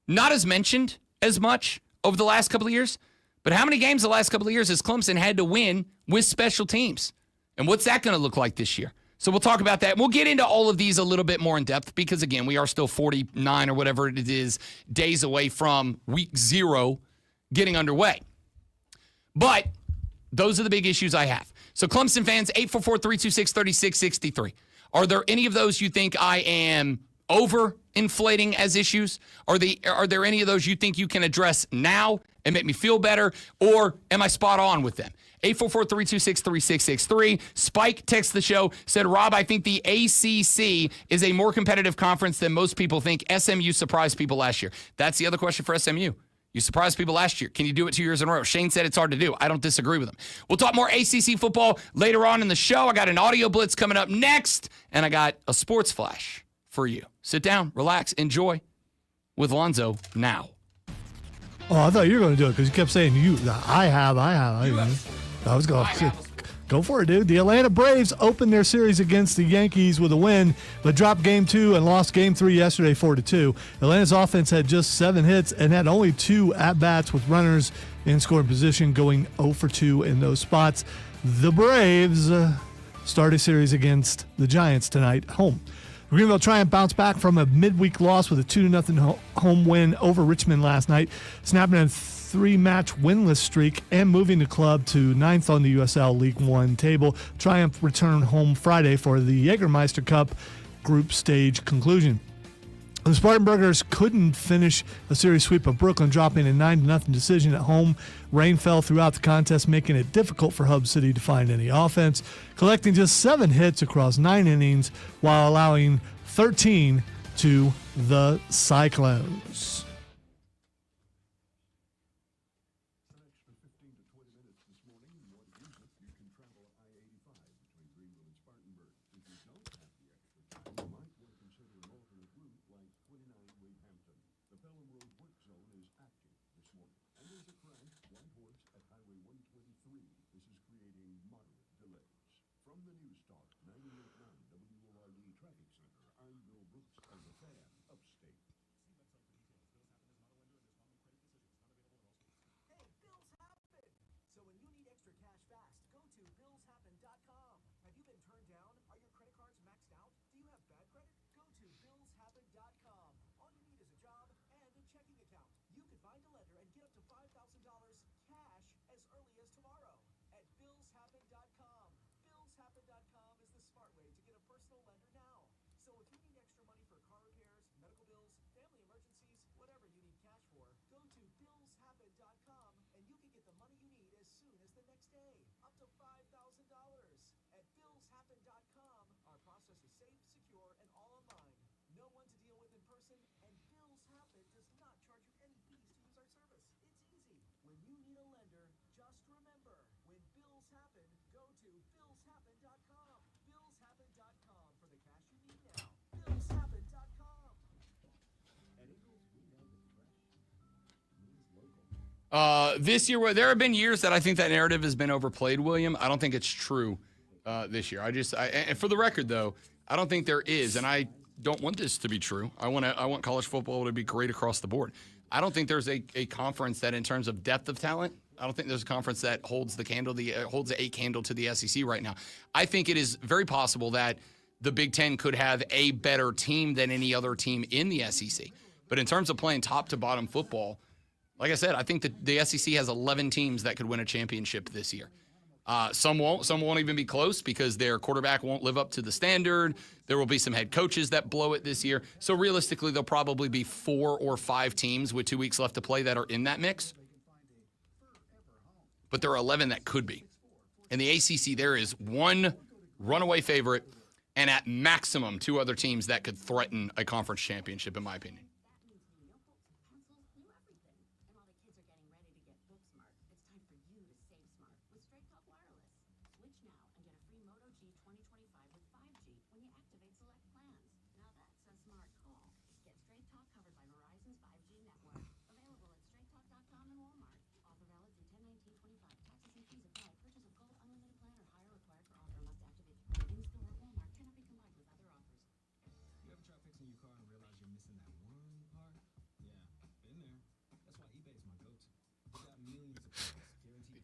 not as mentioned as much over the last couple of years. But how many games the last couple of years has Clemson had to win with special teams? And what's that going to look like this year? So we'll talk about that. We'll get into all of these a little bit more in depth because, again, we are still 49 or whatever it is days away from week 0 getting underway. But Those are the big issues I have. So Clemson fans, 844-326-3663. Are there any of those you think I am over-inflating as issues? Are there any of those you think you can address now and make me feel better? Or am I spot on with them? 844-326-3663. Spike texts the show, said, Rob, I think the ACC is a more competitive conference than most people think. SMU surprised people last year. That's the other question for SMU. You surprised people last year. Can you do it 2 years in a row? Shane said it's hard to do. I don't disagree with him. We'll talk more ACC football later on in the show. I got an audio blitz coming up next, and I got a sports flash for you. Sit down, relax, enjoy with Lonzo now. Oh, I thought you were going to do it because you kept saying you. I have. I was going to go for it, dude. The Atlanta Braves opened their series against the Yankees with a win, but dropped Game 2 and lost Game 3 yesterday 4-2. Atlanta's offense had just 7 hits and had only 2 at-bats with runners in scoring position, going 0-2 in those spots. The Braves start a series against the Giants tonight at home. Greenville Triumph bounced back from a midweek loss with a 2-0 home win over Richmond last night, snapping a 3-match winless streak and moving the club to 9th on the USL League One table. Triumph returned home Friday for the Jägermeister Cup group stage conclusion. The Spartanburgers couldn't finish a series sweep of Brooklyn, dropping a 9-0 decision at home. Rain fell throughout the contest, making it difficult for Hub City to find any offense, collecting just 7 hits across 9 innings while allowing 13 to the Cyclones. This year, there have been years that I think that narrative has been overplayed, William. I don't think it's true this year. And for the record, though, I don't think there is, and I don't want this to be true. I want college football to be great across the board. I don't think there's a conference that, in terms of depth of talent, I don't think there's a conference that holds a candle to the SEC right now. I think it is very possible that the Big Ten could have a better team than any other team in the SEC. But in terms of playing top to bottom football, like I said, I think that the SEC has 11 teams that could win a championship this year. Some won't. Some won't even be close because their quarterback won't live up to the standard. There will be some head coaches that blow it this year. So realistically, there'll probably be 4 or 5 teams with 2 weeks left to play that are in that mix. But there are 11 that could be. In the ACC, there is one runaway favorite and at maximum 2 other teams that could threaten a conference championship, in my opinion.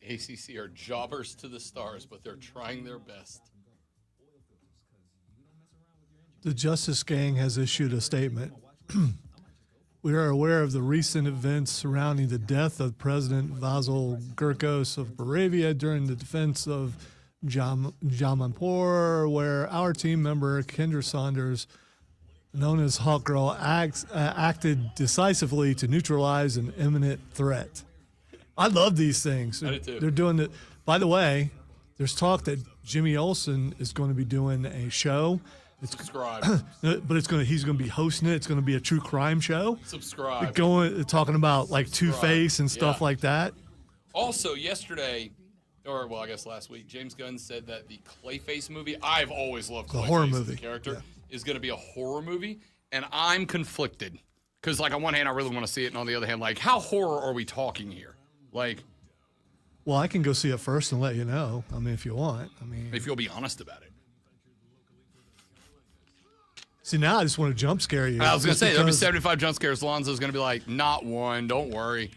ACC are jobbers to the stars, but they're trying their best. The Justice Gang has issued a statement We are aware of the recent events surrounding the death of President Vasil Gurkos of Moravia during the defense of Jamalpur, where our team member Kendra Saunders, known as Hawk Girl, acted decisively to neutralize an imminent threat. I love these things. I do too. They're doing it. By the way, there's talk that Jimmy Olsen is going to be doing a show. Subscribe. But he's going to be hosting it. It's going to be a true crime show. Subscribe. Talking about like Two-Face and stuff like that. Also, yesterday, or well, I guess last week, James Gunn said that the Clayface movie, I've always loved Clayface horror as movie. a character, is going to be a horror movie, and I'm conflicted. Because, like, on one hand, I really want to see it, and on the other hand, like, how horror are we talking here? Like, well, I can go see it first and let you know. I mean, if you want. I mean, if you'll be honest about it. See, now I just want to jump scare you. I was going to say, there'll be 75 jump scares. Lonzo's going to be like, not one, don't worry.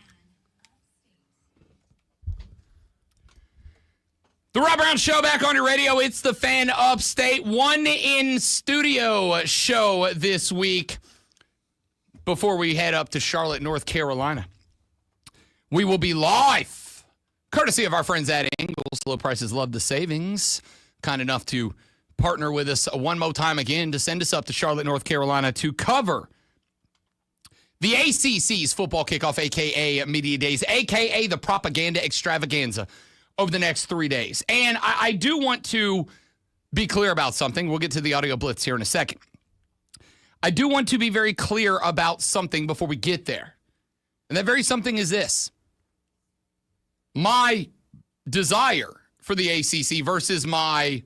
The Rob Brown Show back on your radio. It's the Fan Upstate. One in studio show this week before we head up to Charlotte, North Carolina. We will be live, courtesy of our friends at Ingles. Low prices, love the savings. Kind enough to partner with us one more time again to send us up to Charlotte, North Carolina to cover the ACC's football kickoff, a.k.a. Media Days, a.k.a. the propaganda extravaganza over the next 3 days. And I do want to be clear about something. We'll get to the audio blitz here in a second. I do want to be very clear about something before we get there. And that very something is this. My desire for the ACC versus my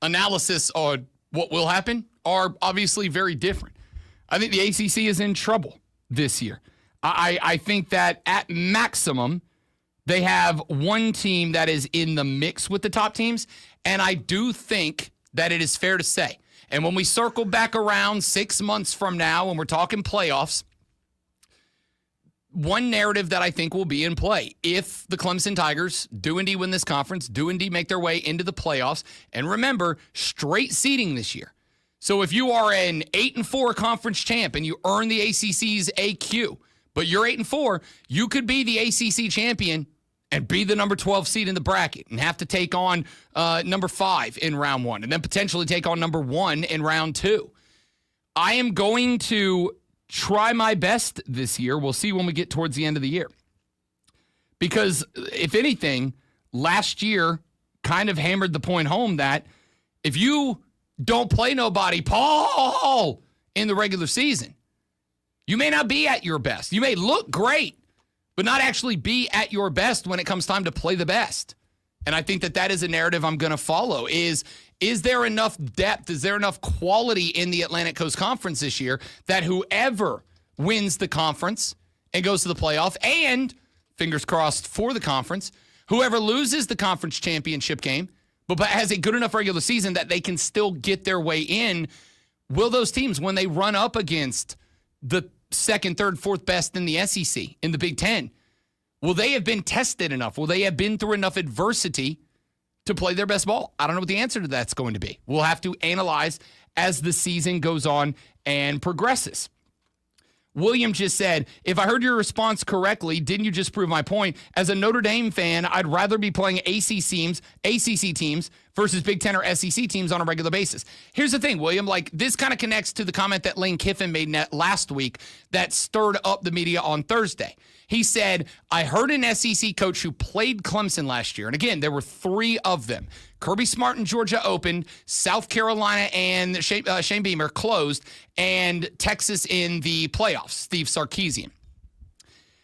analysis on what will happen are obviously very different. I think the ACC is in trouble this year. I think that at maximum, they have one team that is in the mix with the top teams, and I do think that it is fair to say, and when we circle back around 6 months from now when we're talking playoffs, one narrative that I think will be in play, if the Clemson Tigers do indeed win this conference, do indeed make their way into the playoffs, and remember, straight seeding this year. So if you are an 8-4 conference champ and you earn the ACC's AQ, but you're 8-4, you could be the ACC champion and be the number 12 seed in the bracket and have to take on number 5 in round 1 and then potentially take on number 1 in round 2. I am going to try my best this year. We'll see when we get towards the end of the year. Because if anything, last year kind of hammered the point home that if you don't play nobody, Paul, in the regular season, you may not be at your best. You may look great, but not actually be at your best when it comes time to play the best. And I think that is a narrative I'm going to follow. Is there enough depth? Is there enough quality in the Atlantic Coast Conference this year that whoever wins the conference and goes to the playoff, and fingers crossed for the conference, whoever loses the conference championship game, but has a good enough regular season that they can still get their way in, will those teams, when they run up against the second, third, fourth best in the SEC, in the Big Ten, will they have been tested enough? Will they have been through enough adversity to play their best ball? I don't know what the answer to that's going to be. We'll have to analyze as the season goes on and progresses. William just said, if I heard your response correctly, didn't you just prove my point? As a Notre Dame fan, I'd rather be playing ACC teams versus Big Ten or SEC teams on a regular basis. Here's the thing, William, like this kind of connects to the comment that Lane Kiffin made last week that stirred up the media on Thursday. He said, I heard an SEC coach who played Clemson last year. And again, there were 3 of them. Kirby Smart in Georgia opened, South Carolina and Shane Beamer closed, and Texas in the playoffs, Steve Sarkisian.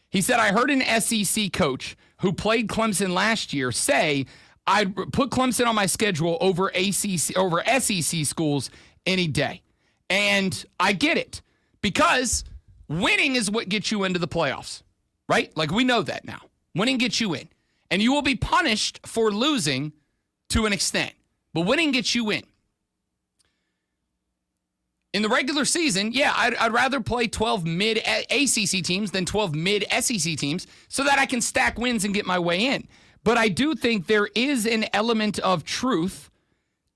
He said, I heard an SEC coach who played Clemson last year say, I'd put Clemson on my schedule over SEC schools any day. And I get it, because winning is what gets you into the playoffs. Right? Like, we know that now. Winning gets you in. And you will be punished for losing to an extent. But winning gets you in. In the regular season, yeah, I'd rather play 12 mid-ACC teams than 12 mid-SEC teams so that I can stack wins and get my way in. But I do think there is an element of truth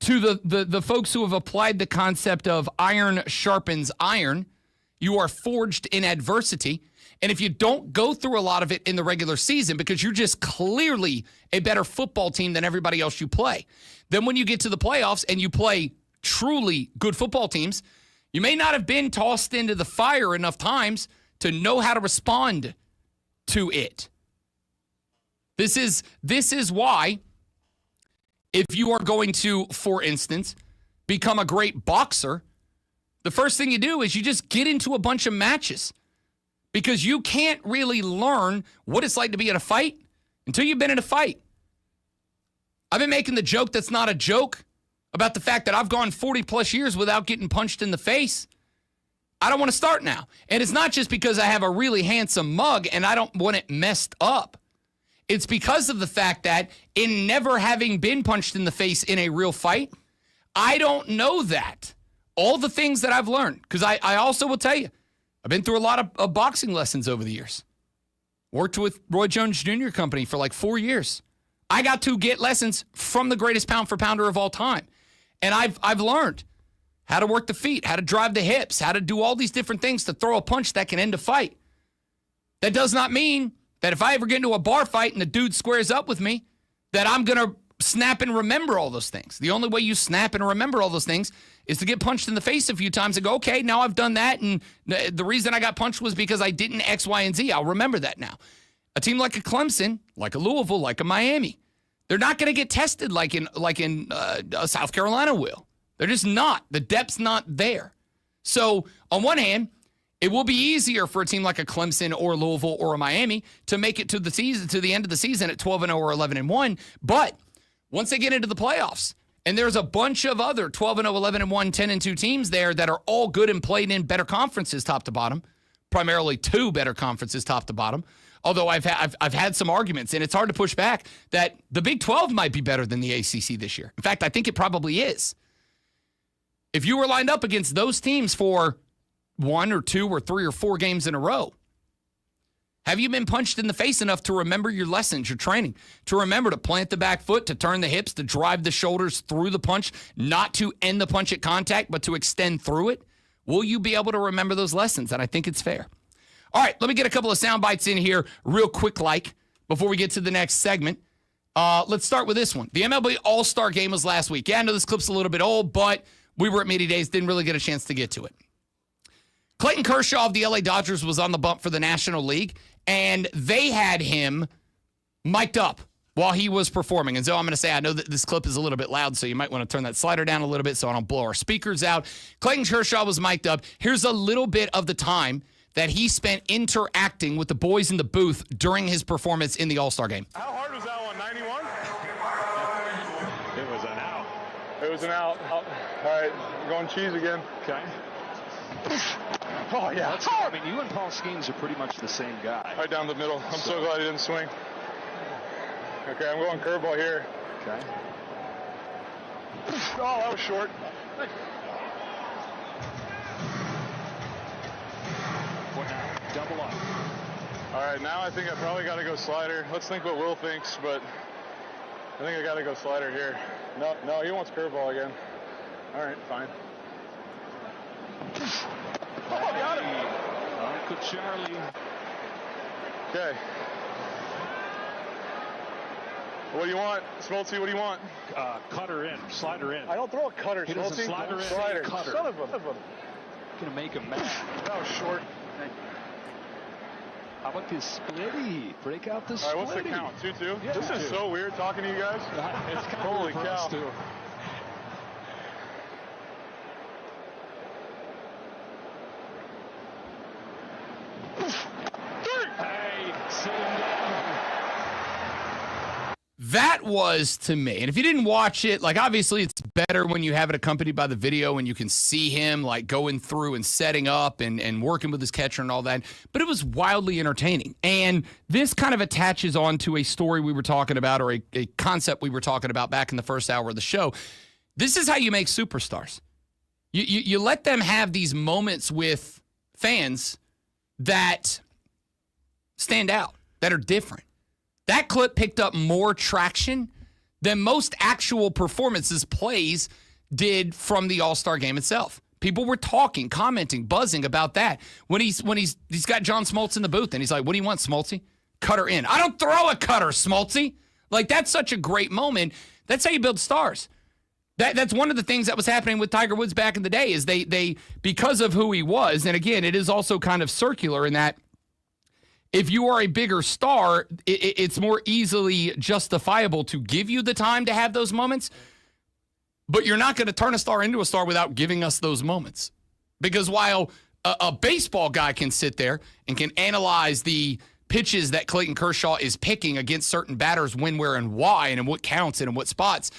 to the folks who have applied the concept of iron sharpens iron You are forged in adversity. And if you don't go through a lot of it in the regular season because you're just clearly a better football team than everybody else you play, then when you get to the playoffs and you play truly good football teams, you may not have been tossed into the fire enough times to know how to respond to it. This is why if you are going to, for instance, become a great boxer, the first thing you do is you just get into a bunch of matches because you can't really learn what it's like to be in a fight until you've been in a fight. I've been making the joke that's not a joke about the fact that I've gone 40 plus years without getting punched in the face. I don't want to start now. And it's not just because I have a really handsome mug and I don't want it messed up. It's because of the fact that in never having been punched in the face in a real fight, I don't know that. All the things that I've learned, because I also will tell you, I've been through a lot of boxing lessons over the years. Worked with Roy Jones Jr. Company for like 4 years. I got to get lessons from the greatest pound for pounder of all time. And I've learned how to work the feet, how to drive the hips, how to do all these different things to throw a punch that can end a fight. That does not mean that if I ever get into a bar fight and the dude squares up with me, that I'm going to snap and remember all those things. The only way you snap and remember all those things is to get punched in the face a few times and go, okay, now I've done that, and the reason I got punched was because I didn't X, Y, and Z. I'll remember that now. A team like a Clemson, like a Louisville, like a Miami, they're not going to get tested like in South Carolina will. They're just not. The depth's not there. So on one hand, it will be easier for a team like a Clemson or Louisville or a Miami to make it to the season, to the end of the season at 12-0 or 11-1. But once they get into the playoffs, and there's a bunch of other 12-0, 11-1, 10-2 teams there that are all good and played in better conferences top to bottom, primarily 2 better conferences top to bottom. Although I've had some arguments, and it's hard to push back, that the Big 12 might be better than the ACC this year. In fact, I think it probably is. If you were lined up against those teams for 1 or 2 or 3 or 4 games in a row, have you been punched in the face enough to remember your lessons, your training, to remember to plant the back foot, to turn the hips, to drive the shoulders through the punch, not to end the punch at contact, but to extend through it? Will you be able to remember those lessons? And I think it's fair. All right, let me get a couple of sound bites in here real quick before we get to the next segment. Let's start with this one. The MLB All-Star Game was last week. Yeah, I know this clip's a little bit old, but we were at Media Days, didn't really get a chance to get to it. Clayton Kershaw of the LA Dodgers was on the bump for the National League, and they had him mic'd up while he was performing. And so I'm going to say, I know that this clip is a little bit loud, so you might want to turn that slider down a little bit so I don't blow our speakers out. Clayton Kershaw was mic'd up. Here's a little bit of the time that he spent interacting with the boys in the booth during his performance in the All-Star Game. How hard was that one, 91? It was an out. It was an out. All right, going cheese again. Okay. Oh, yeah. I mean, you and Paul Skeens are pretty much the same guy. Right down the middle. I'm so glad he didn't swing. Okay, I'm going curveball here. Okay. Oh, that was short. What now? Double up. All right, now I think I probably got to go slider. Let's think what Will thinks, but I think I got to go slider here. No, he wants curveball again. All right, fine. Oh, got him. Uncle Charlie. Okay. What do you want? Smoltzy, what do you want? Cutter in. Slider in. I don't throw a cutter, He doesn't Smoltzy. slider in. Slider. Cutter. Son of a. Gonna make him mad. That was short. How about this splitty? Break out the splitty. All right, what's the count? 2-2? Yeah, this is 2-2. so weird talking to you guys. It's kind Holy of cow. too. Hey, sit him down. That was to me. And if you didn't watch it, like obviously it's better when you have it accompanied by the video and you can see him like going through and setting up and working with his catcher and all that. But it was wildly entertaining. And this kind of attaches on to a story we were talking about or a concept we were talking about back in the first hour of the show. This is how you make superstars. You let them have these moments with fans that stand out, that are different. That clip picked up more traction than most actual performances plays did from the All-Star Game itself. People were talking, commenting, buzzing about that. When he's got John Smoltz in the booth, and he's like, "What do you want, Smoltzy? Cutter in." I don't throw a cutter, Smoltzy. Like, that's such a great moment. That's how you build stars. That's one of the things that was happening with Tiger Woods back in the day is they because of who he was, and again, it is also kind of circular in that if you are a bigger star, it's more easily justifiable to give you the time to have those moments, but you're not going to turn a star into a star without giving us those moments. Because while a baseball guy can sit there and can analyze the pitches that Clayton Kershaw is picking against certain batters, when, where, and why, and in what counts and in what spots,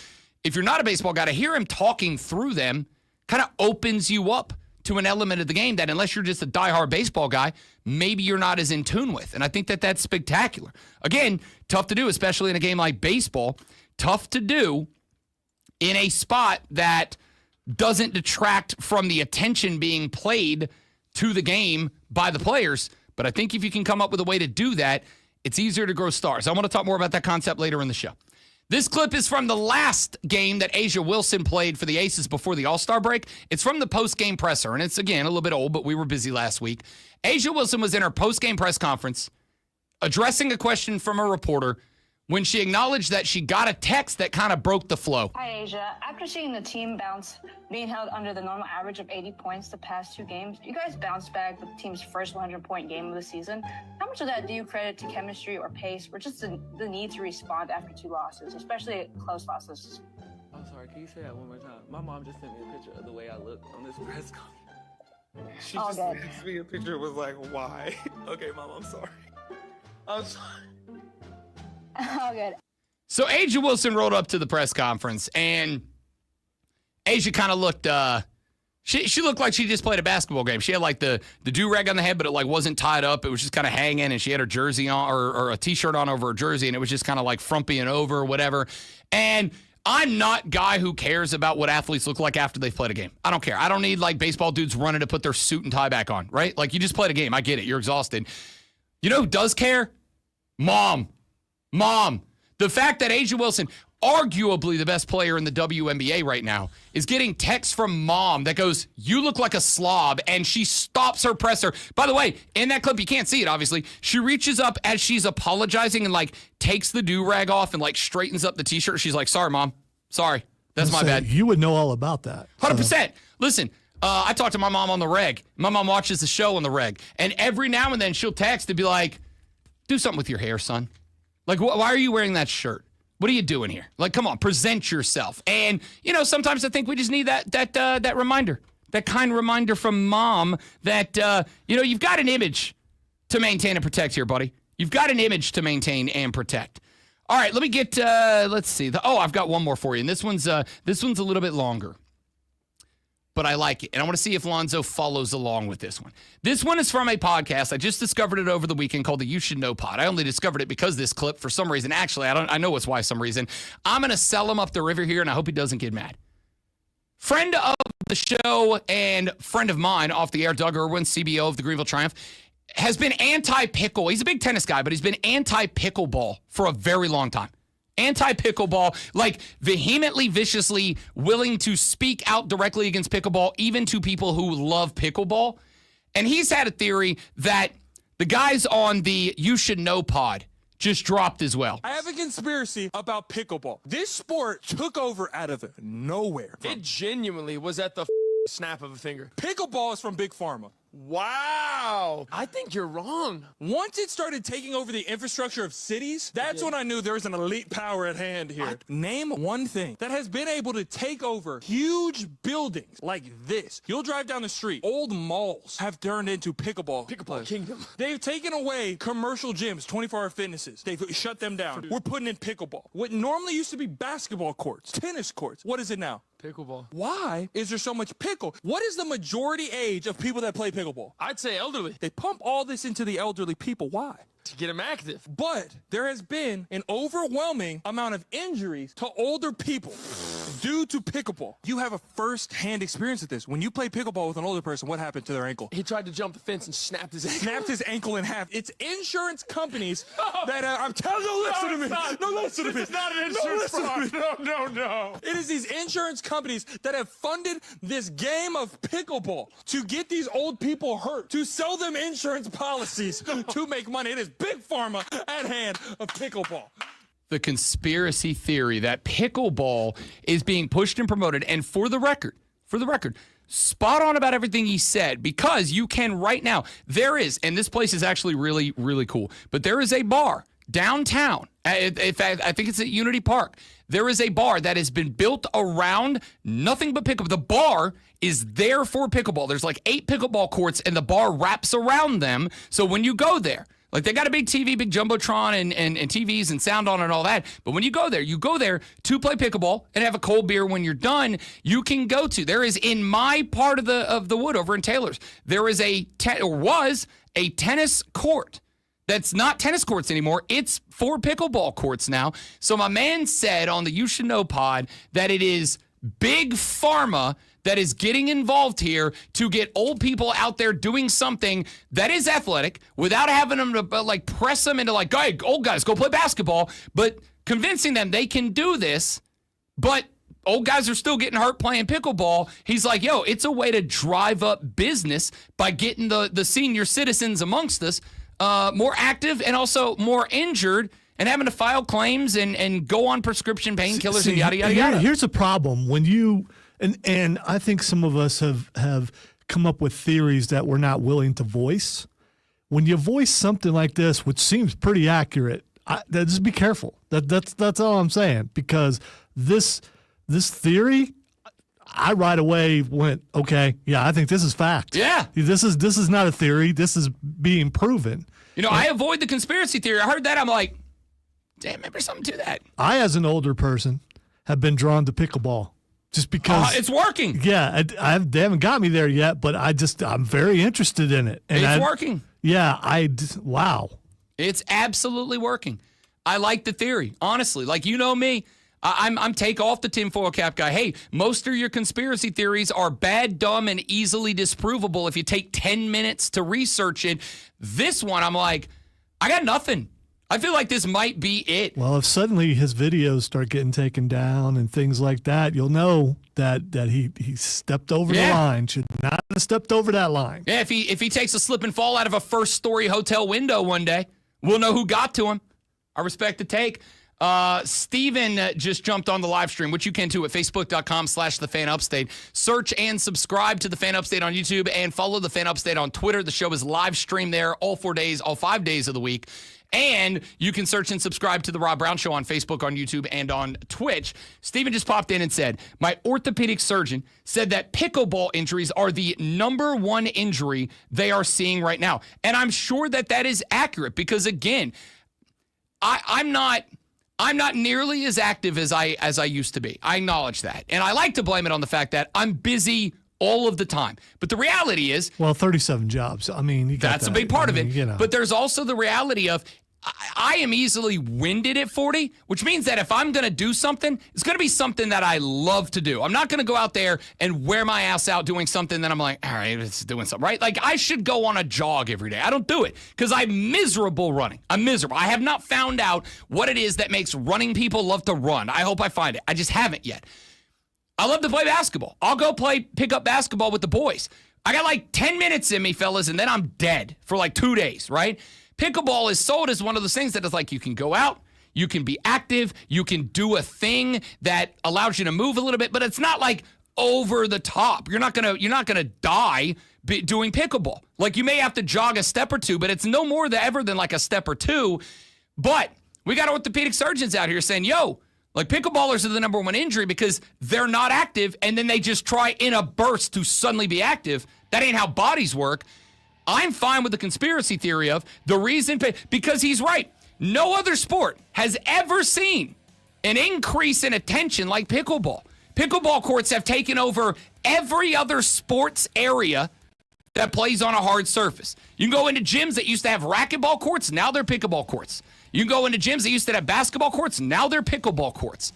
if you're not a baseball guy, to hear him talking through them kind of opens you up to an element of the game that unless you're just a diehard baseball guy, maybe you're not as in tune with. And I think that that's spectacular. Again, tough to do, especially in a game like baseball. Tough to do in a spot that doesn't detract from the attention being played to the game by the players. But I think if you can come up with a way to do that, it's easier to grow stars. I want to talk more about that concept later in the show. This clip is from the last game that A'ja Wilson played for the Aces before the All-Star break. It's from the post-game presser, and it's, again, a little bit old, but we were busy last week. A'ja Wilson was in her post-game press conference addressing a question from a reporter when she acknowledged that she got a text that kind of broke the flow. Hi, A'ja. After seeing the team bounce, being held under the normal average of 80 points the past 2 games, you guys bounced back with the team's first 100-point game of the season. How much of that do you credit to chemistry or pace, or just the need to respond after 2 losses, especially close losses? I'm sorry, can you say that one more time? My mom just sent me a picture of the way I look on this press conference. She just sent me a picture and was like, why? Okay, Mom, I'm sorry. I'm sorry. Oh, good. So A'ja Wilson rolled up to the press conference, and A'ja kind of looked, she looked like she just played a basketball game. She had like the do-rag on the head, but it like wasn't tied up. It was just kind of hanging, and she had her jersey on or a T-shirt on over her jersey, and it was just kind of like frumpying over or whatever. And I'm not guy who cares about what athletes look like after they've played a game. I don't care. I don't need like baseball dudes running to put their suit and tie back on, right? Like, you just played a game. I get it. You're exhausted. You know who does care? Mom. The fact that A'ja Wilson, arguably the best player in the WNBA right now, is getting texts from Mom that goes, "You look like a slob," and she stops her presser. By the way, in that clip, you can't see it, obviously. She reaches up as she's apologizing and, like, takes the do-rag off and, like, straightens up the T-shirt. She's like, "Sorry, Mom. Sorry. That's my bad." You would know all about that. 100%. Listen, I talk to my mom on the reg. My mom watches the show on the reg. And every now and then she'll text to be like, "Do something with your hair, son. Like, why are you wearing that shirt? What are you doing here? Like, come on, present yourself." And, you know, sometimes I think we just need that reminder, that kind reminder from Mom that, you know, you've got an image to maintain and protect here, buddy. You've got an image to maintain and protect. All right, let me get, let's see. I've got one more for you. And this one's a little bit longer, but I like it. And I want to see if Lonzo follows along with this one. This one is from a podcast. I just discovered it over the weekend called the You Should Know Pod. I only discovered it because this clip, for some reason, actually, I know it's why some reason. I'm going to sell him up the river here, and I hope he doesn't get mad. Friend of the show and friend of mine off the air, Doug Irwin, CBO of the Greenville Triumph, has been anti-pickle. He's a big tennis guy, but he's been anti-pickleball for a very long time. Anti-pickleball, like vehemently, viciously willing to speak out directly against pickleball, even to people who love pickleball. And he's had a theory that the guys on the You Should Know pod just dropped as well. I have a conspiracy about pickleball. This sport took over out of nowhere. It genuinely was at the snap of a finger. Pickleball is from Big Pharma. Wow. I think you're wrong. Once it started taking over the infrastructure of cities, that's when I knew there was an elite power at hand here. Name one thing that has been able to take over huge buildings like this. You'll drive down the street. Old malls have turned into pickleball kingdom. They've taken away commercial gyms, 24-hour fitnesses. They've shut them down. We're putting in pickleball. What normally used to be basketball courts, tennis courts, what is it now? Pickleball. Why is there so much pickle? What is the majority age of people that play pickleball? I'd say elderly. They pump all this into the elderly people. Why? to get them active. But there has been an overwhelming amount of injuries to older people due to pickleball. You have a first-hand experience with this. When you play pickleball with an older person, what happened to their ankle? He tried to jump the fence and snapped his ankle. Snapped his ankle in half. It's insurance companies that I'm telling you, listen to me. No, listen to me. This is not an insurance fraud. No. It is these insurance companies that have funded this game of pickleball to get these old people hurt, to sell them insurance policies to make money. It is big pharma at hand of pickleball. The conspiracy theory that pickleball is being pushed and promoted, and for the record, spot on about everything he said, because you can right now, there is, and this place is actually really, really cool, but there is a bar downtown. In fact, I think it's at Unity Park. There is a bar that has been built around nothing but pickleball. The bar is there for pickleball. There's like 8 pickleball courts, and the bar wraps around them. So when you go there, like they got a big TV, big Jumbotron and TVs and sound on and all that. But when you go there to play pickleball and have a cold beer when you're done. You can go to, there is in my part of the wood over in Taylor's, there is was a tennis court. That's not tennis courts anymore. It's 4 pickleball courts now. So my man said on the You Should Know pod that it is big pharma that is getting involved here to get old people out there doing something that is athletic without having them to like press them into like, hey, old guys, go play basketball, but convincing them they can do this, but old guys are still getting hurt playing pickleball. He's like, yo, it's a way to drive up business by getting the senior citizens amongst us more active and also more injured and having to file claims and go on prescription painkillers and yada, yada, yada. Here's a problem. When you, and I think some of us have come up with theories that we're not willing to voice. When you voice something like this, which seems pretty accurate, just be careful. That's all I'm saying, because this theory, I right away went, okay, yeah, I think this is fact. Yeah. This is not a theory. This is being proven. You know, I avoid the conspiracy theory. I heard that. I'm like, damn, maybe there's something to that. I, as an older person, have been drawn to pickleball just because it's working. Yeah, they haven't got me there yet, but I'm very interested in it. And it's working. Yeah, wow. It's absolutely working. I like the theory, honestly. Like, you know me. I'm take off the tinfoil cap guy. Hey, most of your conspiracy theories are bad, dumb, and easily disprovable if you take 10 minutes to research it. This one, I'm like, I got nothing. I feel like this might be it. Well, if suddenly his videos start getting taken down and things like that, you'll know that he stepped over the line. Should not have stepped over that line. Yeah, if he takes a slip and fall out of a first-story hotel window one day, we'll know who got to him. I respect the take. Steven just jumped on the live stream, which you can too at facebook.com/thefanupstate. Search and subscribe to the Fan Upstate on YouTube and follow the Fan Upstate on Twitter. The show is live streamed there all 4 days, all 5 days of the week. And you can search and subscribe to the Rob Brown Show on Facebook, on YouTube, and on Twitch. Steven just popped in and said, my orthopedic surgeon said that pickleball injuries are the #1 injury they are seeing right now. And I'm sure that is accurate because, again, I'm not nearly as active as I used to be. I acknowledge that. And I like to blame it on the fact that I'm busy all of the time. But the reality is, well, 37 jobs. I mean, you got that's a big part of it. You know. But there's also the reality of I am easily winded at 40, which means that if I'm going to do something, it's going to be something that I love to do. I'm not going to go out there and wear my ass out doing something that I'm like, all right, it's doing something, right? Like, I should go on a jog every day. I don't do it because I'm miserable running. I'm miserable. I have not found out what it is that makes running people love to run. I hope I find it. I just haven't yet. I love to play basketball. I'll go pick up basketball with the boys. I got like 10 minutes in me, fellas, and then I'm dead for like 2 days, right? Pickleball is sold as one of those things that is like you can go out, you can be active, you can do a thing that allows you to move a little bit, but it's not like over the top. You're not gonna die doing pickleball. Like, you may have to jog a step or two, but it's no more ever than like a step or two. But we got orthopedic surgeons out here saying, yo, like, pickleballers are the #1 injury because they're not active, and then they just try in a burst to suddenly be active. That ain't how bodies work. I'm fine with the conspiracy theory of the reason, because he's right. No other sport has ever seen an increase in attention like pickleball. Pickleball courts have taken over every other sports area that plays on a hard surface. You can go into gyms that used to have racquetball courts, now they're pickleball courts. You can go into gyms that used to have basketball courts, now they're pickleball courts.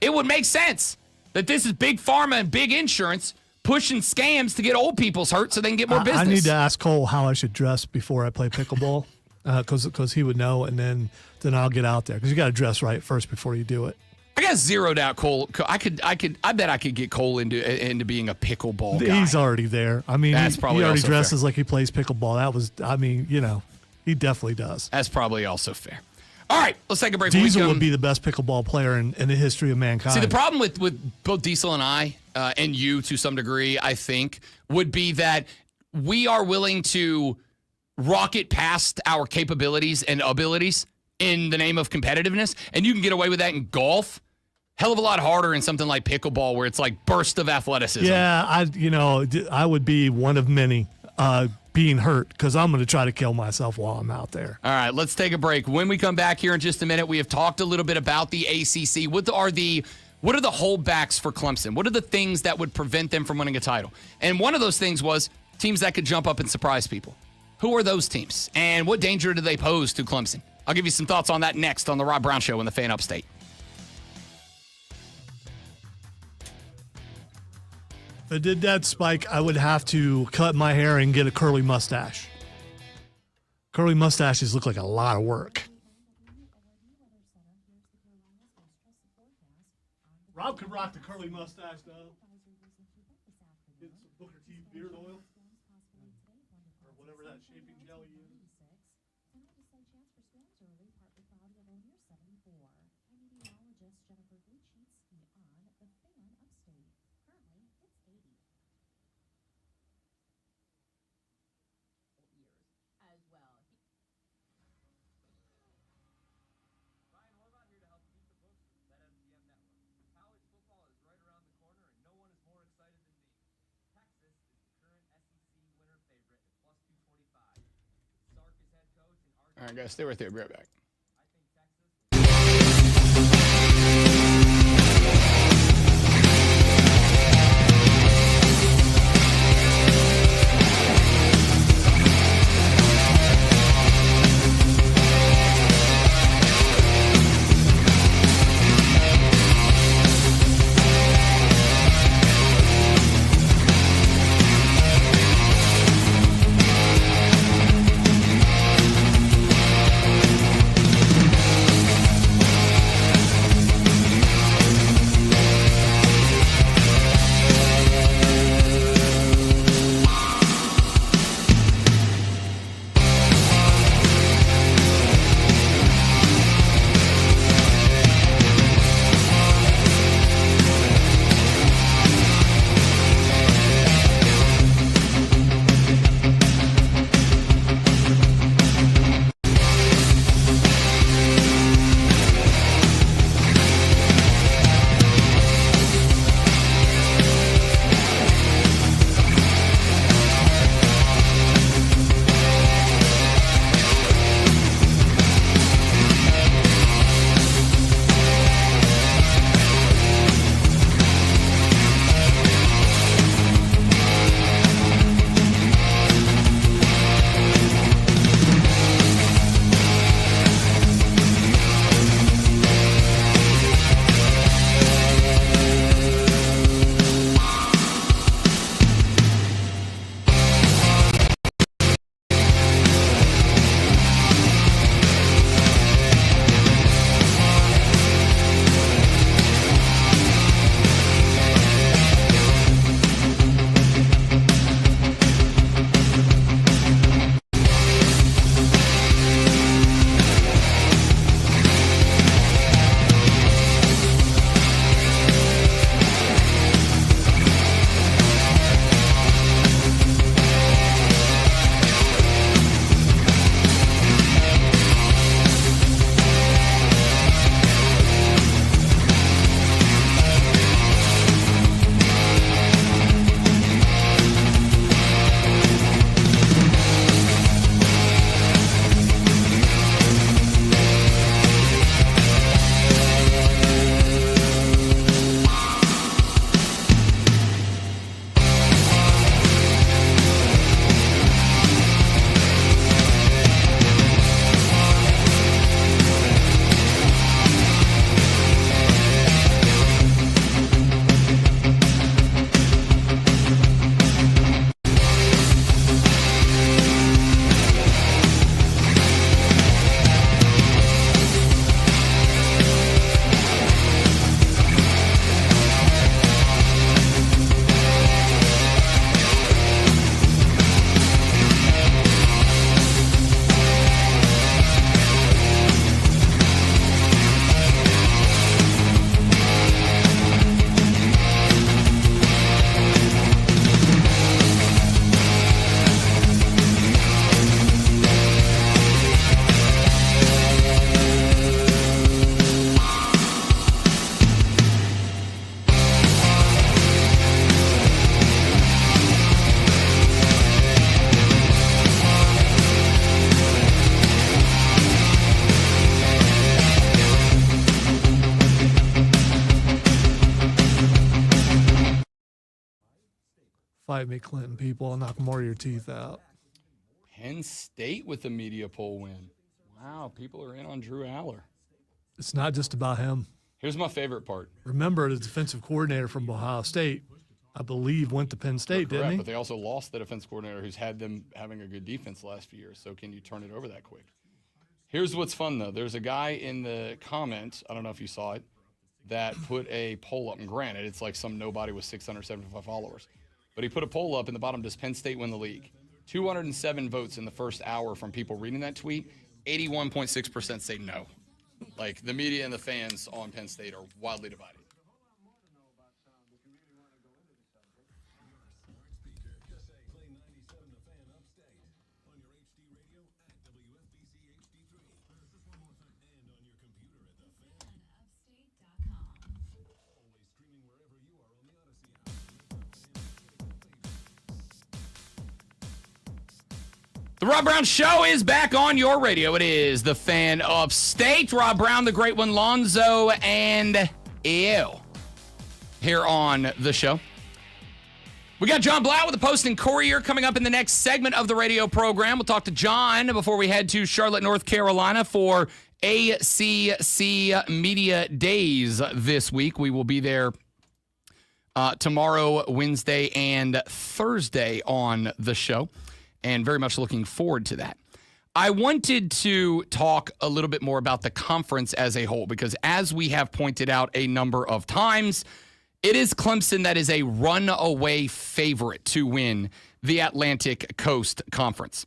It would make sense that this is big pharma and big insurance pushing scams to get old people's hurt so they can get more business. I need to ask Cole how I should dress before I play pickleball because he would know, and then I'll get out there because you got to dress right first before you do it. I got zeroed out Cole. I bet I could get Cole into being a pickleball guy. He's already there. I mean, That's he probably already also dresses fair. like he plays pickleball. He definitely does. That's probably also fair. All right, let's take a break. Diesel would be the best pickleball player in the history of mankind. See, the problem with both Diesel and I, and you to some degree, I think, would be that we are willing to rocket past our capabilities and abilities in the name of competitiveness, and you can get away with that in golf. Hell of a lot harder in something like pickleball where it's like burst of athleticism. Yeah, I would be one of many being hurt because I'm going to try to kill myself while I'm out there. All right, let's take a break. When we come back here in just a minute, we have talked a little bit about the ACC. What are the holdbacks for Clemson? What are the things that would prevent them from winning a title? And one of those things was teams that could jump up and surprise people. Who are those teams? And what danger do they pose to Clemson? I'll give you some thoughts on that next on The Rob Brown Show on the Fan Upstate. If I did that, Spike, I would have to cut my hair and get a curly mustache. Curly mustaches look like a lot of work. Rob could rock the curly mustache, though. Get some Booker T beard oil. Or whatever that shaping gel you use. All right, guys, stay right there. Be right back. Fight me, Clinton people. I'll knock more of your teeth out. Penn State with the media poll win. Wow, people are in on Drew Aller. It's not just about him. Here's my favorite part. Remember, the defensive coordinator from Ohio State, I believe, went to Penn State, didn't he? But they also lost the defense coordinator who's had them having a good defense the last few years. So can you turn it over that quick? Here's what's fun, though. There's a guy in the comments, I don't know if you saw it, that put a poll up. And granted, it's like some nobody with 675 followers. But he put a poll up in the bottom, does Penn State win the league? 207 votes in the first hour from people reading that tweet. 81.6% say no. Like, the media and the fans on Penn State are wildly divided. The Rob Brown Show is back on your radio. It is the Fan of State. Rob Brown, the great one, Lonzo, and ew here on the show. We got John Blau with the Post and Courier coming up in the next segment of the radio program. We'll talk to John before we head to Charlotte, North Carolina for ACC Media Days this week. We will be there tomorrow, Wednesday, and Thursday on the show. And very much looking forward to that. I wanted to talk a little bit more about the conference as a whole, because as we have pointed out a number of times, it is Clemson that is a runaway favorite to win the Atlantic Coast Conference.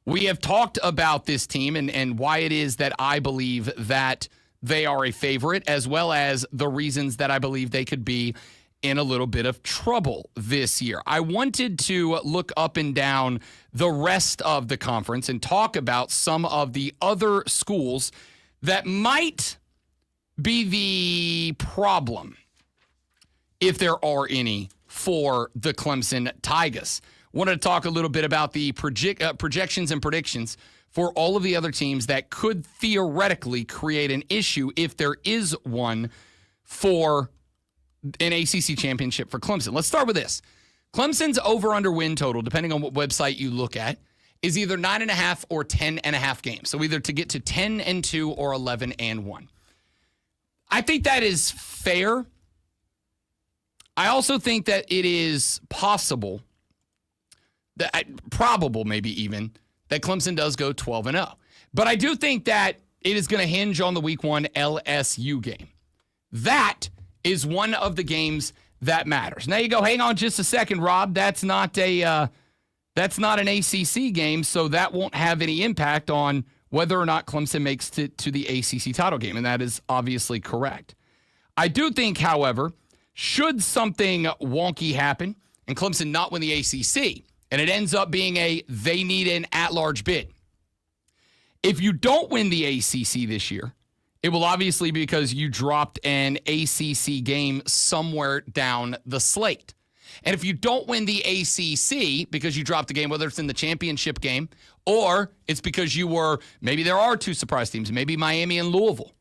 We have talked about this team and why it is that I believe that they are a favorite, as well as the reasons that I believe they could be in a little bit of trouble this year. I wanted to look up and down the rest of the conference and talk about some of the other schools that might be the problem, if there are any, for the Clemson Tigers. Wanted to talk a little bit about the projections and predictions for all of the other teams that could theoretically create an issue, if there is one, for an ACC championship for Clemson. Let's start with this. Clemson's over-under win total, depending on what website you look at, is either 9.5 or 10.5 games. So either to get to 10-2 or 11-1. I think that is fair. I also think that it is possible, probable maybe even, that Clemson does go 12-0. But I do think that it is going to hinge on the Week 1 LSU game. That is one of the games that matters. Now you go, hang on just a second, Rob. That's not an ACC game, so that won't have any impact on whether or not Clemson makes it to the ACC title game, and that is obviously correct. I do think, however, should something wonky happen and Clemson not win the ACC, and it ends up being they need an at-large bid. If you don't win the ACC this year, it will obviously be because you dropped an ACC game somewhere down the slate. And if you don't win the ACC because you dropped a game, whether it's in the championship game or it's because maybe there are two surprise teams, maybe Miami and Louisville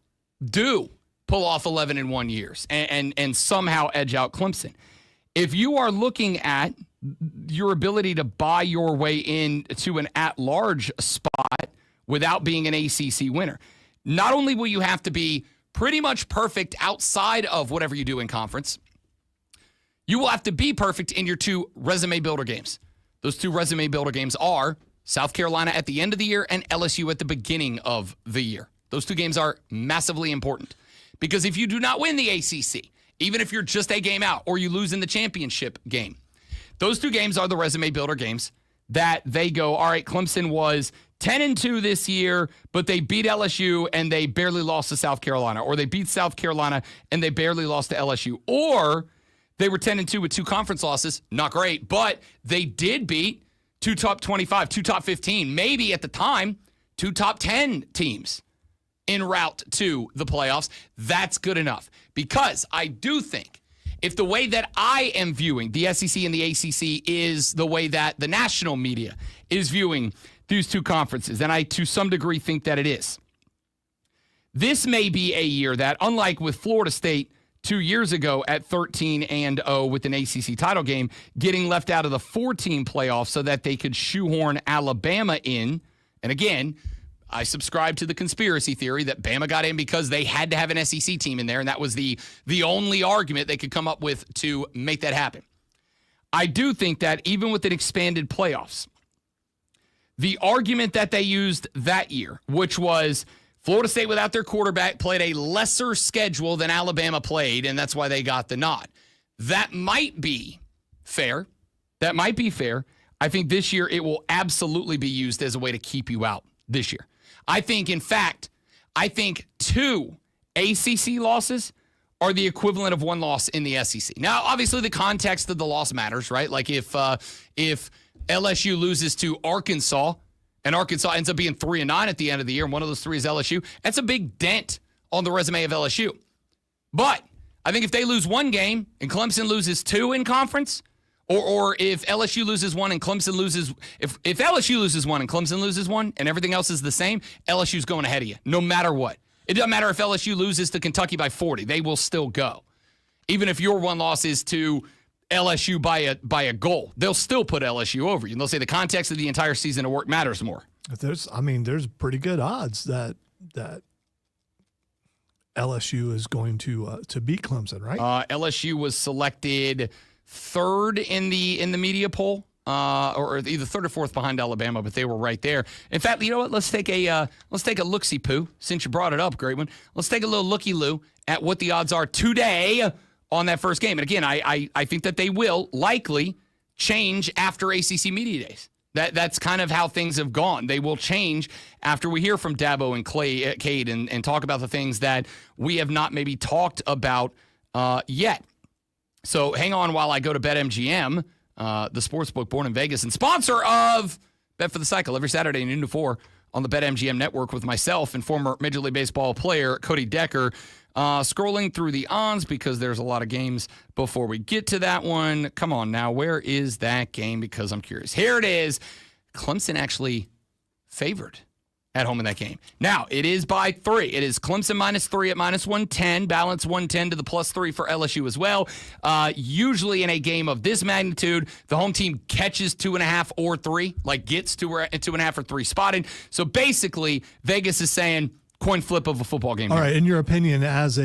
do pull off 11-1 years and somehow edge out Clemson. If you are looking at your ability to buy your way into an at-large spot without being an ACC winner, not only will you have to be pretty much perfect outside of whatever you do in conference, you will have to be perfect in your two resume builder games. Those two resume builder games are South Carolina at the end of the year and LSU at the beginning of the year. Those two games are massively important because if you do not win the ACC, even if you're just a game out or you lose in the championship game, those two games are the resume builder games that they go, all right, Clemson was 10-2 this year, but they beat LSU and they barely lost to South Carolina, or they beat South Carolina and they barely lost to LSU, or they were 10-2 with two conference losses. Not great, but they did beat two top 25, two top 15, maybe at the time, two top 10 teams en route to the playoffs. That's good enough because I do think if the way that I am viewing the SEC and the ACC is the way that the national media is viewing these two conferences, and I to some degree think that it is, this may be a year that, unlike with Florida State 2 years ago at 13-0 with an ACC title game, getting left out of the 4-team playoff so that they could shoehorn Alabama in. And again, I subscribe to the conspiracy theory that Bama got in because they had to have an SEC team in there, and that was the only argument they could come up with to make that happen. I do think that even with an expanded playoffs, the argument that they used that year, which was Florida State without their quarterback played a lesser schedule than Alabama played, and that's why they got the nod. That might be fair. That might be fair. I think this year it will absolutely be used as a way to keep you out this year. I think, in fact, 2 ACC losses are the equivalent of 1 loss in the SEC. Now, obviously, the context of the loss matters, right? Like if LSU loses to Arkansas, and Arkansas ends up being 3-9 at the end of the year, and one of those 3 is LSU, that's a big dent on the resume of LSU. But I think if they lose 1 game and Clemson loses 2 in conference, or if LSU loses 1 and Clemson loses, if LSU loses 1 and Clemson loses 1 and everything else is the same, LSU's going ahead of you, no matter what. It doesn't matter if LSU loses to Kentucky by 40. They will still go. Even if your 1 loss is to LSU by a goal, they'll still put LSU over you. And they'll say the context of the entire season of work matters more. There's pretty good odds that LSU is going to beat Clemson, right? LSU was selected 3rd in the media poll, or either 3rd or 4th behind Alabama, but they were right there. In fact, you know what? Let's take a looksy poo. Since you brought it up, great one. Let's take a little looky loo at what the odds are today on that first game. And again, I think that they will likely change after ACC Media Days. That's kind of how things have gone. They will change after we hear from Dabo and Cade and talk about the things that we have not maybe talked about yet. So hang on while I go to BetMGM, the sportsbook born in Vegas and sponsor of Bet for the Cycle every Saturday noon to 4 on the BetMGM network with myself and former Major League Baseball player Cody Decker. Scrolling through the odds because there's a lot of games before we get to that one. Come on now, where is that game? Because I'm curious. Here it is. Clemson actually favored at home in that game. Now, it is by 3. It is Clemson -3 at -110, balance 110 to the +3 for LSU as well. Usually in a game of this magnitude, the home team catches 2.5 or 3, like gets 2.5 or 3 spotted. So basically, Vegas is saying, coin flip of a football game. All right, in your opinion, as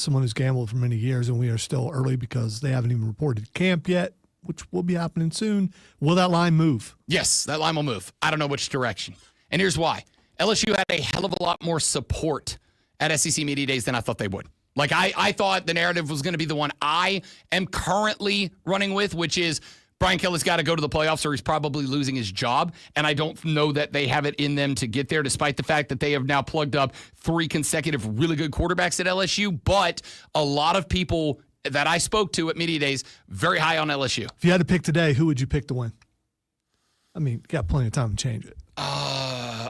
someone who's gambled for many years, and we are still early because they haven't even reported camp yet, which will be happening soon, will that line move? Yes, that line will move. I don't know which direction. And here's why. LSU had a hell of a lot more support at SEC Media Days than I thought they would. Like, I thought the narrative was going to be the one I am currently running with, which is Brian Kelly's got to go to the playoffs or he's probably losing his job, and I don't know that they have it in them to get there, despite the fact that they have now plugged up 3 consecutive really good quarterbacks at LSU. But a lot of people that I spoke to at Media Days, very high on LSU. If you had to pick today, who would you pick to win? I mean, you got plenty of time to change it.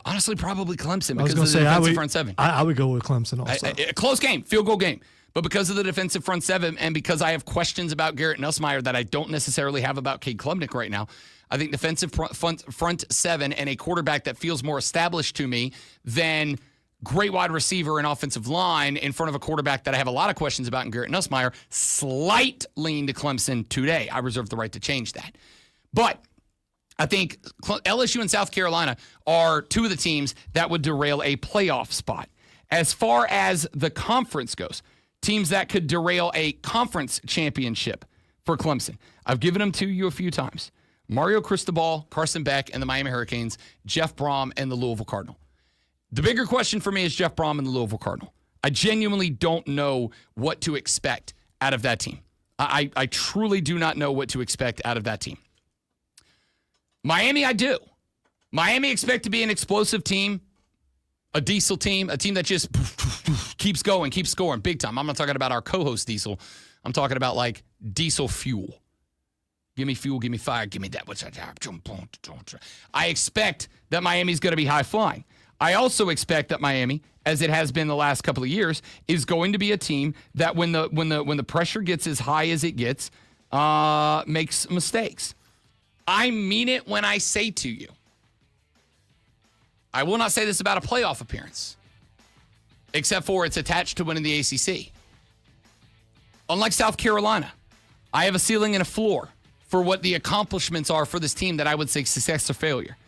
Honestly, probably Clemson because of the defensive front 7. I would go with Clemson also. A close game, field goal game. But because of the defensive front 7 and because I have questions about Garrett Nussmeier that I don't necessarily have about Cade Klubnik right now, I think defensive front 7 and a quarterback that feels more established to me than great wide receiver and offensive line in front of a quarterback that I have a lot of questions about in Garrett Nussmeier, slight lean to Clemson today. I reserve the right to change that. But I think LSU and South Carolina are 2 of the teams that would derail a playoff spot. As far as the conference goes, teams that could derail a conference championship for Clemson. I've given them to you a few times. Mario Cristobal, Carson Beck, and the Miami Hurricanes, Jeff Brom, and the Louisville Cardinal. The bigger question for me is Jeff Brom and the Louisville Cardinal. I genuinely don't know what to expect out of that team. I truly do not know what to expect out of that team. Miami, I do. Miami expect to be an explosive team, a diesel team, a team that just keeps going, keeps scoring big time. I'm not talking about our co-host Diesel. I'm talking about like diesel fuel. Give me fuel, give me fire, give me that. I expect that Miami's going to be high flying. I also expect that Miami, as it has been the last couple of years, is going to be a team that when the pressure gets as high as it gets, makes mistakes. I mean it when I say to you, I will not say this about a playoff appearance, except for it's attached to winning the ACC. Unlike South Carolina, I have a ceiling and a floor for what the accomplishments are for this team that I would say success or failure.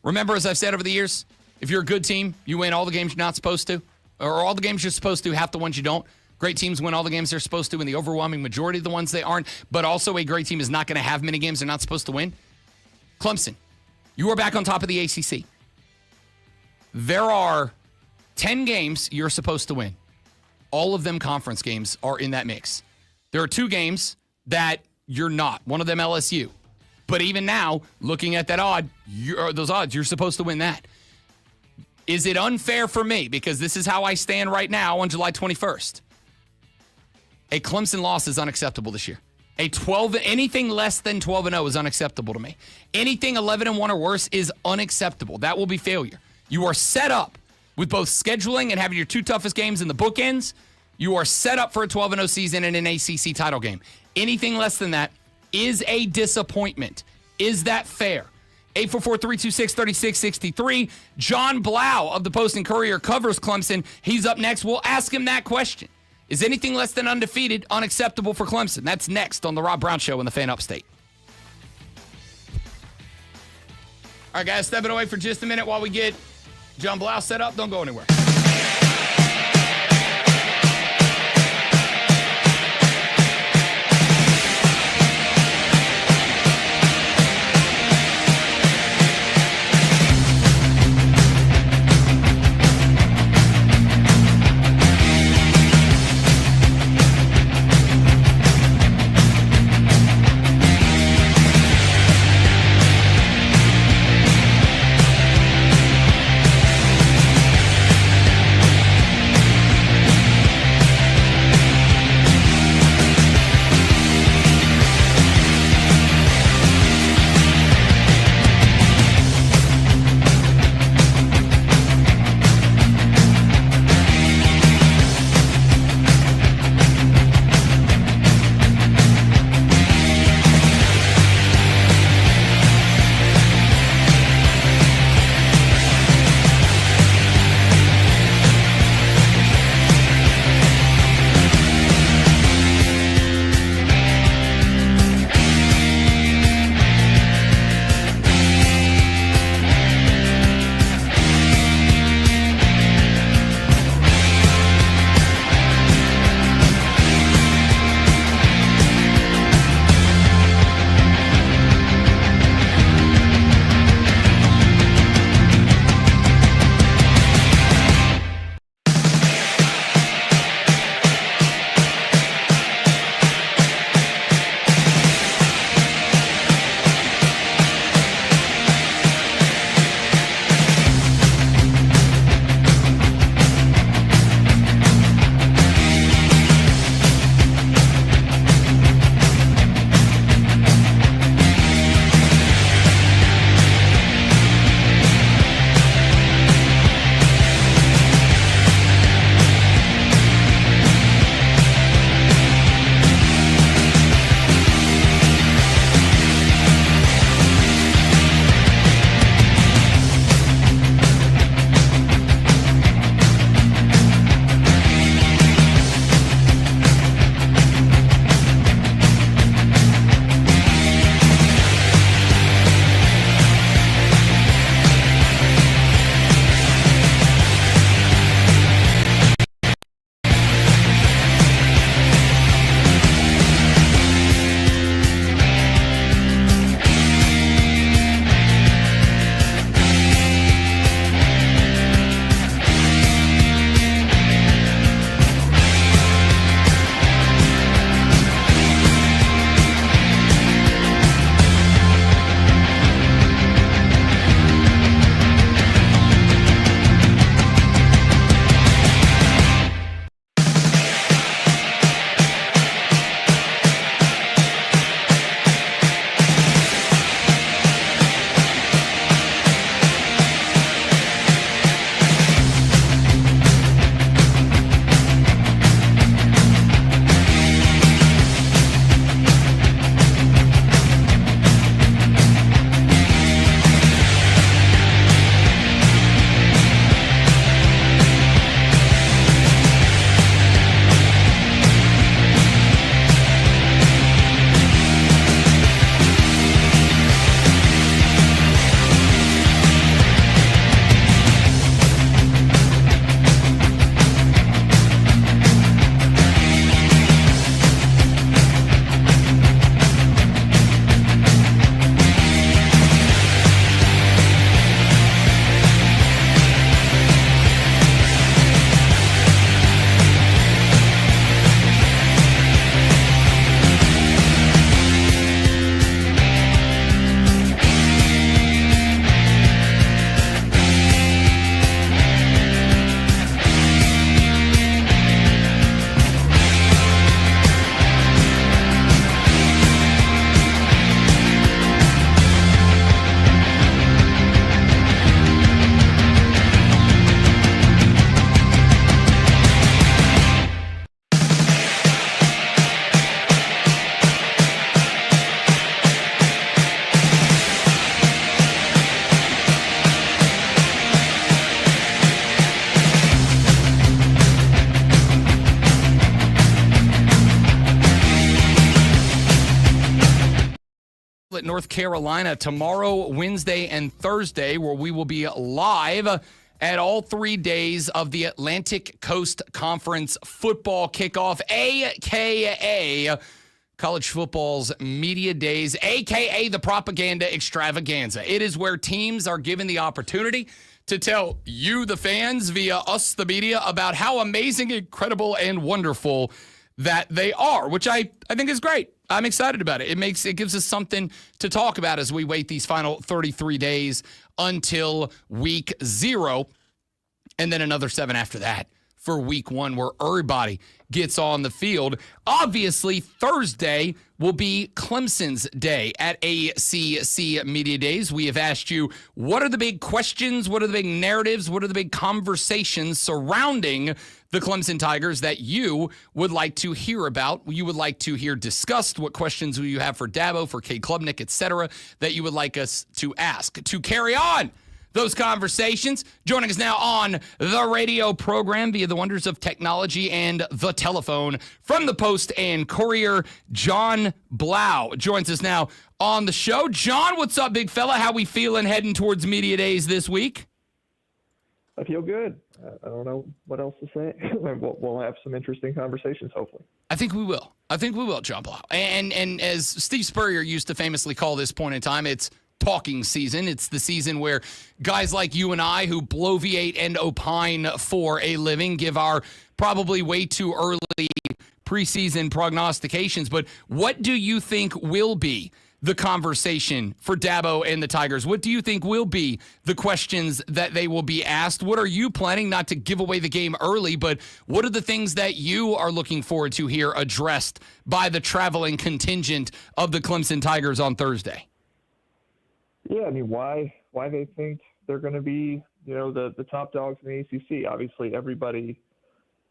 Remember, as I've said over the years, if you're a good team, you win all the games you're not supposed to, or all the games you're supposed to, half the ones you don't. Great teams win all the games they're supposed to, and the overwhelming majority of the ones they aren't. But also a great team is not going to have many games they're not supposed to win. Clemson, you are back on top of the ACC. There are 10 games you're supposed to win. All of them conference games are in that mix. There are 2 games that you're not. One of them LSU. But even now, looking at that those odds, you're supposed to win that. Is it unfair for me? Because this is how I stand right now on July 21st. A Clemson loss is unacceptable this year. Anything less than 12-0 is unacceptable to me. Anything 11-1 or worse is unacceptable. That will be failure. You are set up with both scheduling and having your 2 toughest games in the bookends. You are set up for a 12-0 season and an ACC title game. Anything less than that is a disappointment. Is that fair? 844-326-3663. John Blau of the Post and Courier covers Clemson. He's up next. We'll ask him that question. Is anything less than undefeated unacceptable for Clemson? That's next on the Rob Brown Show in the Fan Upstate. All right, guys, stepping away for just a minute while we get John Blau set up. Don't go anywhere. Charlotte, North Carolina tomorrow, Wednesday, and Thursday, where we will be live at all 3 days of the Atlantic Coast Conference football kickoff, a.k.a. college football's media days, a.k.a. the propaganda extravaganza. It is where teams are given the opportunity to tell you, the fans, via us, the media, about how amazing, incredible, and wonderful that they are, which I think is great. I'm excited about it. It gives us something to talk about as we wait these final 33 days until week 0, and then another 7 after that for week 1, where everybody gets on the field. Obviously, Thursday will be Clemson's day at ACC Media Days. We have asked you, what are the big questions? What are the big narratives? What are the big conversations surrounding the Clemson Tigers that you would like to hear about, you would like to hear discussed? What questions will you have for Dabo, for Cade Klubnik, etc., that you would like us to ask? To carry on those conversations, joining us now on the radio program via the wonders of technology and the telephone from the Post and Courier, John Blau joins us now on the show. John, what's up, big fella? How we feeling heading towards Media Days this week? I feel good. I don't know what else to say. We'll have some interesting conversations, hopefully. I think we will, John Blau. And as Steve Spurrier used to famously call this point in time, it's talking season. It's the season where guys like you and I, who bloviate and opine for a living, give our probably way too early preseason prognostications. But what do you think will be the conversation for Dabo and the Tigers? What do you think will be the questions that they will be asked? What are you planning, not to give away the game early, but what are the things that you are looking forward to hear addressed by the traveling contingent of the Clemson Tigers on Thursday? Yeah, I mean, why they think they're going to be, the top dogs in the ACC. Obviously, everybody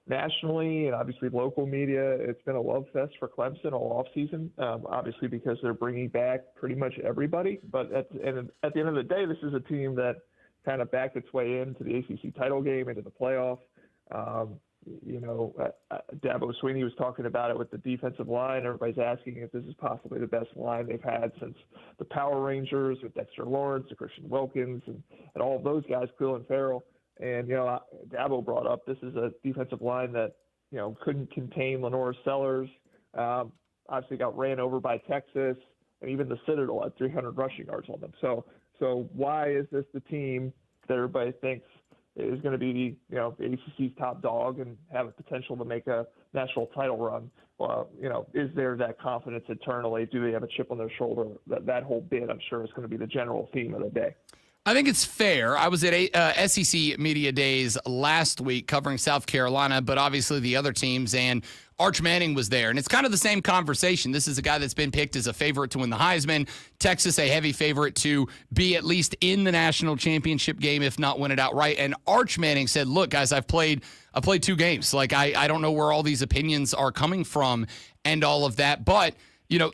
nationally and obviously local media, it's been a love fest for Clemson all offseason, obviously because they're bringing back pretty much everybody. But at the end of the day, this is a team that kind of backed its way into the ACC title game, into the playoff. Dabo Swinney was talking about it with the defensive line. Everybody's asking if this is possibly the best line they've had since the Power Rangers with Dexter Lawrence and Christian Wilkins and all of those guys, Quill and Farrell. And, Dabo brought up this is a defensive line that, couldn't contain Lenora Sellers, obviously got ran over by Texas, and even the Citadel had 300 rushing yards on them. So why is this the team that everybody thinks is going to be, the ACC's top dog and have a potential to make a national title run? Well, is there that confidence internally? Do they have a chip on their shoulder? That whole bit, I'm sure, is going to be the general theme of the day. I think it's fair. I was at SEC Media Days last week covering South Carolina, but obviously the other teams, and Arch Manning was there. And it's kind of the same conversation. This is a guy that's been picked as a favorite to win the Heisman. Texas, a heavy favorite to be at least in the national championship game, if not win it outright. And Arch Manning said, look, guys, I've played 2 games. Like, I don't know where all these opinions are coming from and all of that. But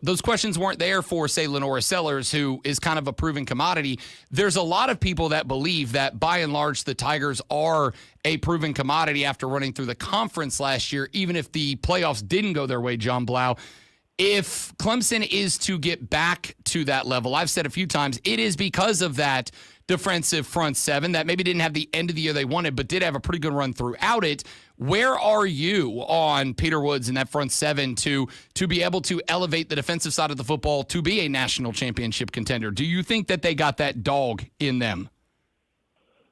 those questions weren't there for, say, Lenora Sellers, who is kind of a proven commodity. There's a lot of people that believe that, by and large, the Tigers are a proven commodity after running through the conference last year, even if the playoffs didn't go their way, John Blau. If Clemson is to get back to that level, I've said a few times, it is because of that defensive front seven that maybe didn't have the end of the year they wanted, but did have a pretty good run throughout it. Where are you on Peter Woods and that front seven to be able to elevate the defensive side of the football to be a national championship contender? Do you think that they got that dog in them?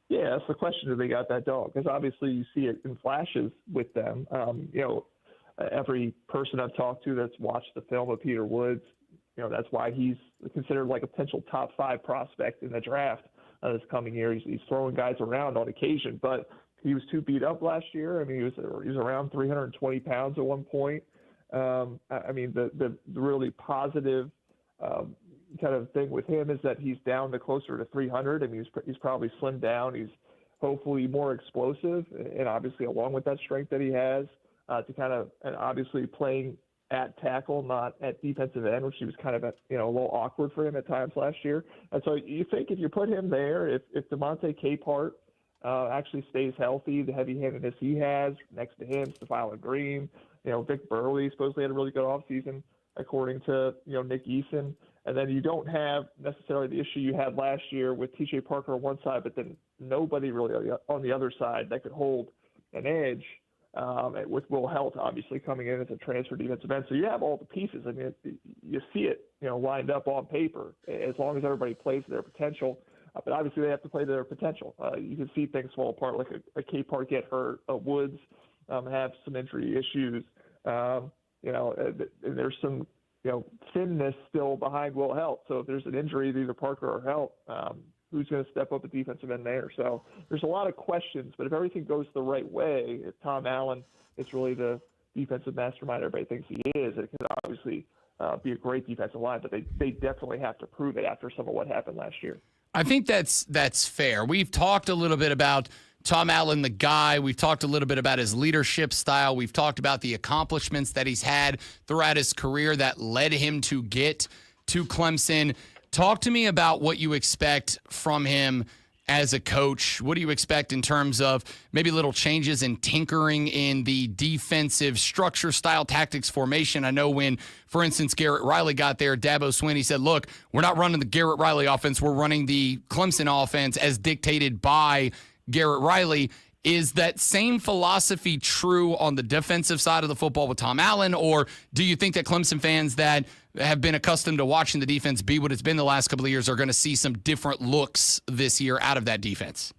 Yeah, that's the question. Do they got that dog? Because obviously you see it in flashes with them. Every person I've talked to that's watched the film of Peter Woods, that's why he's considered like a potential top 5 prospect in the draft this coming year. He's throwing guys around on occasion, but he was too beat up last year. I mean, he was around 320 pounds at one point. The really positive kind of thing with him is that he's down to closer to 300. I mean, he's probably slimmed down. He's hopefully more explosive, and obviously along with that strength that he has to kind of, and obviously playing at tackle, not at defensive end, which he was kind of a little awkward for him at times last year. And so you think if you put him there, if DeMonte Capehart actually stays healthy, the heavy-handedness he has next to him, Stephon Green, Vic Burley supposedly had a really good offseason. according to Nick Eason. And then you don't have necessarily the issue you had last year with T.J. Parker on one side, but then nobody really on the other side that could hold an edge, with Will Helt obviously coming in as a transfer defensive end. So you have all the pieces. I mean, you see it, lined up on paper as long as everybody plays to their potential. But obviously they have to play to their potential. You can see things fall apart, like a K Park get hurt, Woods have some injury issues. And there's some thinness still behind Will Helt. So if there's an injury to either Parker or Helt, who's going to step up at defensive end there? So there's a lot of questions, but if everything goes the right way, if Tom Allen is really the defensive mastermind everybody thinks he is, it could obviously be a great defensive line, but they definitely have to prove it after some of what happened last year. I think that's fair. We've talked a little bit about Tom Allen, the guy. We've talked a little bit about his leadership style. We've talked about the accomplishments that he's had throughout his career that led him to get to Clemson. Talk to me about what you expect from him as a coach. What do you expect in terms of maybe little changes and tinkering in the defensive structure, style, tactics, formation? I know when, for instance, Garrett Riley got there, Dabo Swinney said, look, we're not running the Garrett Riley offense. We're running the Clemson offense as dictated by Garrett Riley. Is that same philosophy true on the defensive side of the football with Tom Allen, or do you think that Clemson fans that have been accustomed to watching the defense be what it's been the last couple of years are going to see some different looks this year out of that defense?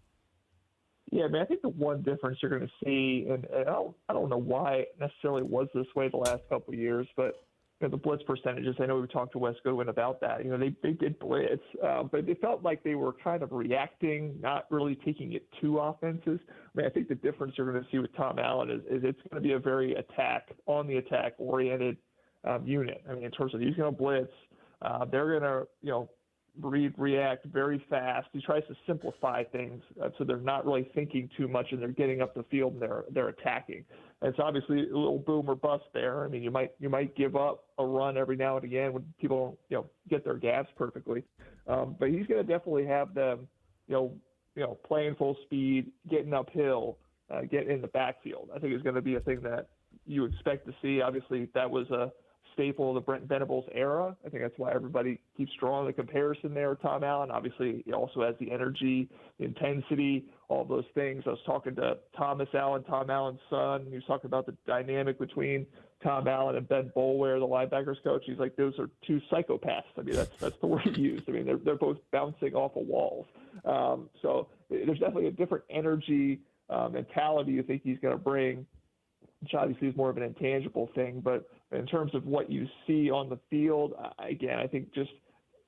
Yeah, I mean, I think the one difference you're going to see, and I don't know why it necessarily was this way the last couple of years, but the blitz percentages, I know we talked to Wes Goodwin about that. They did blitz, but it felt like they were kind of reacting, not really taking it to offenses. I mean, I think the difference you're going to see with Tom Allen is it's going to be a very on the attack oriented unit. I mean, in terms of he's going to blitz, they're going to, react very fast. He tries to simplify things so they're not really thinking too much and they're getting up the field and they're attacking. And it's obviously a little boom or bust there. I mean, you might give up a run every now and again when people don't get their gaps perfectly. But he's going to definitely have them playing full speed, getting uphill, getting in the backfield. I think it's going to be a thing that you expect to see. Obviously, that was a staple of the Brent Venables era. I think that's why everybody keeps drawing the comparison there with Tom Allen. Obviously, he also has the energy, the intensity, all those things. I was talking to Thomas Allen, Tom Allen's son. He was talking about the dynamic between Tom Allen and Ben Boulware, the linebackers coach. He's like, those are two psychopaths. I mean, that's the word he used. I mean, they're both bouncing off of walls. So there's definitely a different energy, mentality you think he's going to bring, which obviously is more of an intangible thing. But in terms of what you see on the field, again, I think just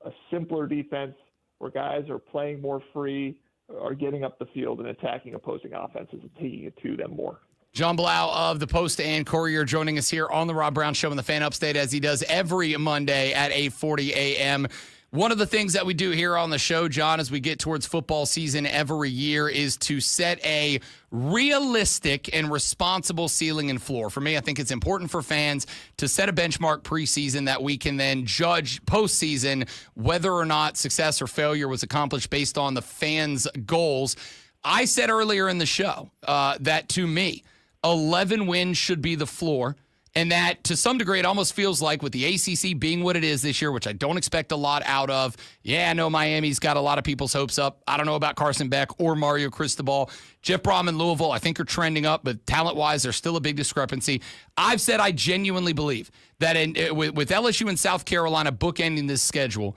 a simpler defense where guys are playing more free, are getting up the field and attacking opposing offenses and taking it to them more. John Blau of the Post and Courier joining us here on the Rob Brown Show on the Fan Upstate, as he does every Monday at 8:40 a.m. One of the things that we do here on the show, John, as we get towards football season every year is to set a realistic and responsible ceiling and floor. For me, I think it's important for fans to set a benchmark preseason that we can then judge postseason whether or not success or failure was accomplished based on the fans' goals. I said earlier in the show that to me, 11 wins should be the floor. And that, to some degree, it almost feels like with the ACC being what it is this year, which I don't expect a lot out of. Yeah, I know Miami's got a lot of people's hopes up. I don't know about Carson Beck or Mario Cristobal. Jeff Brom and Louisville, I think, are trending up, but talent-wise, there's still a big discrepancy. I've said I genuinely believe that with LSU and South Carolina bookending this schedule,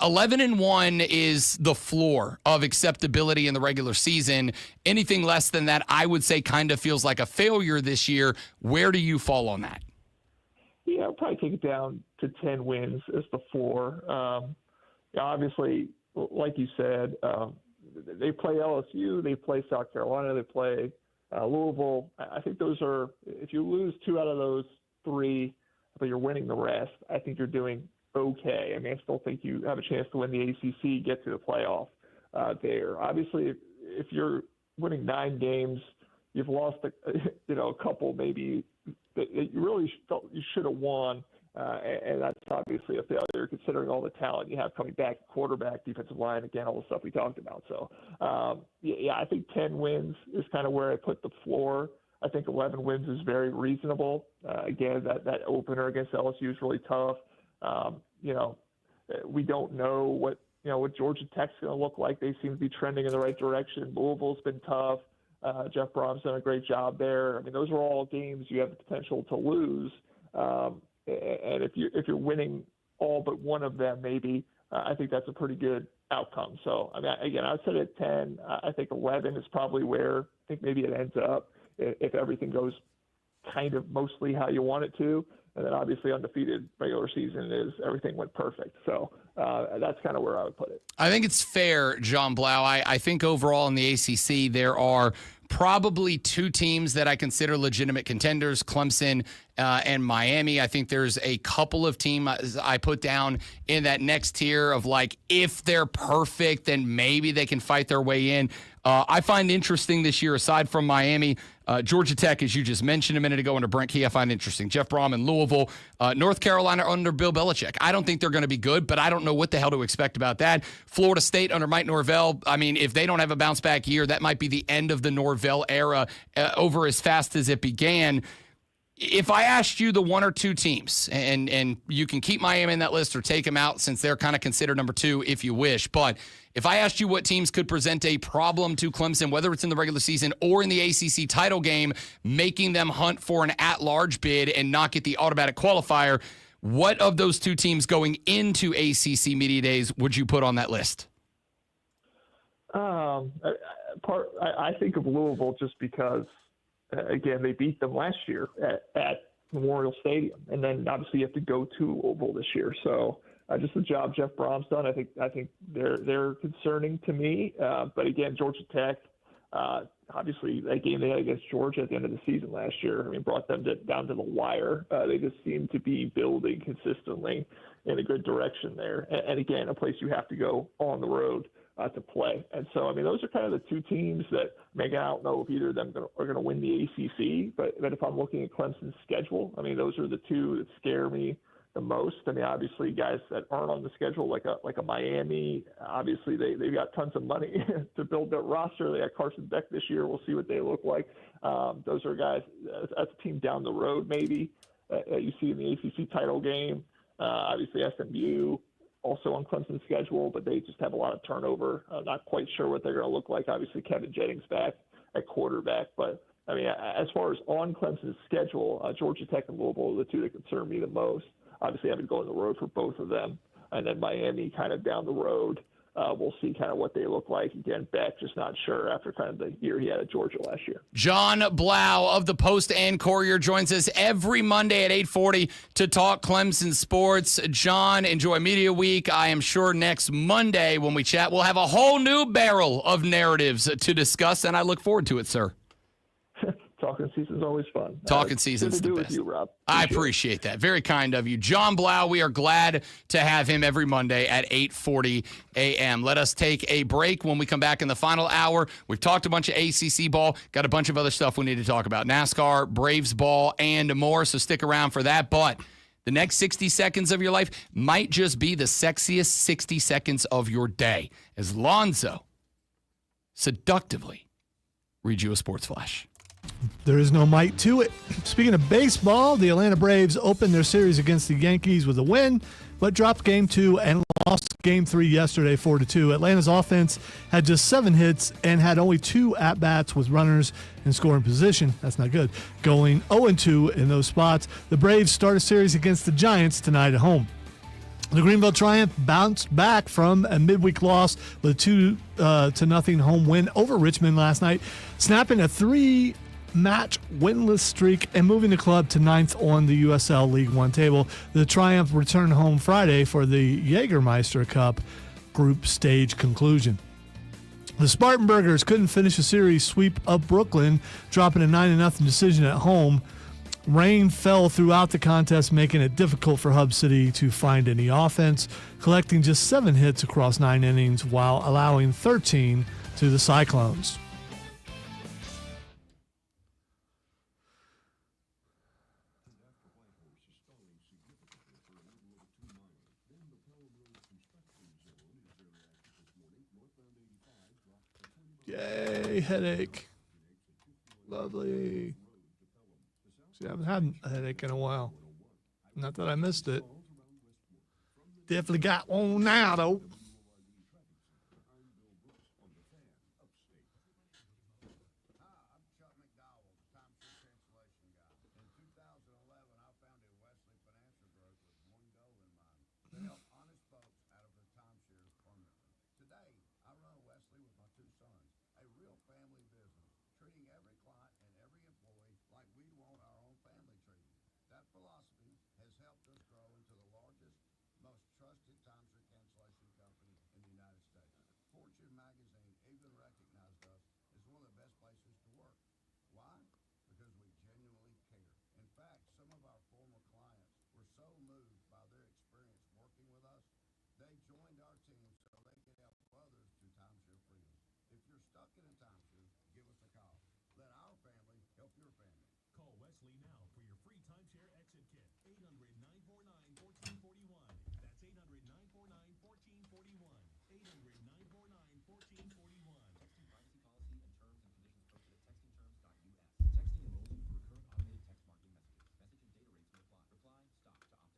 11-1 is the floor of acceptability in the regular season. Anything less than that, I would say, kind of feels like a failure this year. Where do you fall on that? Yeah, I'll probably take it down to 10 wins as the floor. Obviously, like you said, they play LSU, they play South Carolina, they play Louisville. I think those are, if you lose 2 out of those 3, but you're winning the rest, I think you're doing okay. I mean, I still think you have a chance to win the ACC, get to the playoff there. Obviously, if you're winning 9 games, you've lost a couple maybe that you really felt you should have won, and that's obviously a failure considering all the talent you have coming back, quarterback, defensive line, again, all the stuff we talked about. So, I think 10 wins is kind of where I put the floor. I think 11 wins is very reasonable. Again, that opener against LSU is really tough. We don't know what Georgia Tech's going to look like. They seem to be trending in the right direction. Louisville's been tough. Jeff Brom's done a great job there. I mean, those are all games you have the potential to lose. And if you're winning all but one of them, maybe I think that's a pretty good outcome. So I mean, again, I would say at 10. I think 11 is probably where I think maybe it ends up if everything goes kind of mostly how you want it to. And then obviously undefeated regular season is everything went perfect. So that's kind of where I would put it. I think it's fair, John Blau. I think overall in the ACC there are probably two teams that I consider legitimate contenders, Clemson and Miami. I think there's a couple of teams I put down in that next tier of like, if they're perfect, then maybe they can fight their way in. I find interesting this year, aside from Miami, Georgia Tech, as you just mentioned a minute ago, under Brent Key, I find interesting. Jeff Brom in Louisville, North Carolina under Bill Belichick. I don't think they're going to be good, but I don't know what the hell to expect about that. Florida State under Mike Norvell. I mean, if they don't have a bounce back year, that might be the end of the Norvell era over as fast as it began. If I asked you the one or two teams, and you can keep Miami in that list or take them out since they're kind of considered number two if you wish, but if I asked you what teams could present a problem to Clemson, whether it's in the regular season or in the ACC title game, making them hunt for an at-large bid and not get the automatic qualifier, what of those two teams going into ACC Media Days would you put on that list? I think of Louisville just because, again, they beat them last year at Memorial Stadium, and then obviously you have to go to Louisville this year. So just the job Jeff Brom's done, I think they're concerning to me. But again, Georgia Tech, obviously that game they had against Georgia at the end of the season last year, I mean, brought them down to the wire. They just seem to be building consistently in a good direction there. And again, a place you have to go on the road to play. And so, I mean, those are kind of the two teams that maybe I don't know if either of them are going to win the ACC, but if I'm looking at Clemson's schedule, I mean, those are the two that scare me the most. I mean, obviously guys that aren't on the schedule, like a Miami, obviously they've got tons of money to build their roster. They got Carson Beck this year. We'll see what they look like. Those are guys, that's a team down the road maybe that you see in the ACC title game. Obviously SMU, also on Clemson's schedule, but they just have a lot of turnover. Not quite sure what they're going to look like. Obviously, Kevin Jennings back at quarterback. But, I mean, as far as on Clemson's schedule, Georgia Tech and Louisville are the two that concern me the most. Obviously, having to go on the road for both of them. And then Miami kind of down the road. We'll see kind of what they look like. Again, Beck just not sure after kind of the year he had at Georgia last year. John Blau of the Post and Courier joins us every Monday at 8:40 to talk Clemson sports. John, enjoy Media Week. I am sure next Monday when we chat, we'll have a whole new barrel of narratives to discuss, and I look forward to it, sir. Talking season's always fun. Talking season's the best. With you, Rob. I appreciate that. Very kind of you. John Blau, we are glad to have him every Monday at 8:40 a.m. Let us take a break. When we come back in the final hour, we've talked a bunch of ACC ball, got a bunch of other stuff we need to talk about. NASCAR, Braves ball, and more, so stick around for that. But the next 60 seconds of your life might just be the sexiest 60 seconds of your day as Lonzo seductively reads you a sports flash. There is no might to it. Speaking of baseball, the Atlanta Braves opened their series against the Yankees with a win, but dropped Game 2 and lost Game 3 yesterday 4-2. Atlanta's offense had just 7 hits and had only 2 at-bats with runners in scoring position. That's not good. Going 0-2 in those spots. The Braves start a series against the Giants tonight at home. The Greenville Triumph bounced back from a midweek loss with a 2-0 home win over Richmond last night, snapping a 3-match winless streak and moving the club to 9th on the USL League One table. The Triumph returned home Friday for the Jägermeister Cup group stage conclusion. The Spartanburgers couldn't finish a series sweep of Brooklyn, dropping a 9-0 decision at home. Rain fell throughout the contest, making it difficult for Hub City to find any offense, collecting just 7 hits across 9 innings while allowing 13 to the Cyclones. Yay, headache. Lovely. I haven't had a headache in a while. Not that I missed it. Definitely got one now, though. Call Wesley now for your free timeshare exit kit. 800-949-1441. That's 800-949-1441. 800-949-1441. Texting privacy policy and terms and conditions posted at textingterms.us. Texting enrolls you for recurrent automated text marketing messages. Message and data rates may apply. Reply, stop to opt out.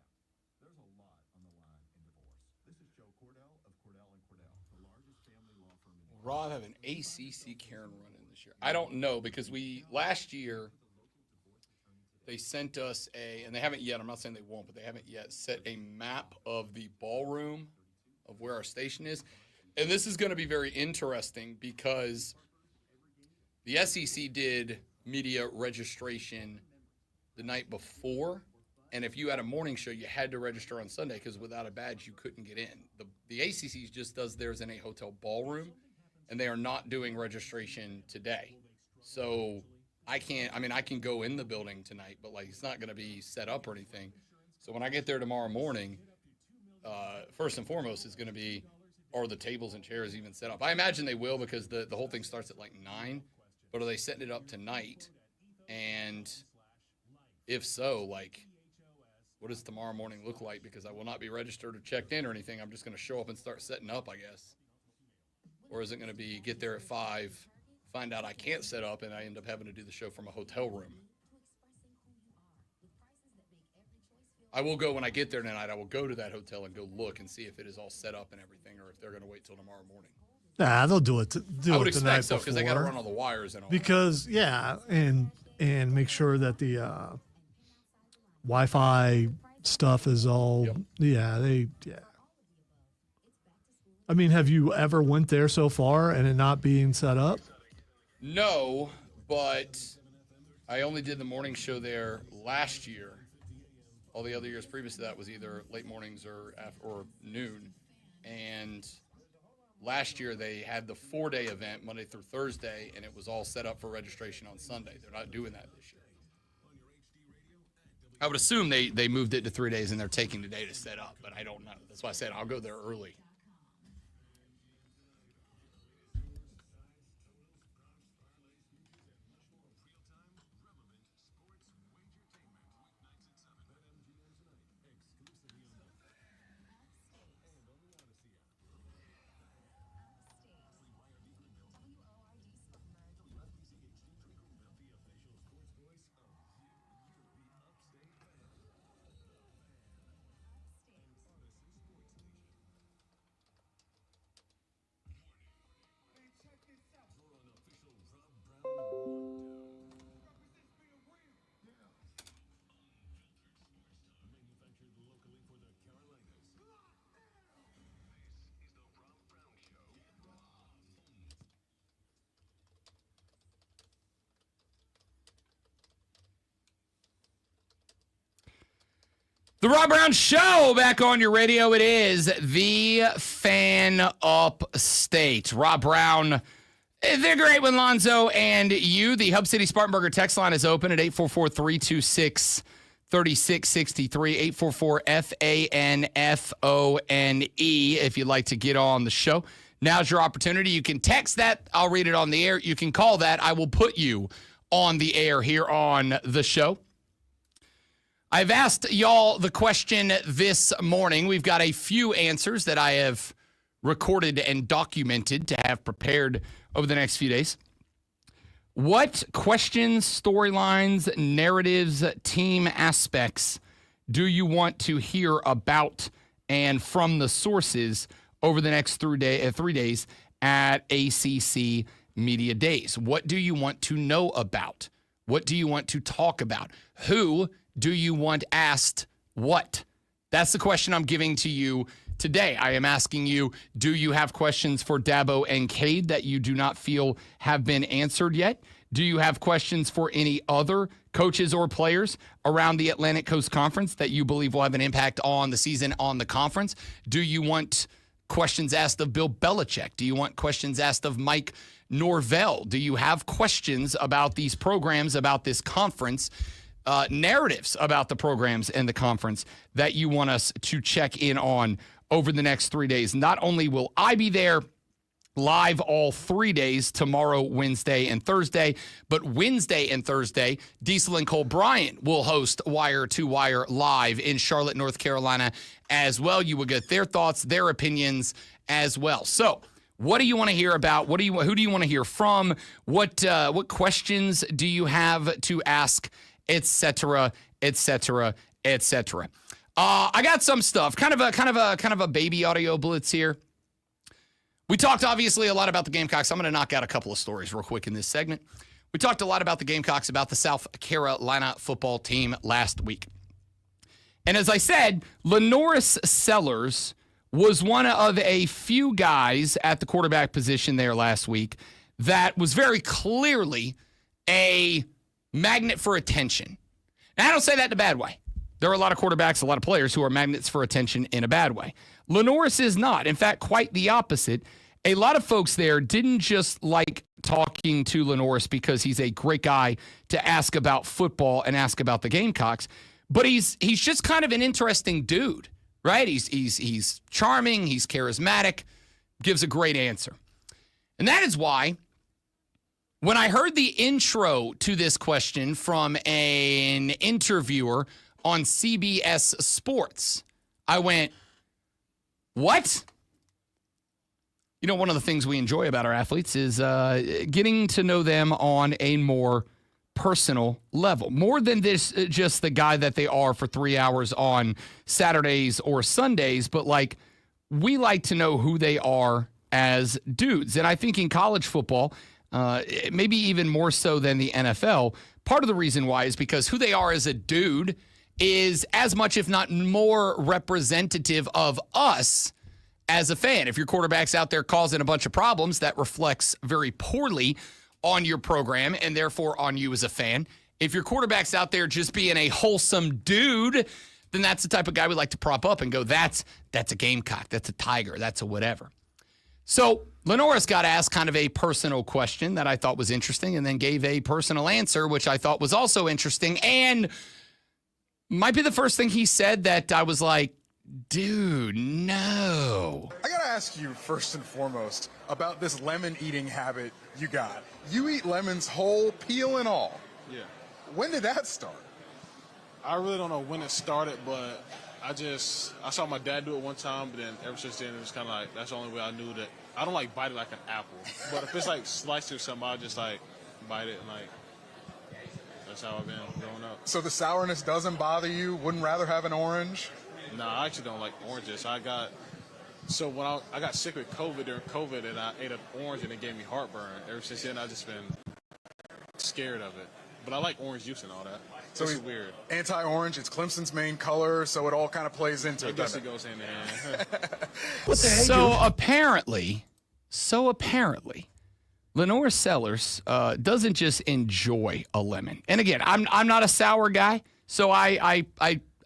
There's a lot on the line in divorce. This is Joe Cordell of Cordell & Cordell, the largest family law firm in the Rob have an ACC Karen run in this year. I don't know because last year they sent us and they haven't yet, I'm not saying they won't, but they haven't yet set a map of the ballroom of where our station is. And this is going to be very interesting because the SEC did media registration the night before. And if you had a morning show, you had to register on Sunday because without a badge, you couldn't get in. The ACC just does theirs in a hotel ballroom, and they are not doing registration today. So I can go in the building tonight, but it's not going to be set up or anything. So when I get there tomorrow morning, first and foremost is going to be, are the tables and chairs even set up? I imagine they will because the whole thing starts at 9, but are they setting it up tonight? And if so, what does tomorrow morning look like? Because I will not be registered or checked in or anything. I'm just going to show up and start setting up, I guess. Or is it going to be get there at 5, find out I can't set up, and I end up having to do the show from a hotel room? I will go when I get there tonight. I will go to that hotel and go look and see if it is all set up and everything, or if they're going to wait till tomorrow morning. Nah, they'll do it. I would expect so because they got to run all the wires and all. Because and make sure that the Wi-Fi stuff is all. Yep. I mean, have you ever went there so far and it not being set up? No, but I only did the morning show there last year. All the other years previous to that was either late mornings or noon. And last year they had the 4-day event, Monday through Thursday, and it was all set up for registration on Sunday. They're not doing that this year. I would assume they moved it to 3 days and they're taking today to set up, but I don't know. That's why I said I'll go there early. The Rob Brown Show back on your radio. It is the Fan Upstate. Rob Brown, they're great with Lonzo and you. The Hub City Spartanburger text line is open at 844-326-3663, 844-FANFONE if you'd like to get on the show. Now's your opportunity. You can text that. I'll read it on the air. You can call that. I will put you on the air here on the show. I've asked y'all the question this morning. We've got a few answers that I have recorded and documented to have prepared over the next few days. What questions, storylines, narratives, team aspects do you want to hear about and from the sources over the next 3 days at ACC Media Days? What do you want to know about? What do you want to talk about? Who do you want asked what? That's the question I'm giving to you today. I am asking you, do you have questions for Dabo and Cade that you do not feel have been answered yet? Do you have questions for any other coaches or players around the Atlantic Coast Conference that you believe will have an impact on the season, on the conference? Do you want questions asked of Bill Belichick? Do you want questions asked of Mike Norvell? Do you have questions about these programs, about this conference, narratives about the programs and the conference that you want us to check in on over the next 3 days? Not only will I be there live all 3 days, tomorrow, Wednesday, and Thursday, but Wednesday and Thursday, Diesel and Cole Bryant will host Wire to Wire live in Charlotte, North Carolina as well. You will get their thoughts, their opinions as well. So, what do you want to hear about? Who do you want to hear from? What questions do you have to ask, etc., etc., etc.? I got some stuff, kind of a baby audio blitz here. We talked obviously a lot about the Gamecocks. I'm going to knock out a couple of stories real quick in this segment. We talked a lot about the Gamecocks, about the South Carolina football team last week. And as I said, Lenoris Sellers was one of a few guys at the quarterback position there last week that was very clearly a magnet for attention. And I don't say that in a bad way. There are a lot of quarterbacks, a lot of players who are magnets for attention in a bad way. Lenoris is not. In fact, quite the opposite. A lot of folks there didn't just like talking to Lenoris because he's a great guy to ask about football and ask about the Gamecocks, but he's just kind of an interesting dude, right? He's charming, he's charismatic, gives a great answer. And that is why when I heard the intro to this question from an interviewer on CBS Sports, I went, what? You know, one of the things we enjoy about our athletes is getting to know them on a more personal level. More than this, just the guy that they are for 3 hours on Saturdays or Sundays, but like we like to know who they are as dudes. And I think in college football, maybe even more so than the NFL, part of the reason why is because who they are as a dude is as much, if not more, representative of us as a fan. If your quarterback's out there causing a bunch of problems, that reflects very poorly on your program and therefore on you as a fan. If your quarterback's out there just being a wholesome dude, then that's the type of guy we like to prop up and go, that's a Gamecock, that's a Tiger, that's a whatever. So Lenoris got asked kind of a personal question that I thought was interesting and then gave a personal answer, which I thought was also interesting and might be the first thing he said that I was like, dude, no. I gotta ask you first and foremost about this lemon eating habit you got. You eat lemons whole, peel and all. Yeah. When did that start? I really don't know when it started, but I saw my dad do it one time, but then ever since then it was kind of like, that's the only way I knew that. I don't like bite it like an apple, but if it's like sliced or something, I'll just like bite it and like, that's how I've been growing up. So the sourness doesn't bother you? Wouldn't rather have an orange? No, I actually don't like oranges. When I got sick with COVID during COVID and I ate an orange and it gave me heartburn. Ever since then, I've just been scared of it. But I like orange juice and all that. So it's weird. Anti-orange, it's Clemson's main color, so it all kind of plays into it. I guess it goes hand in hand. What the heck? So apparently, Lenoris Sellers doesn't just enjoy a lemon. And again, I'm not a sour guy, so I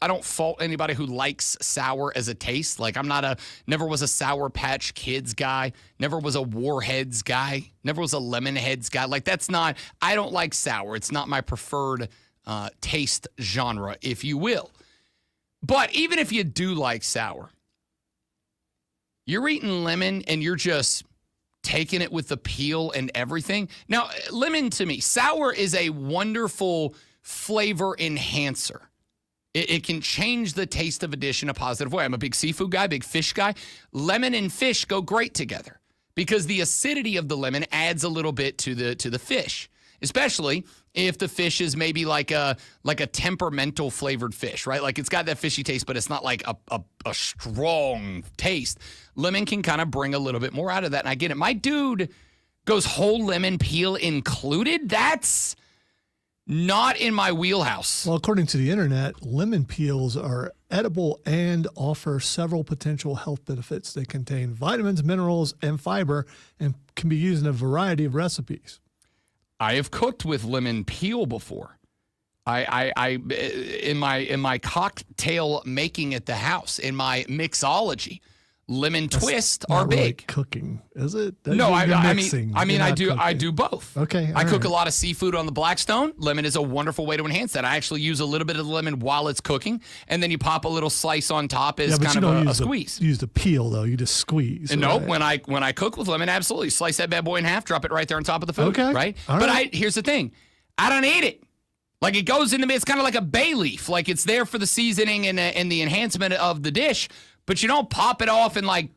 don't fault anybody who likes sour as a taste. Like never was a Sour Patch Kids guy, never was a Warheads guy, never was a Lemonheads guy. Like I don't like sour. It's not my preferred taste genre, if you will. But even if you do like sour, you're eating lemon and you're just taking it with the peel and everything. Now, lemon to me, sour is a wonderful flavor enhancer. It can change the taste of a dish in a positive way. I'm a big seafood guy, big fish guy. Lemon and fish go great together because the acidity of the lemon adds a little bit to the fish. especially if the fish is maybe like a temperamental flavored fish, right? Like it's got that fishy taste, but it's not like a strong taste. Lemon can kind of bring a little bit more out of that, and I get it. My dude goes whole lemon peel included. That's not in my wheelhouse. Well, according to the internet, lemon peels are edible and offer several potential health benefits. They contain vitamins, minerals, and fiber, and can be used in a variety of recipes. I have cooked with lemon peel before. I in my cocktail making at the house, in my mixology, lemon twist are Not really big. cooking, is it? No, You're I mixing. mean, You're I not do cooking. both. Okay, I all cook a right. lot of seafood on the Blackstone. Lemon is a wonderful way to enhance that. I actually use a little bit of the lemon while it's cooking, and then you pop a little slice on top as Yeah, but kind you of don't a use squeeze. Use the peel though. You just squeeze. And no, right? when I cook with lemon, absolutely slice that bad boy in half, drop it right there on top of the food. Okay, Right? all But right. here's the thing. I don't eat it. Like it goes in the it's kind of like a bay leaf. Like it's there for the seasoning and the enhancement of the dish, but you don't pop it off and like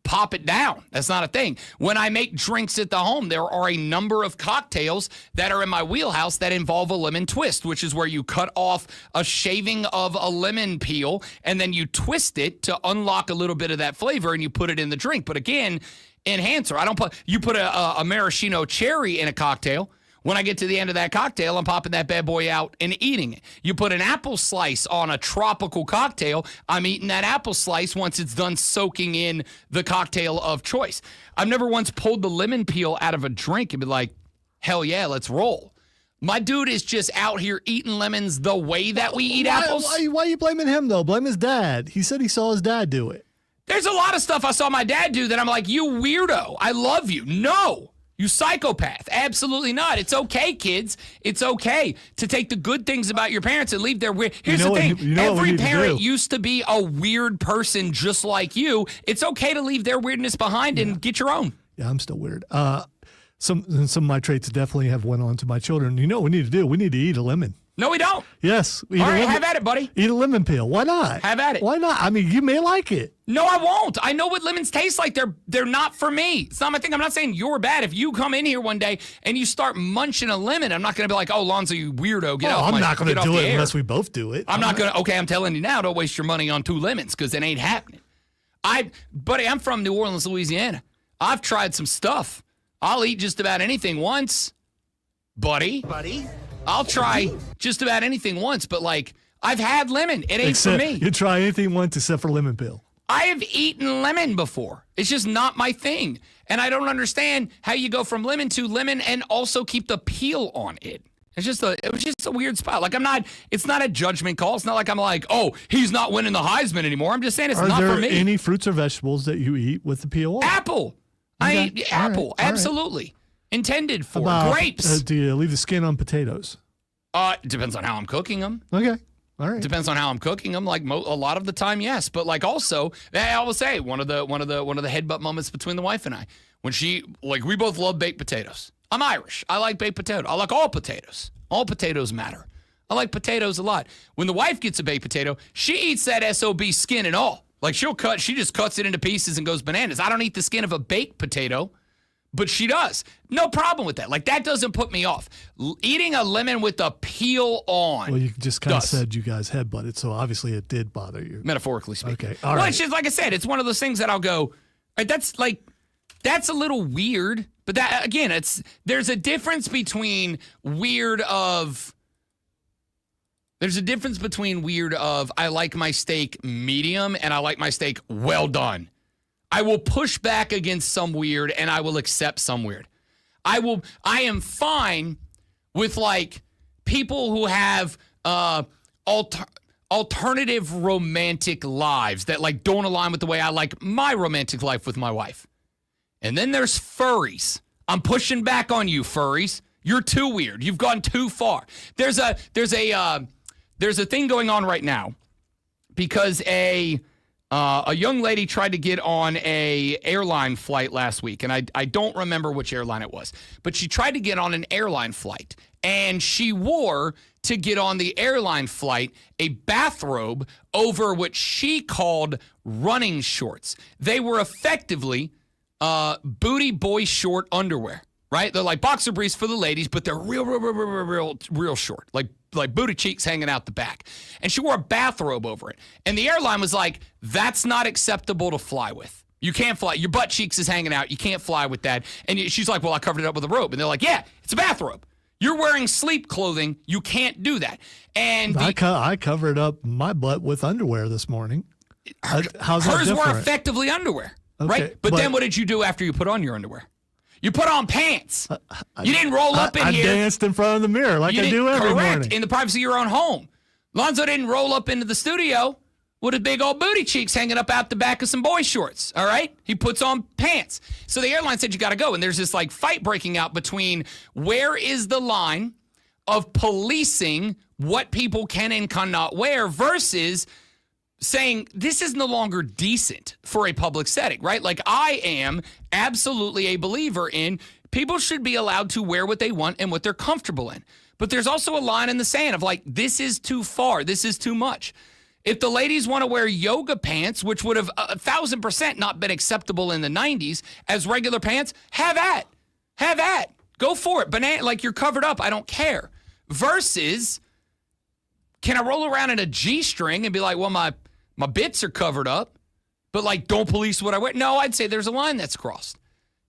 pop it down. That's not a thing. When I make drinks at the home, there are a number of cocktails that are in my wheelhouse that involve a lemon twist, which is where you cut off a shaving of a lemon peel and then you twist it to unlock a little bit of that flavor and you put it in the drink. But again, enhancer. You put a maraschino cherry in a cocktail. When I get to the end of that cocktail, I'm popping that bad boy out and eating it. You put an apple slice on a tropical cocktail, I'm eating that apple slice once it's done soaking in the cocktail of choice. I've never once pulled the lemon peel out of a drink and be like, hell yeah, let's roll. My dude is just out here eating lemons the way that we eat apples. Why are you blaming him though? Blame his dad. He said he saw his dad do it. There's a lot of stuff I saw my dad do that I'm like, you weirdo. I love you. No. You psychopath. Absolutely not. It's okay, kids. It's okay to take the good things about your parents and leave their weird. Here's the thing. Every parent used to be a weird person just like you. It's okay to leave their weirdness behind and get your own. Yeah, I'm still weird. Some of my traits definitely have went on to my children. You know what we need to do? We need to eat a lemon. No, we don't. Yes. All right, have at it, buddy. Eat a lemon peel. Why not? Have at it. Why not? I mean, you may like it. No, I won't. I know what lemons taste like. They're not for me. It's not my thing. I'm not saying you're bad. If you come in here one day and you start munching a lemon, I'm not going to be like, oh, Lonzo, you weirdo. Get off I'm not going to do it air. unless we both do it. I'm not going to. Okay, I'm telling you now, don't waste your money on 2 lemons because it ain't happening. Buddy, I'm from New Orleans, Louisiana. I've tried some stuff. I'll eat just about anything once, buddy. I'll try just about anything once, but like I've had lemon. It ain't for me. You try anything once except for lemon peel. I have eaten lemon before. It's just not my thing. And I don't understand how you go from lemon to lemon and also keep the peel on it. It was just a weird spot. Like it's not a judgment call. It's not like I'm like, oh, he's not winning the Heisman anymore. I'm just saying it's not for me. Are there any fruits or vegetables that you eat with the peel on? Apple. I eat apple. All right. Absolutely. Intended for About, grapes. Do you leave the skin on potatoes? Depends on how I'm cooking them. Okay. All right. Depends on how I'm cooking them. Like a lot of the time, yes. But like also, I will say one of the headbutt moments between the wife and I, when we both love baked potatoes. I'm Irish. I like baked potato. I like all potatoes. All potatoes matter. I like potatoes a lot. When the wife gets a baked potato, she eats that SOB skin and all. Like she just cuts it into pieces and goes bananas. I don't eat the skin of a baked potato. But she does. No problem with that. Like, that doesn't put me off. Eating a lemon with the peel on. Well, you just kind of said you guys headbutted, so obviously it did bother you. Metaphorically speaking. Okay, all right. Well, it's just, like I said, it's one of those things that I'll go, that's a little weird. But that, again, there's a difference between weird of I like my steak medium and I like my steak well done. I will push back against some weird and I will accept some weird. I am fine with like people who have alternative romantic lives that like don't align with the way I like my romantic life with my wife. And then there's furries. I'm pushing back on you, furries. You're too weird. You've gone too far. There's a thing going on right now because a young lady tried to get on a airline flight last week, and I don't remember which airline it was, but she tried to get on an airline flight, and she wore, to get on the airline flight, a bathrobe over what she called running shorts. They were effectively booty boy short underwear. right? They're like boxer briefs for the ladies, but they're real short, like booty cheeks hanging out the back. And she wore a bathrobe over it. And the airline was like, that's not acceptable to fly with. You can't fly. Your butt cheeks is hanging out. You can't fly with that. And she's like, well, I covered it up with a robe. And they're like, yeah, it's a bathrobe. You're wearing sleep clothing. You can't do that. And I covered up my butt with underwear this morning. How's that hers different? were effectively underwear, Okay, right? But then what did you do after you put on your underwear? You put on pants. You didn't roll up in here. I danced in front of the mirror like I do every morning. In the privacy of your own home. Lonzo didn't roll up into the studio with his big old booty cheeks hanging up out the back of some boy shorts, all right? He puts on pants. So the airline said you got to go, and there's this like fight breaking out between where is the line of policing what people can and cannot wear versus saying this is no longer decent for a public setting, right? Like I am absolutely a believer in people should be allowed to wear what they want and what they're comfortable in. But there's also a line in the sand of like, this is too far. This is too much. If the ladies want to wear yoga pants, which would have 1,000% not been acceptable in the 90s as regular pants, have at. Have at. Go for it. Banana, like you're covered up. I don't care. Versus, can I roll around in a G-string and be like, well, my bits are covered up, but like, don't police what I wear? No, I'd say there's a line that's crossed.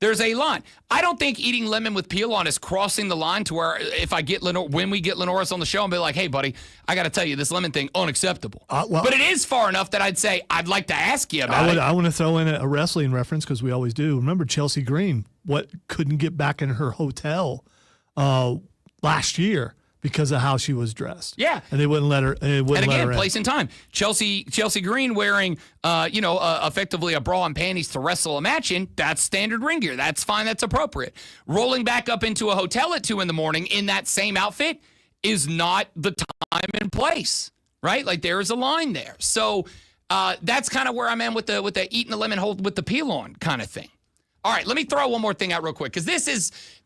There's a line. I don't think eating lemon with peel on is crossing the line to where if I get when we get Lenoris on the show and be like, hey, buddy, I got to tell you, this lemon thing, unacceptable. But it is far enough that I'd say, I'd like to ask you about it. I want to throw in a wrestling reference because we always do. Remember Chelsea Green, couldn't get back in her hotel last year because of how she was dressed. Yeah. And they wouldn't let her and again, place and time. Chelsea Green wearing, effectively a bra and panties to wrestle a match in, that's standard ring gear. That's fine. That's appropriate. Rolling back up into a hotel at 2 a.m. in that same outfit is not the time and place, right? Like there is a line there. So that's kind of where I'm at with the eating the lemon hold with the peel on kind of thing. All right, let me throw one more thing out real quick because this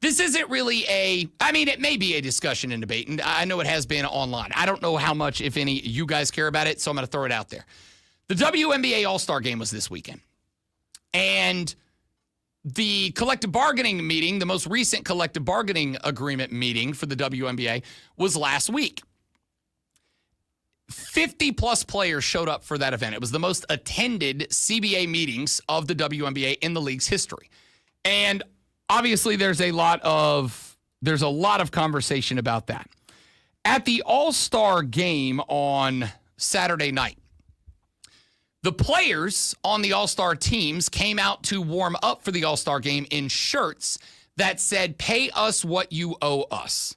isn't really it may be a discussion and debate, and I know it has been online. I don't know how much, if any, you guys care about it, so I'm going to throw it out there. The WNBA All-Star Game was this weekend, and the collective bargaining meeting, the most recent collective bargaining agreement meeting for the WNBA was last week. 50-plus players showed up for that event. It was the most attended CBA meetings of the WNBA in the league's history. And obviously there's a lot of conversation about that. At the All-Star game on Saturday night, the players on the All-Star teams came out to warm up for the All-Star game in shirts that said, "Pay us what you owe us."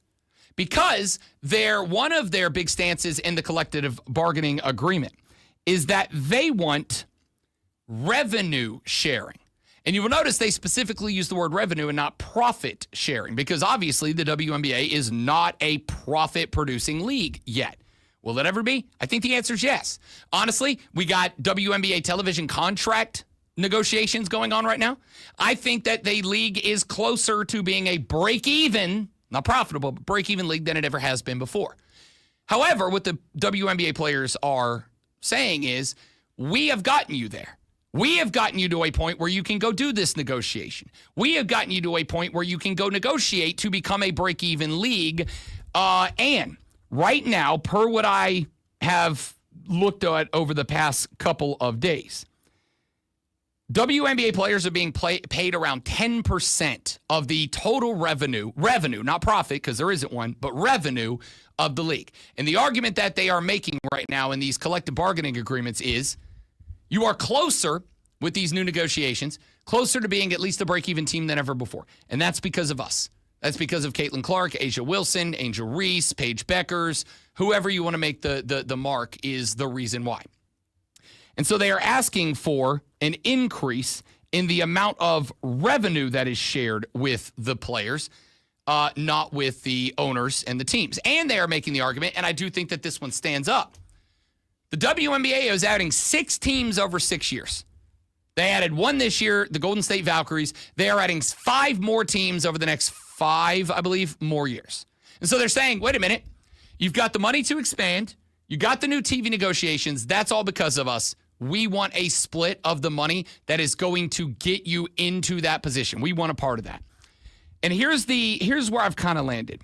Because one of their big stances in the collective bargaining agreement is that they want revenue sharing. And you will notice they specifically use the word revenue and not profit sharing because obviously the WNBA is not a profit-producing league yet. Will it ever be? I think the answer is yes. Honestly, we got WNBA television contract negotiations going on right now. I think that the league is closer to being a break-even, not profitable, but break-even league than it ever has been before. However, what the WNBA players are saying is, we have gotten you there. We have gotten you to a point where you can go do this negotiation. We have gotten you to a point where you can go negotiate to become a break-even league. And right now, per what I have looked at over the past couple of days, WNBA players are being paid around 10% of the total revenue, not profit because there isn't one, but revenue of the league. And the argument that they are making right now in these collective bargaining agreements is you are closer with these new negotiations, closer to being at least a break-even team than ever before. And that's because of us. That's because of Caitlin Clark, Asia Wilson, Angel Reese, Paige Beckers, whoever you want to make the mark is the reason why. And so they are asking for an increase in the amount of revenue that is shared with the players, not with the owners and the teams. And they are making the argument, and I do think that this one stands up. The WNBA is adding 6 teams over 6 years. They added 1 this year, the Golden State Valkyries. They are adding 5 more teams over the next 5, I believe, more years. And so they're saying, wait a minute, you've got the money to expand. You got the new TV negotiations. That's all because of us. We want a split of the money that is going to get you into that position. We want a part of that. And here's where I've kind of landed.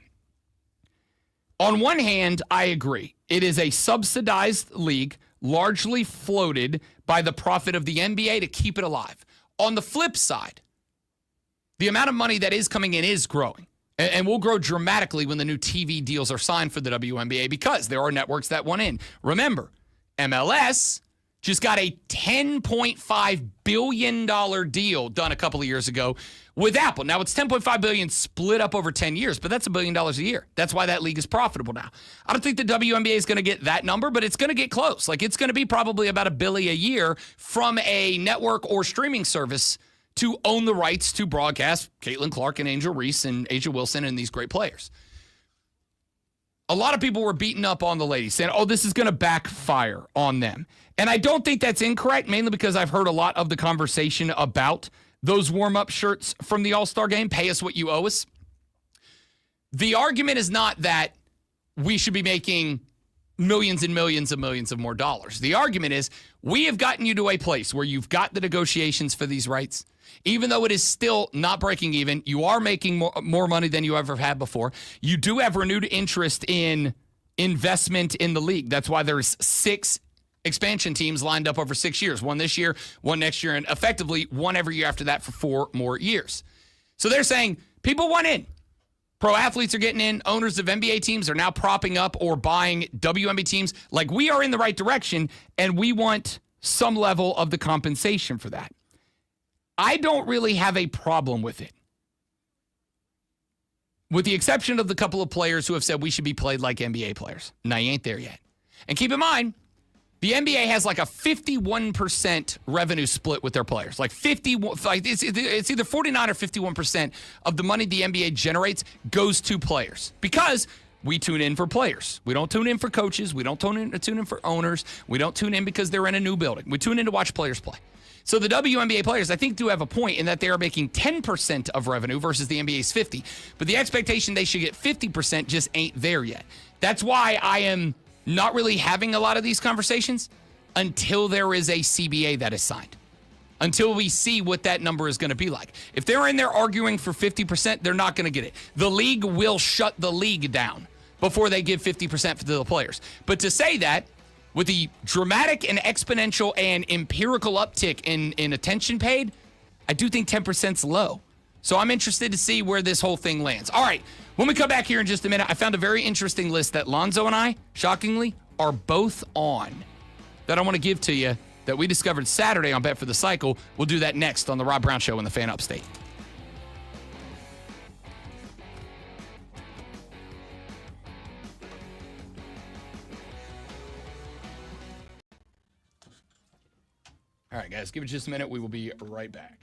On one hand, I agree. It is a subsidized league, largely floated by the profit of the NBA to keep it alive. On the flip side, the amount of money that is coming in is growing and will grow dramatically when the new TV deals are signed for the WNBA because there are networks that want in. Remember, MLS just got a $10.5 billion deal done a couple of years ago with Apple. Now, it's $10.5 billion split up over 10 years, but that's $1 billion a year. That's why that league is profitable now. I don't think the WNBA is going to get that number, but it's going to get close. Like, it's going to be probably about $1 billion a year from a network or streaming service to own the rights to broadcast Caitlin Clark and Angel Reese and Asia Wilson and these great players. A lot of people were beating up on the ladies, saying, oh, this is going to backfire on them. And I don't think that's incorrect, mainly because I've heard a lot of the conversation about those warm-up shirts from the All-Star game, pay us what you owe us. The argument is not that we should be making millions and millions and millions of more dollars. The argument is we have gotten you to a place where you've got the negotiations for these rights. Even though it is still not breaking even, you are making more money than you ever had before. You do have renewed interest in investment in the league. That's why there's 6 expansion teams lined up over 6 years. 1 this year, 1 next year, and effectively 1 every year after that for 4 more years. So they're saying people want in. Pro athletes are getting in. Owners of NBA teams are now propping up or buying WNBA teams. Like, we are in the right direction, and we want some level of the compensation for that. I don't really have a problem with it, with the exception of the couple of players who have said we should be played like NBA players. And I ain't there yet. And keep in mind, the NBA has like a 51% revenue split with their players. Like 51, like it's either 49 or 51% of the money the NBA generates goes to players because we tune in for players. We don't tune in for coaches. We don't tune in for owners. We don't tune in because they're in a new building. We tune in to watch players play. So the WNBA players, I think, do have a point in that they are making 10% of revenue versus the NBA's 50%. But the expectation they should get 50% just ain't there yet. That's why I am not really having a lot of these conversations until there is a CBA that is signed, until we see what that number is going to be like. If they're in there arguing for 50%, they're not going to get it. The league will shut the league down before they give 50% to the players. But to say that, with the dramatic and exponential and empirical uptick in attention paid, I do think 10%'s low. So I'm interested to see where this whole thing lands. All right, when we come back here in just a minute, I found a very interesting list that Lonzo and I, shockingly, are both on that I want to give to you that we discovered Saturday on Bet for the Cycle. We'll do that next on The Rob Brown Show in the Fan Upstate. All right, guys, give it just a minute. We will be right back.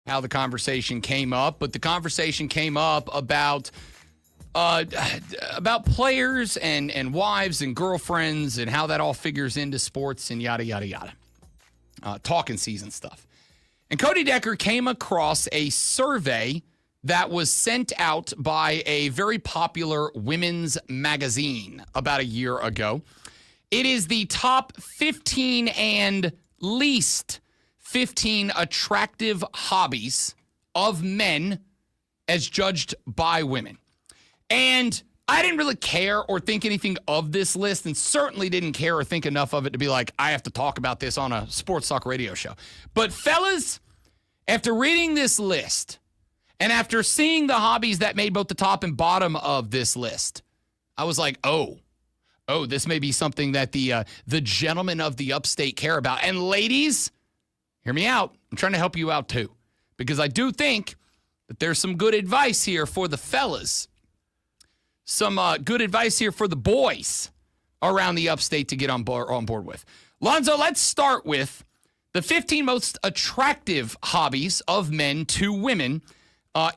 how the conversation came up, but the conversation came up about players and wives and girlfriends and how that all figures into sports and yada, yada, yada. Talking season stuff. And Cody Decker came across a survey that was sent out by a very popular women's magazine about a year ago. It is the top 15 and least 15 attractive hobbies of men as judged by women. And I didn't really care or think anything of this list, and certainly didn't care or think enough of it to be like, I have to talk about this on a sports talk radio show. But fellas, after reading this list, and after seeing the hobbies that made both the top and bottom of this list, I was like, oh, this may be something that the gentlemen of the upstate care about. And ladies, hear me out. I'm trying to help you out too, because I do think that there's some good advice here for the fellas. Some good advice here for the boys around the upstate to get on board with. Lonzo, let's start with the 15 most attractive hobbies of men to women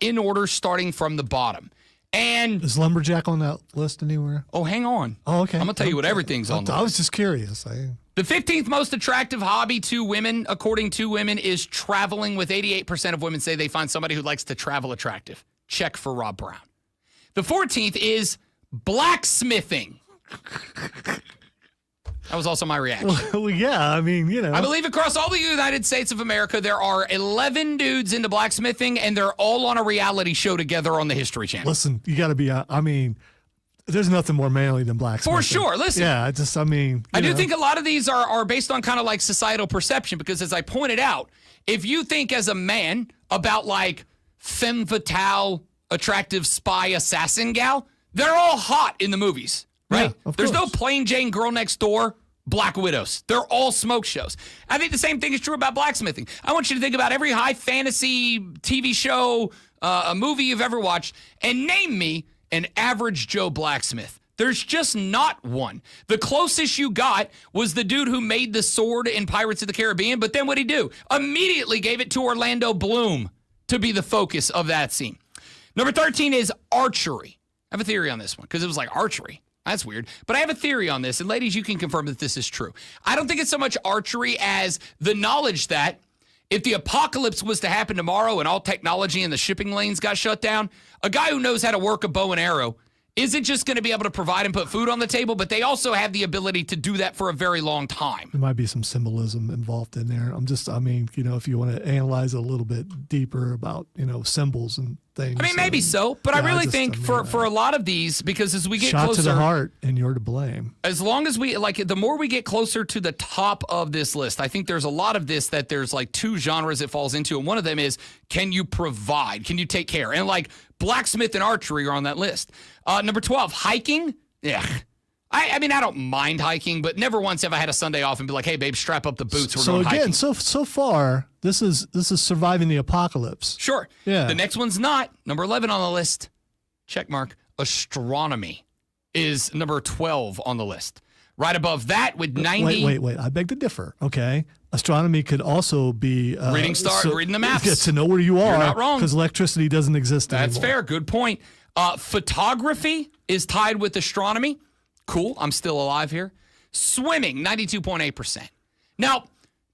in order, starting from the bottom. And is lumberjack on that list anywhere? Oh, hang on. Oh, okay. I'm going to tell you what everything's on the list. I was just curious. The 15th most attractive hobby to women, according to women, is traveling, with 88% of women say they find somebody who likes to travel attractive. Check for Rob Brown. The 14th is blacksmithing. That was also my reaction. Well, yeah, I mean, you know. I believe across all the United States of America, there are 11 dudes into blacksmithing, and they're all on a reality show together on the History Channel. Listen, you got to be, I mean, there's nothing more manly than blacksmithing. For sure. Listen. Yeah, I do think a lot of these are based on kind of like societal perception, because as I pointed out, if you think as a man about like femme fatale, attractive spy assassin gal, they're all hot in the movies. Right? Yeah, There's no plain Jane girl next door, Black Widows. They're all smoke shows. I think the same thing is true about blacksmithing. I want you to think about every high fantasy TV show, a movie you've ever watched, and name me an average Joe blacksmith. There's just not one. The closest you got was the dude who made the sword in Pirates of the Caribbean, but then what'd he do? Immediately gave it to Orlando Bloom to be the focus of that scene. Number 13 is archery. I have a theory on this one, because it was like archery. That's weird. But I have a theory on this, and ladies, you can confirm that this is true. I don't think it's so much archery as the knowledge that if the apocalypse was to happen tomorrow and all technology in the shipping lanes got shut down, a guy who knows how to work a bow and arrow isn't just going to be able to provide and put food on the table, but they also have the ability to do that for a very long time. There might be some symbolism involved in there. If you want to analyze a little bit deeper about, symbols and things. I mean, maybe so, but I really think for a lot of these, because as we get shot closer to the heart, and you're to blame. As long as the more we get closer to the top of this list, I think there's a lot of this that there's like two genres it falls into, and one of them is, can you provide? Can you take care? And like blacksmith and archery are on that list. Number 12, hiking. Yeah. I mean, I don't mind hiking, but never once have I had a Sunday off and be like, hey, babe, strap up the boots. We're going hiking. So far, this is surviving the apocalypse. Sure. Yeah. The next one's not. Number 11 on the list, check mark, astronomy is number 12 on the list. Right above that with 90. Wait. I beg to differ. Okay. Astronomy could also be reading the maps. Get to know where you are. You're not wrong. Because electricity doesn't exist anymore. That's fair. Good point. Photography is tied with astronomy. Cool. I'm still alive here. Swimming, 92.8%. Now,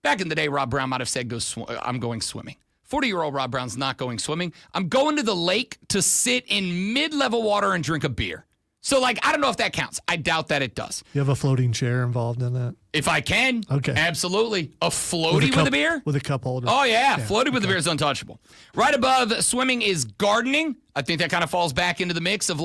back in the day, Rob Brown might have said, I'm going swimming. 40-year-old Rob Brown's not going swimming. I'm going to the lake to sit in mid-level water and drink a beer. So, I don't know if that counts. I doubt that it does. You have a floating chair involved in that? If I can. Okay. Absolutely. A floaty with a beer? With a cup holder. Oh, yeah. Floaty with a beer is untouchable. Right above swimming is gardening. I think that kind of falls back into the mix of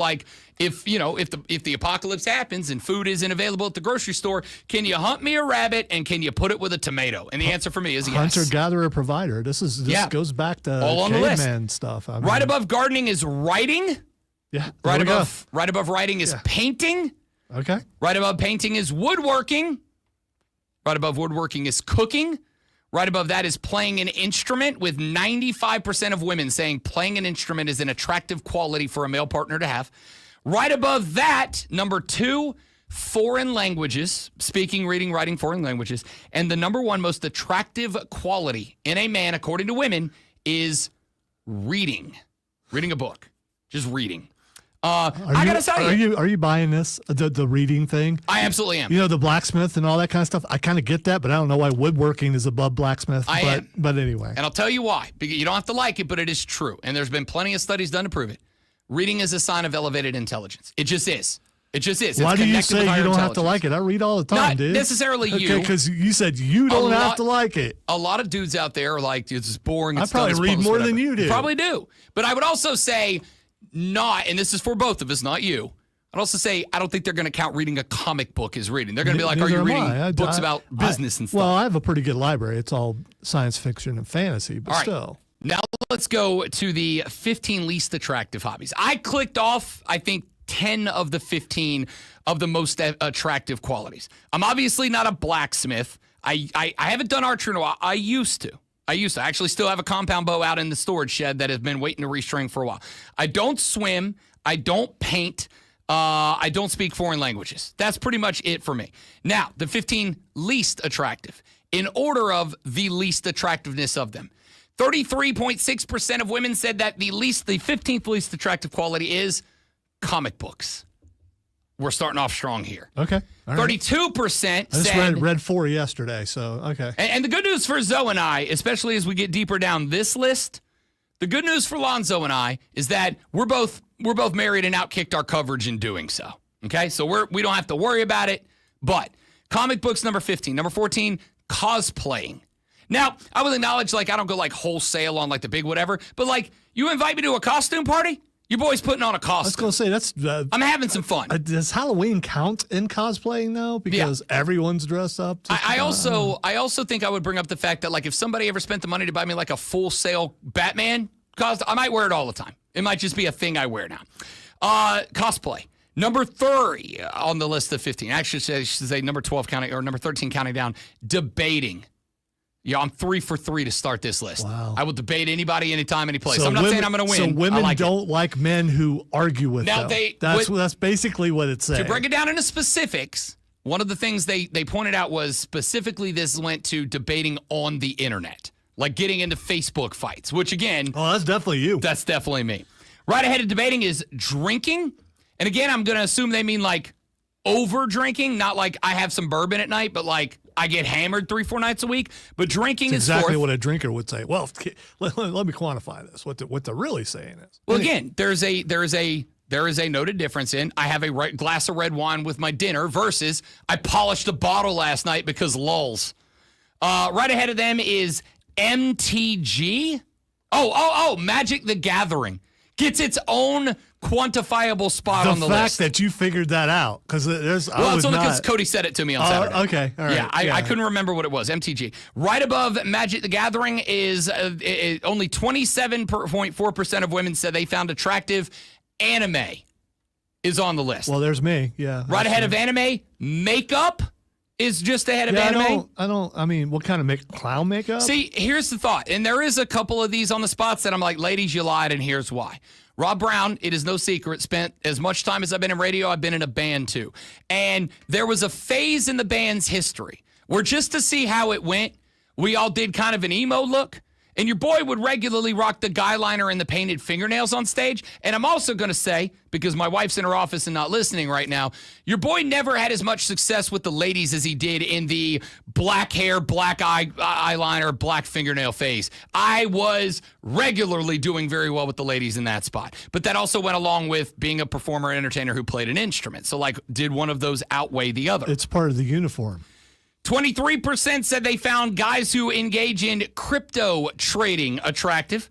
if the apocalypse happens and food isn't available at the grocery store, can you hunt me a rabbit and can you put it with a tomato? And the answer for me is yes. Hunter, gatherer, provider. This goes back to all on the list. Caveman stuff. Right above gardening is writing. Yeah. Right above writing is painting. Okay. Right above painting is woodworking. Right above woodworking is cooking. Right above that is playing an instrument, with 95% of women saying playing an instrument is an attractive quality for a male partner to have. Right above that, number 2, foreign languages, speaking, reading, writing foreign languages. And the number 1 most attractive quality in a man, according to women, is reading a book, just reading. I gotta tell you, are you buying this, the reading thing? I absolutely am. You know, the blacksmith and all that kind of stuff. I kind of get that, but I don't know why woodworking is above blacksmith. But anyway, and I'll tell you why. Because you don't have to like it, but it is true, and there's been plenty of studies done to prove it. Reading is a sign of elevated intelligence. It just is. It just is. Why it's do you connected with say higher you don't have to intelligence. like it? I read all the time, Not dude. necessarily you. Okay, because you said you don't have to like it. A lot of dudes out there are like, it's just boring. I It's probably done, it's read pointless, more whatever. than you do. You probably do. But I would also say and this is for both of us, not you. I'd also say I don't think they're going to count reading a comic book as reading. They're going to be like, are you reading books about business and stuff? Well, I have a pretty good library. It's all science fiction and fantasy, but All right. still. Now let's go to the 15 least attractive hobbies. I clicked off, I think, 10 of the 15 of the most attractive qualities. I'm obviously not a blacksmith. I haven't done archery in a while. I used to. I actually still have a compound bow out in the storage shed that has been waiting to restring for a while. I don't swim. I don't paint. I don't speak foreign languages. That's pretty much it for me. Now, the 15 least attractive, in order of the least attractiveness of them. 33.6% of women said that the 15th least attractive quality is comic books. We're starting off strong here. Okay. All right. 32% I just said... read 4 yesterday, so okay. And the good news for Zoe and I, especially as we get deeper down this list, the good news for Lonzo and I is that we're both married and outkicked our coverage in doing so. Okay? So we don't have to worry about it. But comic books, number 15. Number 14, cosplaying. Now, I will acknowledge, I don't go, wholesale on, the big whatever. But, you invite me to a costume party? Your boy's putting on a costume. I was going to say, that's... I'm having some fun. Does Halloween count in cosplaying, though? Because everyone's dressed up? I also think I would bring up the fact that, if somebody ever spent the money to buy me, a full sale Batman costume, I might wear it all the time. It might just be a thing I wear now. Cosplay. Number 30 on the list of 15. Actually, I should say number 12 counting, or number 13 counting down. Debating. Yeah, I'm 3 for 3 to start this list. Wow. I will debate anybody, anytime, any place. I'm not saying I'm going to win. So women don't like men who argue with them. That's basically what it's saying. To break it down into specifics, one of the things they pointed out was specifically this went to debating on the internet, getting into Facebook fights, which again... Oh, that's definitely you. That's definitely me. Right ahead of debating is drinking. And again, I'm going to assume they mean over drinking, not I have some bourbon at night, but I get hammered 3-4 nights a week. But drinking That's is exactly fourth. what a drinker would say. Well, let me quantify this. What they're really saying is. Well, again, there is a noted difference in I have a glass of red wine with my dinner versus I polished a bottle last night because lulz. Right ahead of them is MTG. Oh, Magic the Gathering gets its own quantifiable spot on the list. The fact that you figured that out, because there's... Well, it's only because Cody said it to me on Saturday. Okay, all right. Yeah, I couldn't remember what it was, MTG. Right above Magic the Gathering is only 27.4% of women said they found attractive anime is on the list. Well, there's me, yeah. Right ahead of anime, makeup is just ahead of anime. I mean, what kind of clown makeup? See, here's the thought, and there is a couple of these on the spots that I'm like, ladies, you lied, and here's why. Rob Brown, it is no secret, spent as much time as I've been in radio, I've been in a band too. And there was a phase in the band's history where just to see how it went, we all did kind of an emo look. And your boy would regularly rock the guy liner and the painted fingernails on stage. And I'm also going to say, because my wife's in her office and not listening right now, your boy never had as much success with the ladies as he did in the black hair, black eyeliner, black fingernail phase. I was regularly doing very well with the ladies in that spot. But that also went along with being a performer and entertainer who played an instrument. So, did one of those outweigh the other? It's part of the uniform. 23% said they found guys who engage in crypto trading attractive.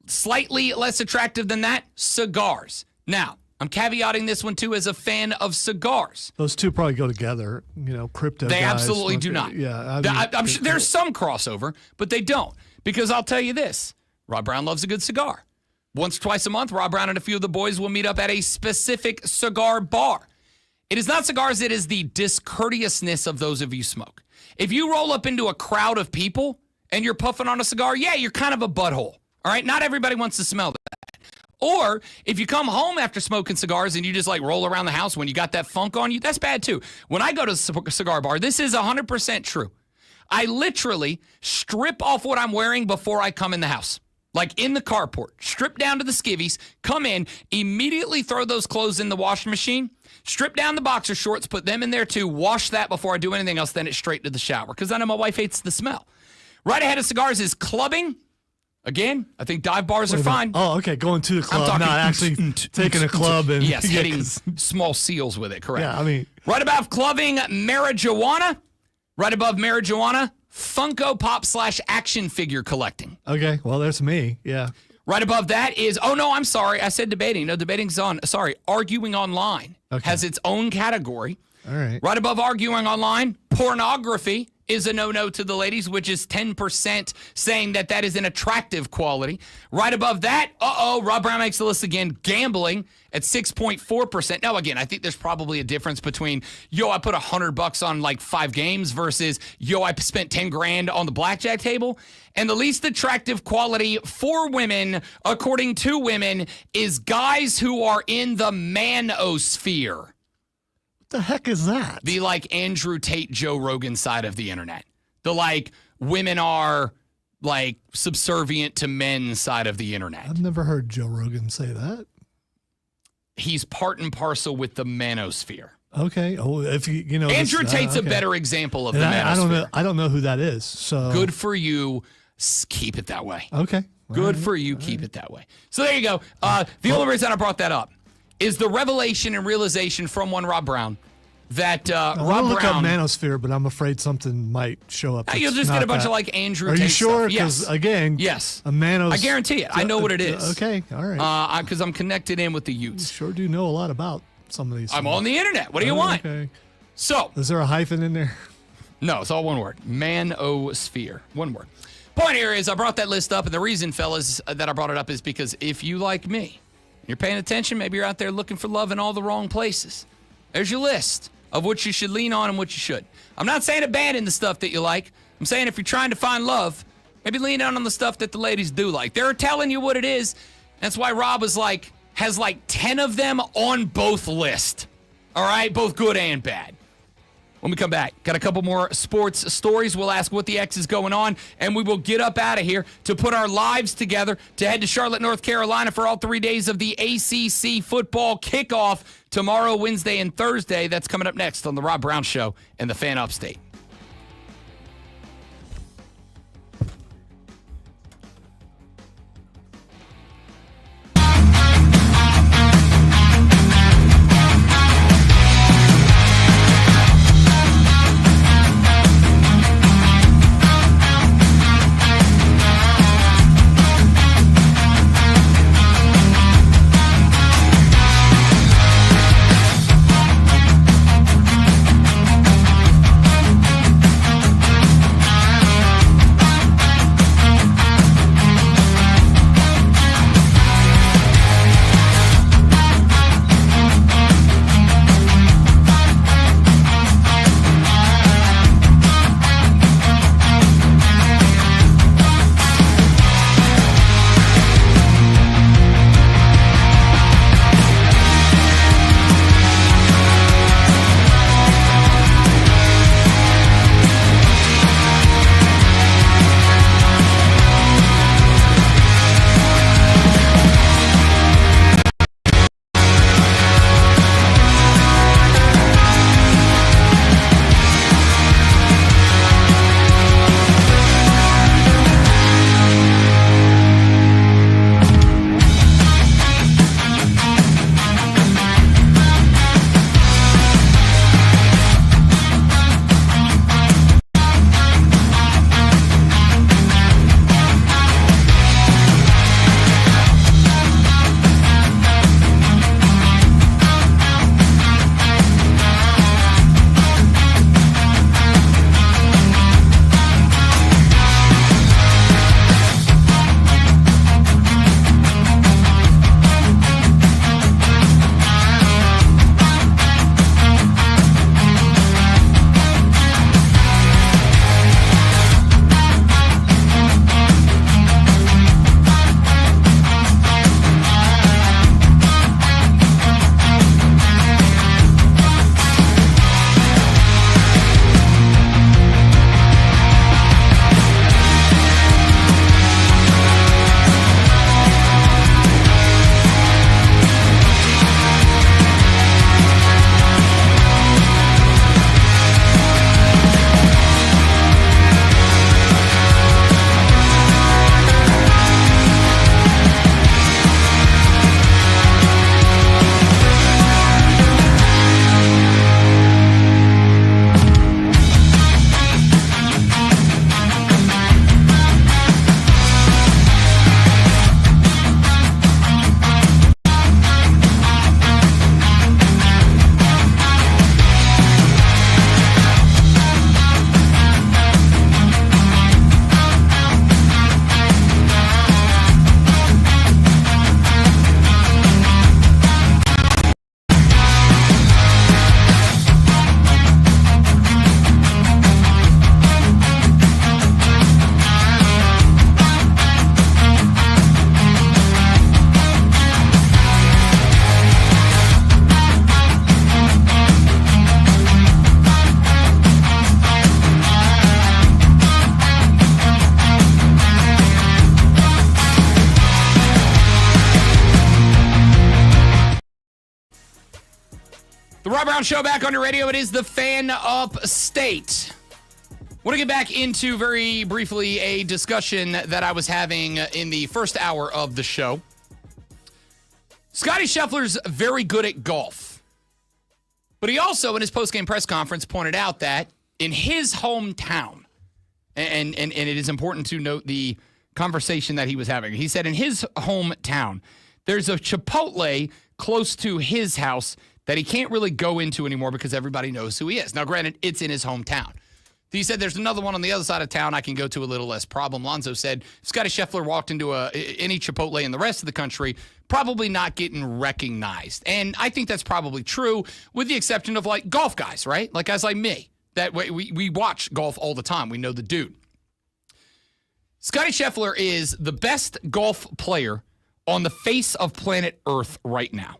Slightly less attractive than that, cigars. Now, I'm caveating this one, too, as a fan of cigars. Those two probably go together, crypto They guys, absolutely do not. Yeah. I'm sure there's some crossover, but they don't. Because I'll tell you this, Rob Brown loves a good cigar. Once, twice a month, Rob Brown and a few of the boys will meet up at a specific cigar bar. It is not cigars, it is the discourteousness of those of you smoke. If you roll up into a crowd of people and you're puffing on a cigar, yeah, you're kind of a butthole. All right? Not everybody wants to smell that. Or if you come home after smoking cigars and you just roll around the house when you got that funk on you, that's bad too. When I go to a cigar bar, this is 100% true. I literally strip off what I'm wearing before I come in the house. like in the carport, strip down to the skivvies, come in, immediately throw those clothes in the washing machine, strip down the boxer shorts, put them in there too, wash that before I do anything else, then it's straight to the shower. Because I know my wife hates the smell. Right ahead of cigars is clubbing. Again, I think dive bars are fine. Oh, okay. Going to the club, not actually taking a club and yes, hitting small seals with it. Correct. Yeah, I mean, right above clubbing, marijuana. Right above marijuana, Funko Pop / action figure collecting. Okay, well, there's me. Yeah. Right above that is, oh no, I'm sorry, I said debating. No, debating's on. Sorry, arguing online has its own category. All right. Right above arguing online, pornography is a no-no to the ladies, which is 10% saying that that is an attractive quality. Right above that, Rob Brown makes the list again, gambling at 6.4%. Now, again, I think there's probably a difference between, I put $100 on like 5 games versus, I spent 10 grand on the blackjack table. And the least attractive quality for women, according to women, is guys who are in the manosphere. The heck is that? The like Andrew Tate, Joe Rogan side of the internet. The like women are like subservient to men side of the internet. I've never heard Joe Rogan say that. He's part and parcel with the manosphere. Okay. Oh, if you know, Andrew Tate's a better example of the manosphere. I don't know who that is. So good for you. Keep it that way. Okay. Good for you. Keep it that way. So there you go. The only reason I brought that up is the revelation and realization from one Rob Brown that Rob look Brown. Up manosphere, but I'm afraid something might show up. You'll just get a bunch of like Andrew. Are Tate you sure? Stuff. Yes. Again, yes. A manosphere. I guarantee it. I know what it is. Okay. All right. Because I'm connected in with the Utes. You sure do know a lot about some of these. I'm on the internet. What do you want? Okay. So. Is there a hyphen in there? No, it's all one word. Manosphere. One word. Point here is I brought that list up, and the reason, fellas, that I brought it up is because if you like me, you're paying attention, maybe you're out there looking for love in all the wrong places. There's your list of what you should lean on and what you should. I'm not saying abandon the stuff that you like. I'm saying if you're trying to find love, maybe lean on the stuff that the ladies do like. They're telling you what it is. That's why Rob has 10 of them on both lists. All right? Both good and bad. When we come back, got a couple more sports stories. We'll ask what the X is going on, and we will get up out of here to put our lives together to head to Charlotte, North Carolina for all 3 days of the ACC football kickoff tomorrow, Wednesday, and Thursday. That's coming up next on The Rob Brown Show and the Fan Upstate. The Rob Brown Show back on your radio. It is the Fan Up State. Want to get back into very briefly a discussion that I was having in the first hour of the show. Scottie Scheffler's very good at golf. But he also, in his postgame press conference, pointed out that in his hometown, and it is important to note the conversation that he was having. He said in his hometown, there's a Chipotle close to his house that he can't really go into anymore because everybody knows who he is. Now, granted, it's in his hometown. He said there's another one on the other side of town I can go to a little less problem. Lonzo said if Scottie Scheffler walked into any Chipotle in the rest of the country, probably not getting recognized. And I think that's probably true with the exception of like golf guys, right? Like guys like me. That we watch golf all the time. We know the dude. Scottie Scheffler is the best golf player on the face of planet Earth right now.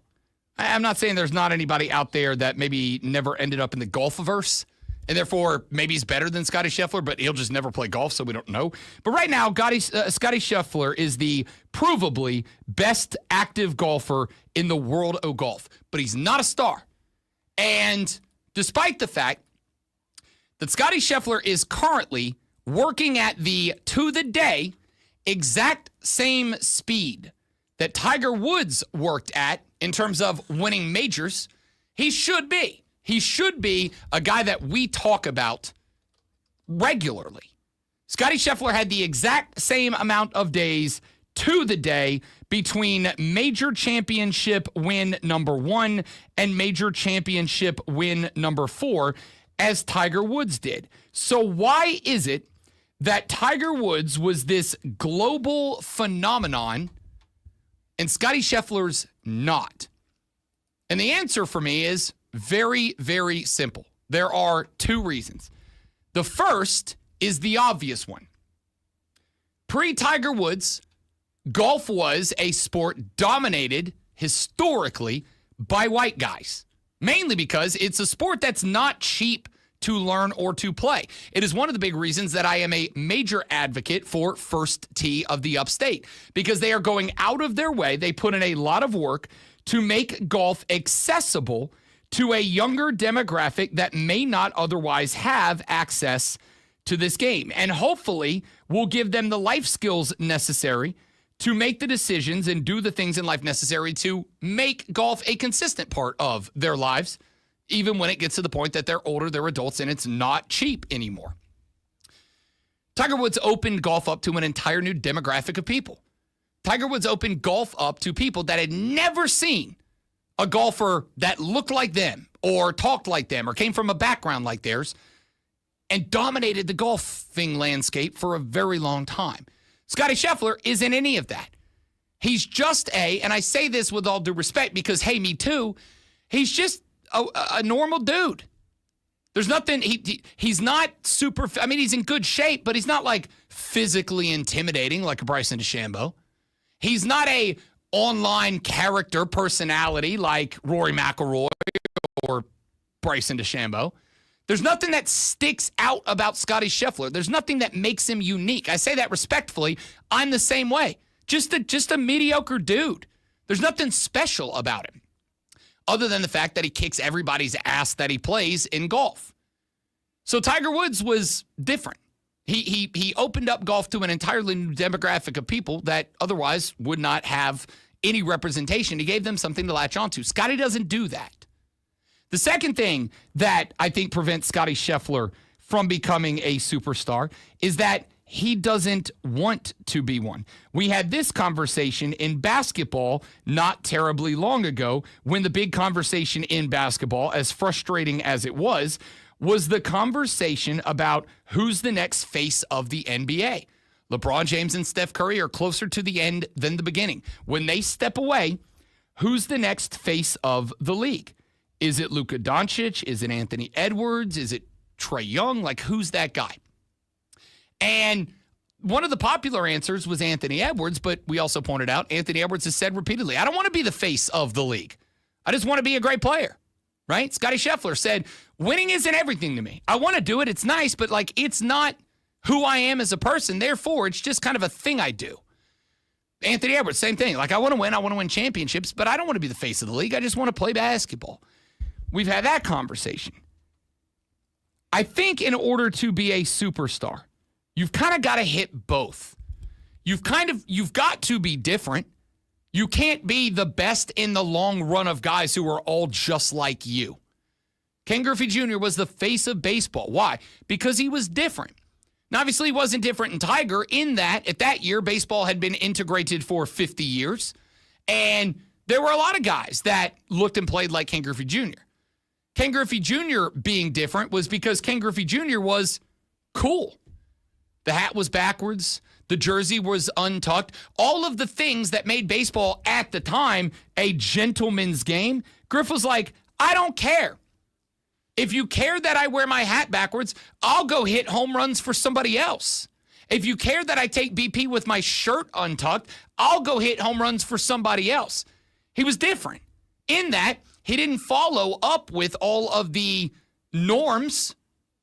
I'm not saying there's not anybody out there that maybe never ended up in the golf-averse, and therefore maybe he's better than Scottie Scheffler, but he'll just never play golf, so we don't know. But right now, Scottie Scheffler is the provably best active golfer in the world of golf. But he's not a star. And despite the fact that Scottie Scheffler is currently working at the, to the day, exact same speed that Tiger Woods worked at in terms of winning majors, he should be. He should be a guy that we talk about regularly. Scottie Scheffler had the exact same amount of days to the day between major championship win number 1 and major championship win number 4 as Tiger Woods did. So why is it that Tiger Woods was this global phenomenon and Scottie Scheffler's not? And the answer for me is very, very simple. There are 2 reasons. The first is the obvious one. Pre-Tiger Woods, golf was a sport dominated historically by white guys, mainly because it's a sport that's not cheap to learn or to play. It is one of the big reasons that I am a major advocate for First Tee of the Upstate, because they are going out of their way. They put in a lot of work to make golf accessible to a younger demographic that may not otherwise have access to this game. And hopefully will give them the life skills necessary to make the decisions and do the things in life necessary to make golf a consistent part of their lives, even when it gets to the point that they're older, they're adults, and it's not cheap anymore. Tiger Woods opened golf up to an entire new demographic of people. Tiger Woods opened golf up to people that had never seen a golfer that looked like them or talked like them or came from a background like theirs and dominated the golfing landscape for a very long time. Scottie Scheffler isn't any of that. He's just and I say this with all due respect because, hey, me too, he's just a normal dude. There's nothing, he's not super, I mean, he's in good shape, but he's not like physically intimidating like a Bryson DeChambeau. He's not a online character personality like Rory McIlroy or Bryson DeChambeau. There's nothing that sticks out about Scottie Scheffler. There's nothing that makes him unique. I say that respectfully. I'm the same way. Just a mediocre dude. There's nothing special about him other than the fact that he kicks everybody's ass that he plays in golf. So Tiger Woods was different. He opened up golf to an entirely new demographic of people that otherwise would not have any representation. He gave them something to latch onto. Scottie doesn't do that. The second thing that I think prevents Scottie Scheffler from becoming a superstar is that he doesn't want to be one. We had this conversation in basketball not terribly long ago when the big conversation in basketball, as frustrating as it was the conversation about who's the next face of the NBA. LeBron James and Steph Curry are closer to the end than the beginning. When they step away, who's the next face of the league? Is it Luka Doncic? Is it Anthony Edwards? Is it Trae Young? Like, who's that guy? And one of the popular answers was Anthony Edwards, but we also pointed out Anthony Edwards has said repeatedly, I don't want to be the face of the league. I just want to be a great player, right? Scottie Scheffler said, winning isn't everything to me. I want to do it. It's nice, but like it's not who I am as a person. Therefore, it's just kind of a thing I do. Anthony Edwards, same thing. Like I want to win championships, but I don't want to be the face of the league. I just want to play basketball. We've had that conversation. I think in order to be a superstar, you've kind of got to hit both. You've got to be different. You can't be the best in the long run of guys who are all just like you. Ken Griffey Jr. was the face of baseball. Why? Because he was different. Now, obviously, he wasn't different in Tiger in that at that year, baseball had been integrated for 50 years. And there were a lot of guys that looked and played like Ken Griffey Jr. Ken Griffey Jr. being different was because Ken Griffey Jr. was cool. The hat was backwards. The jersey was untucked. All of the things that made baseball at the time a gentleman's game. Griff was like, I don't care. If you care that I wear my hat backwards, I'll go hit home runs for somebody else. If you care that I take BP with my shirt untucked, I'll go hit home runs for somebody else. He was different in that he didn't follow up with all of the norms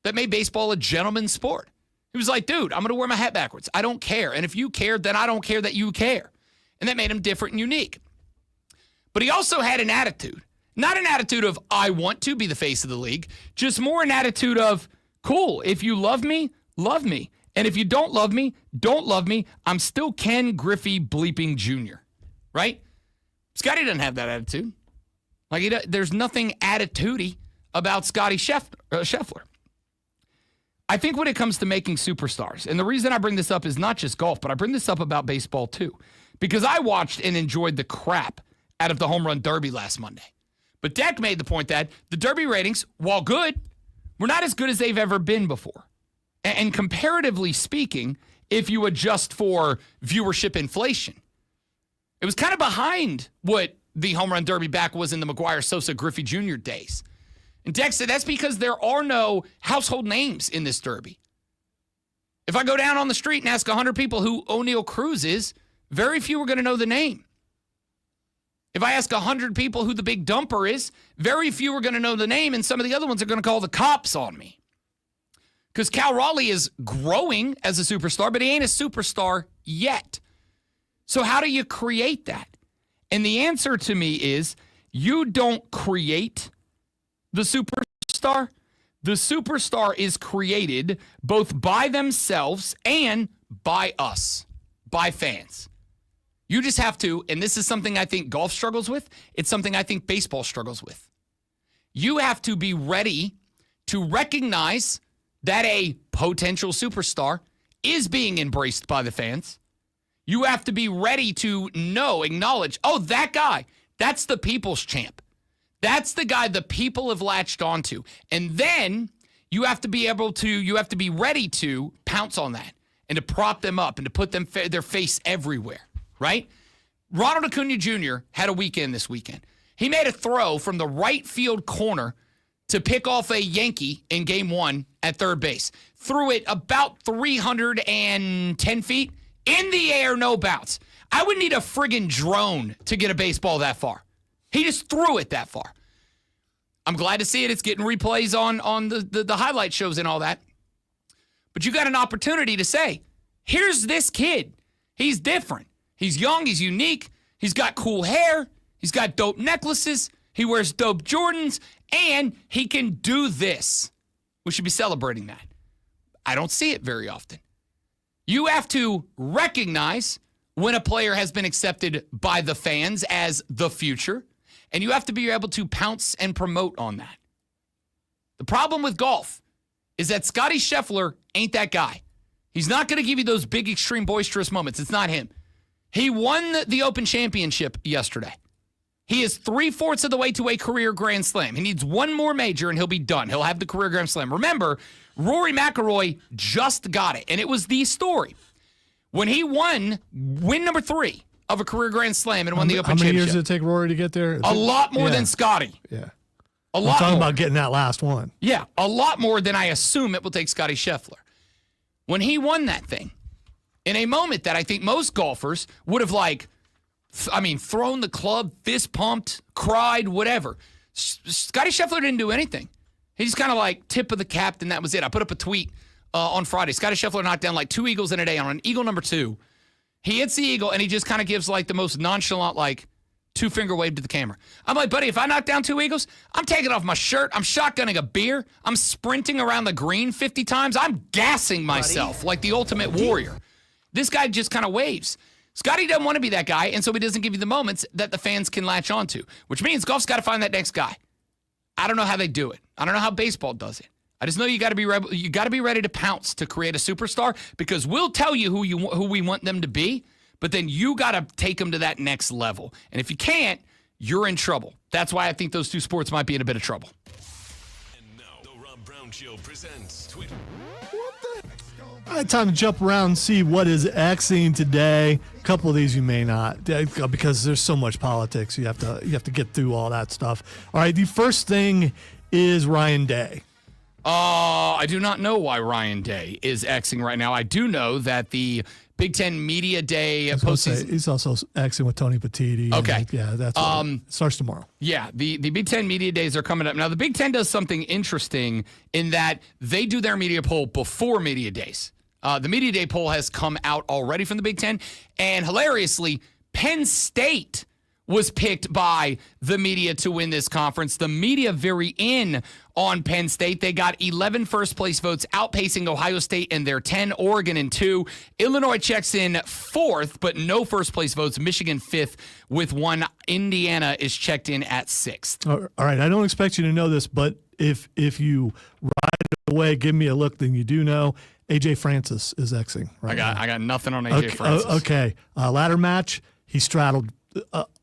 that made baseball a gentleman's sport. He was like, dude, I'm going to wear my hat backwards. I don't care. And if you care, then I don't care that you care. And that made him different and unique. But he also had an attitude. Not an attitude of, I want to be the face of the league. Just more an attitude of, cool, if you love me, love me. And if you don't love me, don't love me. I'm still Ken Griffey bleeping Jr., right? Scottie doesn't have that attitude. Like, there's nothing attitude-y about Scottie Scheffler. I think when it comes to making superstars, and the reason I bring this up is not just golf, but I bring this up about baseball too, because I watched and enjoyed the crap out of the home run derby last Monday. But Deck made the point that the derby ratings, while good, were not as good as they've ever been before. And comparatively speaking, if you adjust for viewership inflation, it was kind of behind what the home run derby back was in the McGuire, Sosa, Griffey Jr. days. And Dex said that's because there are no household names in this derby. If I go down on the street and ask 100 people who O'Neal Cruz is, very few are going to know the name. If I ask 100 people who the Big Dumper is, very few are going to know the name, and some of the other ones are going to call the cops on me. Because Cal Raleigh is growing as a superstar, but he ain't a superstar yet. So how do you create that? And the answer to me is you don't create the superstar. The superstar is created both by themselves and by us, by fans. You just have to, and this is something I think golf struggles with. It's something I think baseball struggles with. You have to be ready to recognize that a potential superstar is being embraced by the fans. You have to be ready to acknowledge, oh, that guy, that's the people's champ. That's the guy the people have latched onto. And then you have to be ready to pounce on that and to prop them up and to put their face everywhere, right? Ronald Acuna Jr. had a weekend this weekend. He made a throw from the right field corner to pick off a Yankee in game one at third base. Threw it about 310 feet in the air, no bounce. I would need a friggin' drone to get a baseball that far. He just threw it that far. I'm glad to see it. It's getting replays on the highlight shows and all that. But you got an opportunity to say, here's this kid. He's different. He's young. He's unique. He's got cool hair. He's got dope necklaces. He wears dope Jordans. And he can do this. We should be celebrating that. I don't see it very often. You have to recognize when a player has been accepted by the fans as the future, and you have to be able to pounce and promote on that. The problem with golf is that Scottie Scheffler ain't that guy. He's not going to give you those big, extreme, boisterous moments. It's not him. He won the Open Championship yesterday. He is 3/4 of the way to a career Grand Slam. He needs one more major, and he'll be done. He'll have the career Grand Slam. Remember, Rory McIlroy just got it, and it was the story. When he win number 3 of a career Grand Slam and won the Open Championship. How many years did it take Rory to get there? A lot more than Scottie. Yeah. A lot I'm talking more. about getting that last one. Yeah, a lot more than I assume it will take Scottie Scheffler. When he won that thing, in a moment that I think most golfers would have thrown the club, fist pumped, cried, whatever. Scottie Scheffler didn't do anything. He just kind of tip of the cap, and that was it. I put up a tweet on Friday. Scottie Scheffler knocked down 2 eagles in a day on an eagle number 2. He hits the eagle, and he just kind of gives the most nonchalant, 2-finger wave to the camera. I'm like, buddy, if I knock down 2 eagles, I'm taking off my shirt. I'm shotgunning a beer. I'm sprinting around the green 50 times. I'm gassing myself like the ultimate warrior. This guy just kind of waves. Scottie doesn't want to be that guy, and so he doesn't give you the moments that the fans can latch onto, which means golf's got to find that next guy. I don't know how they do it. I don't know how baseball does it. I just know you got to be ready to pounce to create a superstar, because we'll tell you who we want them to be, but then you got to take them to that next level. And if you can't, you're in trouble. That's why I think those two sports might be in a bit of trouble. And now, the Rob Brown Show presents Twitter. All right, time to jump around and see what is Xing today. A couple of these you may not, because there's so much politics. You have to get through all that stuff. All right, the first thing is Ryan Day. I do not know why Ryan Day is Xing right now. I do know that the Big Ten Media Day postseason. He's also Xing with Tony Petitti. Okay. Yeah, that's it starts tomorrow. Yeah, the Big Ten Media Days are coming up. Now, the Big Ten does something interesting in that they do their media poll before Media Days. The Media Day poll has come out already from the Big Ten, and hilariously, Penn State was picked by the media to win this conference. The media very in on Penn State. They got 11 first-place votes, outpacing Ohio State in their 10, Oregon in 2. Illinois checks in 4th, but no first-place votes. Michigan 5th with 1. Indiana is checked in at 6th. All right, I don't expect you to know this, but if you right away give me a look, then you do know. AJ Francis is Xing right I got nothing on AJ Francis. Okay, ladder match, he straddled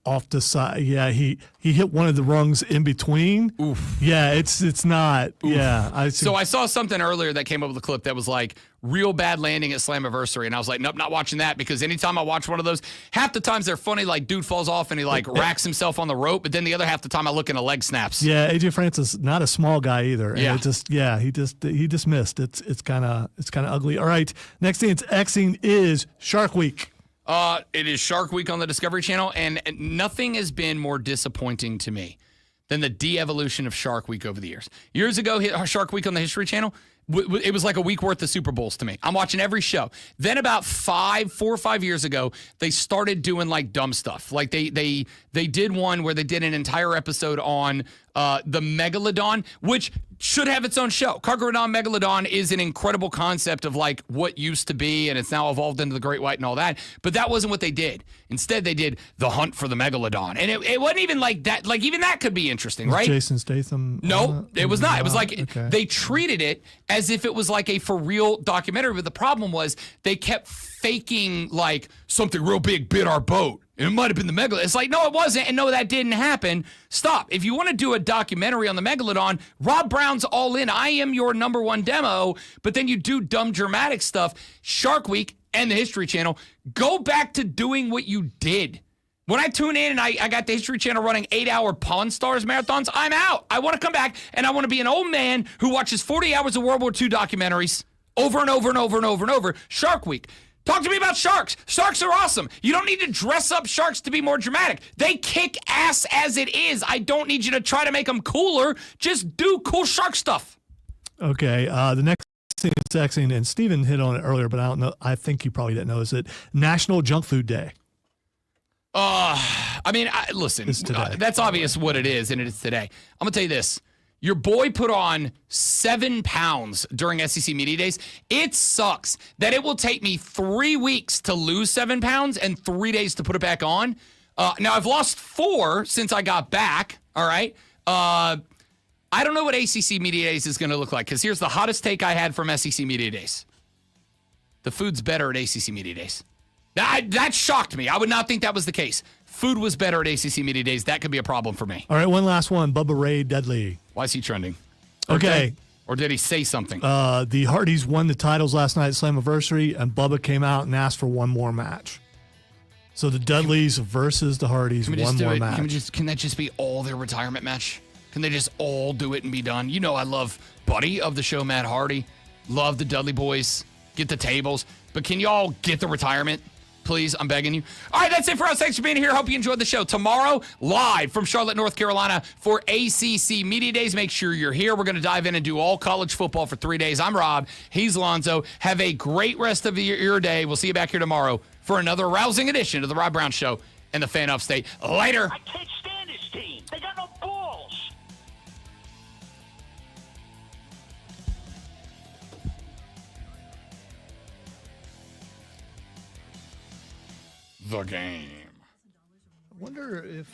off the side. Yeah, he hit one of the rungs in between. Oof. Yeah, it's not. Oof. Yeah. So I saw something earlier that came up with a clip that was like real bad landing at Slammiversary, and I was like, nope, not watching that, because anytime I watch one of those, half the times they're funny, like dude falls off and he like racks himself on the rope, but then the other half the time I look and a leg snaps. Yeah, AJ Francis, not a small guy either. And yeah. he just missed. It's kind of ugly. All right, next thing it's Xing is Shark Week. It is Shark Week on the Discovery Channel, and nothing has been more disappointing to me than the de-evolution of Shark Week over the years. Years ago, Shark Week on the History Channel, it was like a week worth of Super Bowls to me. I'm watching every show. Then about 4 or 5 years ago, they started doing like dumb stuff. Like they did one where they did an entire episode on the Megalodon, which should have its own show. Carcharodon Megalodon is an incredible concept of like what used to be, and it's now evolved into the Great White and all that. But that wasn't what they did. Instead, they did the hunt for the Megalodon. And it wasn't even like that. Like even that could be interesting, right? Jason Statham? No, it was not. It was like they treated it as if it was like a for real documentary. But the problem was they kept faking like something real big bit our boat. It might have been the Megalodon. It's like, no, it wasn't. And no, that didn't happen. Stop. If you want to do a documentary on the Megalodon, Rob Brown's all in. I am your number one demo. But then you do dumb dramatic stuff. Shark Week and the History Channel, go back to doing what you did. When I tune in and I got the History Channel running 8-hour Pawn Stars marathons, I'm out. I want to come back and I want to be an old man who watches 40 hours of World War II documentaries over and over and over and over and over. Shark Week. Talk to me about sharks. Sharks are awesome. You don't need to dress up sharks to be more dramatic. They kick ass as it is. I don't need you to try to make them cooler. Just do cool shark stuff. Okay. The next thing is Xing, and Steven hit on it earlier, but I don't know. I think you probably didn't know. Is it National Junk Food Day? Listen, that's obvious what it is, and it is today. I'm going to tell you this. Your boy put on 7 pounds during SEC Media Days. It sucks that it will take me 3 weeks to lose 7 pounds and 3 days to put it back on. Now, I've lost 4 since I got back, all right? I don't know what ACC Media Days is going to look like, because here's the hottest take I had from SEC Media Days. The food's better at ACC Media Days. That shocked me. I would not think that was the case. Food was better at ACC Media Days. That could be a problem for me. All right, one last one. Bubba Ray Dudley. Why is he trending? Okay. Or did he say something? The Hardys won the titles last night at Slammiversary, and Bubba came out and asked for one more match. So the Dudleys versus the Hardys, one more match. Can that just be all their retirement match? Can they just all do it and be done? You know I love Buddy of the show, Matt Hardy. Love the Dudley boys. Get the tables. But can y'all get the retirement? Please, I'm begging you. All right, that's it for us. Thanks for being here. Hope you enjoyed the show. Tomorrow, live from Charlotte, North Carolina for ACC Media Days. Make sure you're here. We're going to dive in and do all college football for 3 days. I'm Rob. He's Lonzo. Have a great rest of your day. We'll see you back here tomorrow for another rousing edition of The Rob Brown Show. and the Fan Upstate. Later. I can't stand this team. They got no balls. The game. I wonder if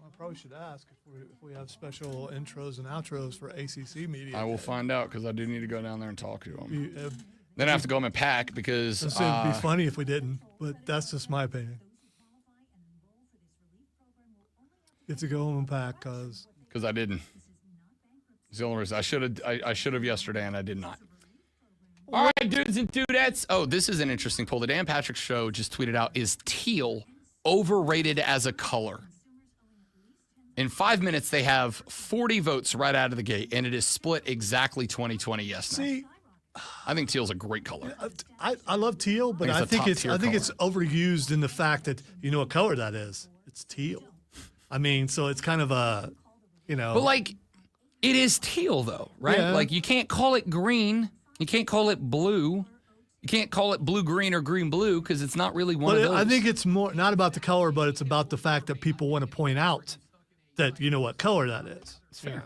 I probably should ask if we have special intros and outros for ACC media. I will find out because I do need to go down there and talk to them. You, Then I have to go home and pack because it'd be funny if we didn't, but that's just my opinion. You have to go home and pack because I didn't. It's the only reason. I should have yesterday and I did not. All right, dudes and dudettes. Oh, this is an interesting poll. The Dan Patrick Show just tweeted out, is teal overrated as a color? In 5 minutes, they have 40 votes right out of the gate, and it is split exactly 20-20 yes, no. See, I think teal's a great color. I love teal, but I think it's overused in the fact that you know what color that is. It's teal. I mean, so it's kind of a, But like, it is teal though, right? Yeah. Like you can't call it green. You can't call it blue. You can't call it blue-green or green-blue because it's not really one of those. I think it's more not about the color, but it's about the fact that people want to point out that you know what color that is. It's fair.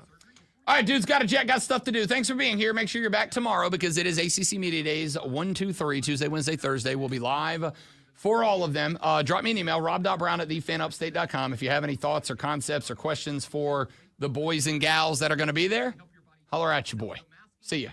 All right, dudes, got stuff to do. Thanks for being here. Make sure you're back tomorrow because it is ACC Media Days 1, 2, 3, Tuesday, Wednesday, Thursday. We'll be live for all of them. Drop me an email, rob.brown@thefanupstate.com. If you have any thoughts or concepts or questions for the boys and gals that are going to be there, holler at you, boy. See ya.